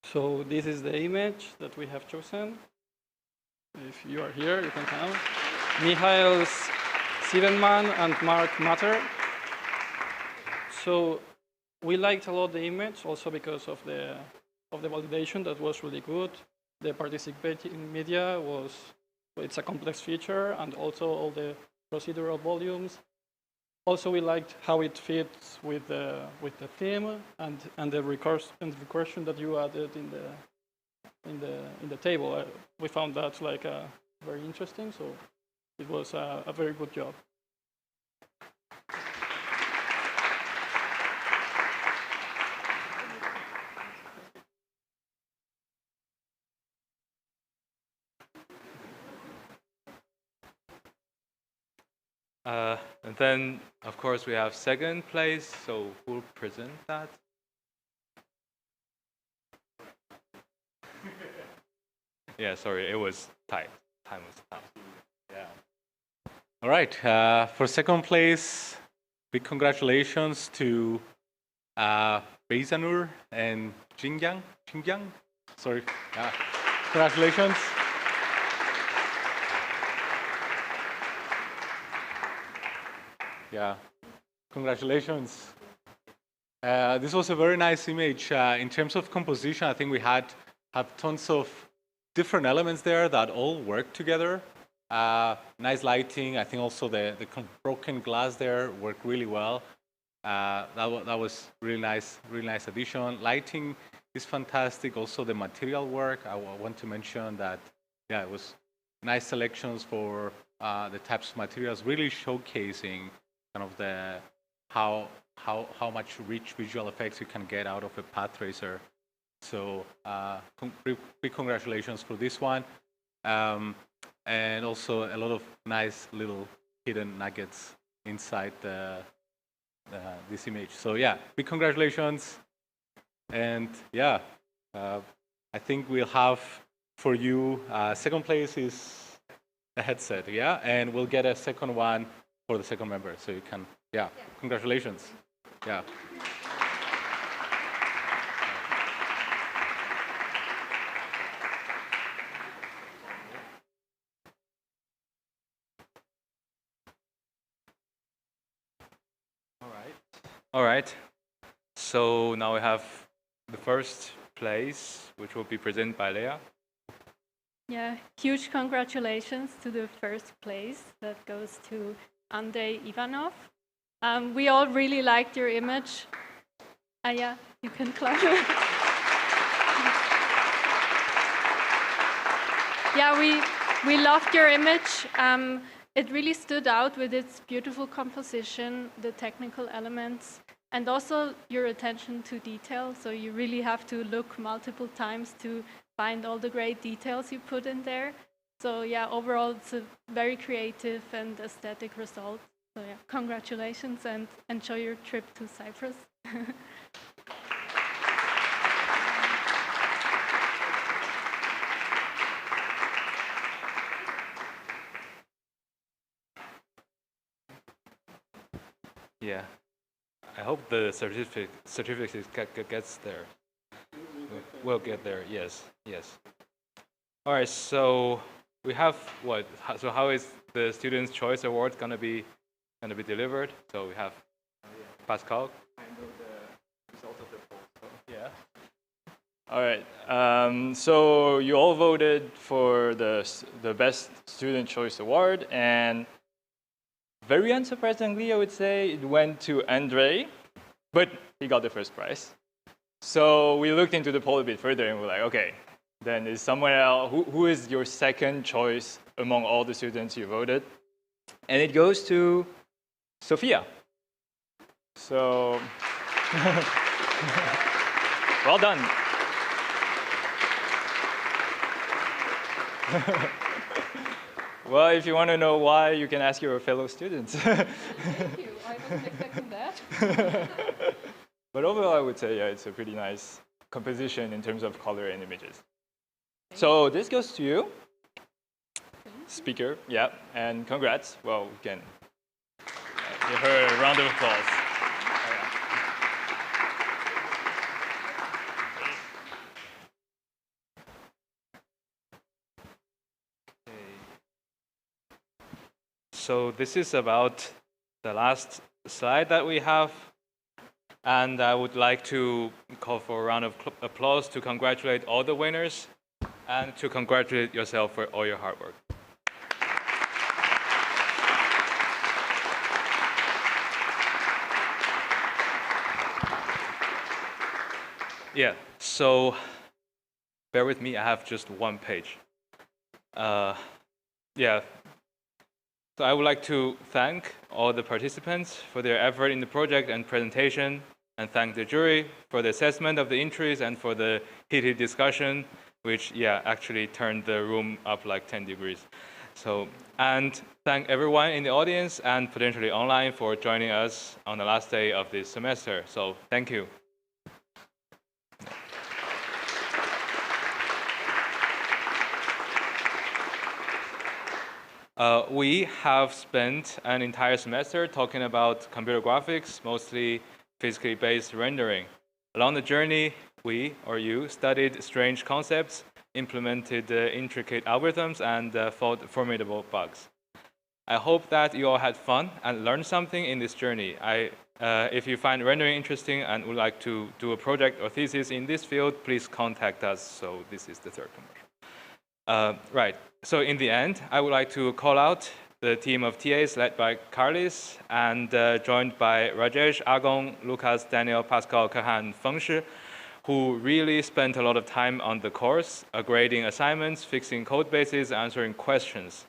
J: so this is the image that we have chosen. If you are here, you can come. Michael Siebenmann and Mark Matter. So we liked a lot the image, also because of the validation that was really good. the participating media it's a complex feature, and also all the procedural volumes. Also, we liked how it fits with the theme and the recursion that you added in the table. We found that very interesting, so it was a very good job.
K: And then, of course, we have second place. So who'll present that? Yeah, sorry, it was tight. Time was tight.
H: Yeah. All right. For second place, big congratulations to Beisanur and Xinjiang. Sorry. Congratulations. Yeah, congratulations. This was a very nice image. In terms of composition, I think we have tons of different elements there that all work together. Nice lighting. I think also the broken glass there worked really well. That was really nice addition. Lighting is fantastic. Also the material work. I want to mention that. Yeah, it was nice selections for the types of materials, really showcasing kind of the how much rich visual effects you can get out of a path tracer. So big congratulations for this one, and also a lot of nice little hidden nuggets inside this image. So yeah, big congratulations, and yeah, I think we'll have for you second place is a headset, yeah, and we'll get a second one for the second member, so you can, yeah. Congratulations, yeah.
K: All right. So now we have the first place, which will be presented by Leah.
D: Yeah, huge congratulations to the first place. That goes to Andrei Ivanov. We all really liked your image. Yeah, you can clap. Yeah, we loved your image. It really stood out with its beautiful composition, the technical elements, and also your attention to detail. So you really have to look multiple times to find all the great details you put in there. So yeah, overall, it's a very creative and aesthetic result. So yeah, congratulations and enjoy your trip to Cyprus.
K: Yeah, I hope the certificate gets there. We'll get there. Yes. All right. So we have what? So how is the Students' Choice Award gonna be delivered? So we have Pascal.
C: I know the result of the poll. So. Yeah. All right. So you all voted for the best Student Choice Award, and very unsurprisingly, I would say it went to Andrei, but he got the first prize. So we looked into the poll a bit further, and we're like, okay, then is somewhere else, who is your second choice among all the students you voted? And it goes to Sophia. So, well done. Well, if you want to know why, you can ask your fellow students.
J: Thank you. I wasn't expecting that.
C: But overall, I would say, yeah, it's a pretty nice composition in terms of color and images. So this goes to you, speaker, yeah, and congrats. Well, we can give her a round of applause.
K: So this is about the last slide that we have. And I would like to call for a round of applause to congratulate all the winners.
A: and to congratulate yourself for all your hard work. Yeah, so bear with me, I have just one page. Yeah, so I would like to thank all the participants for their effort in the project and presentation, and thank the jury for the assessment of the entries and for the heated discussion, which, yeah, actually turned the room up like 10 degrees. So, and thank everyone in the audience and potentially online for joining us on the last day of this semester. So, thank you. We have spent an entire semester talking about computer graphics, mostly physically based rendering. Along the journey, we, or you, studied strange concepts, implemented intricate algorithms, and fought formidable bugs. I hope that you all had fun and learned something in this journey. If you find rendering interesting and would like to do a project or thesis in this field, please contact us. So this is the third commercial. Right. So in the end, I would like to call out the team of TAs led by Carlis and joined by Rajesh, Agong, Lucas, Daniel, Pascal, Kahan, Fengshi, who really spent a lot of time on the course, grading assignments, fixing code bases, answering questions.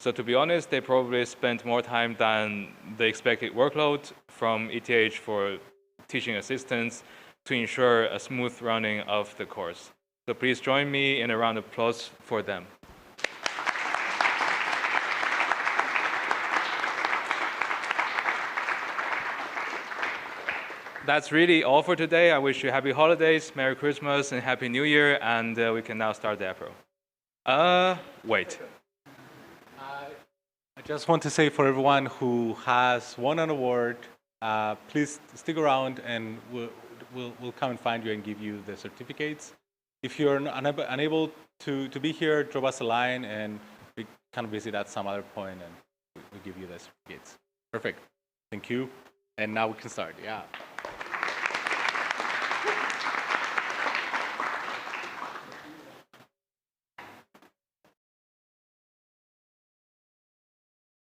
A: So to be honest, they probably spent more time than the expected workload from ETH for teaching assistants to ensure a smooth running of the course. So please join me in a round of applause for them. That's really all for today. I wish you happy holidays, Merry Christmas, and Happy New Year, and we can now start the apero. Wait.
H: I just want to say for everyone who has won an award, please stick around and we'll come and find you and give you the certificates. If you're unable to be here, drop us a line and we can visit at some other point and we'll give you the certificates. Perfect. Thank you. And now we can start. Yeah.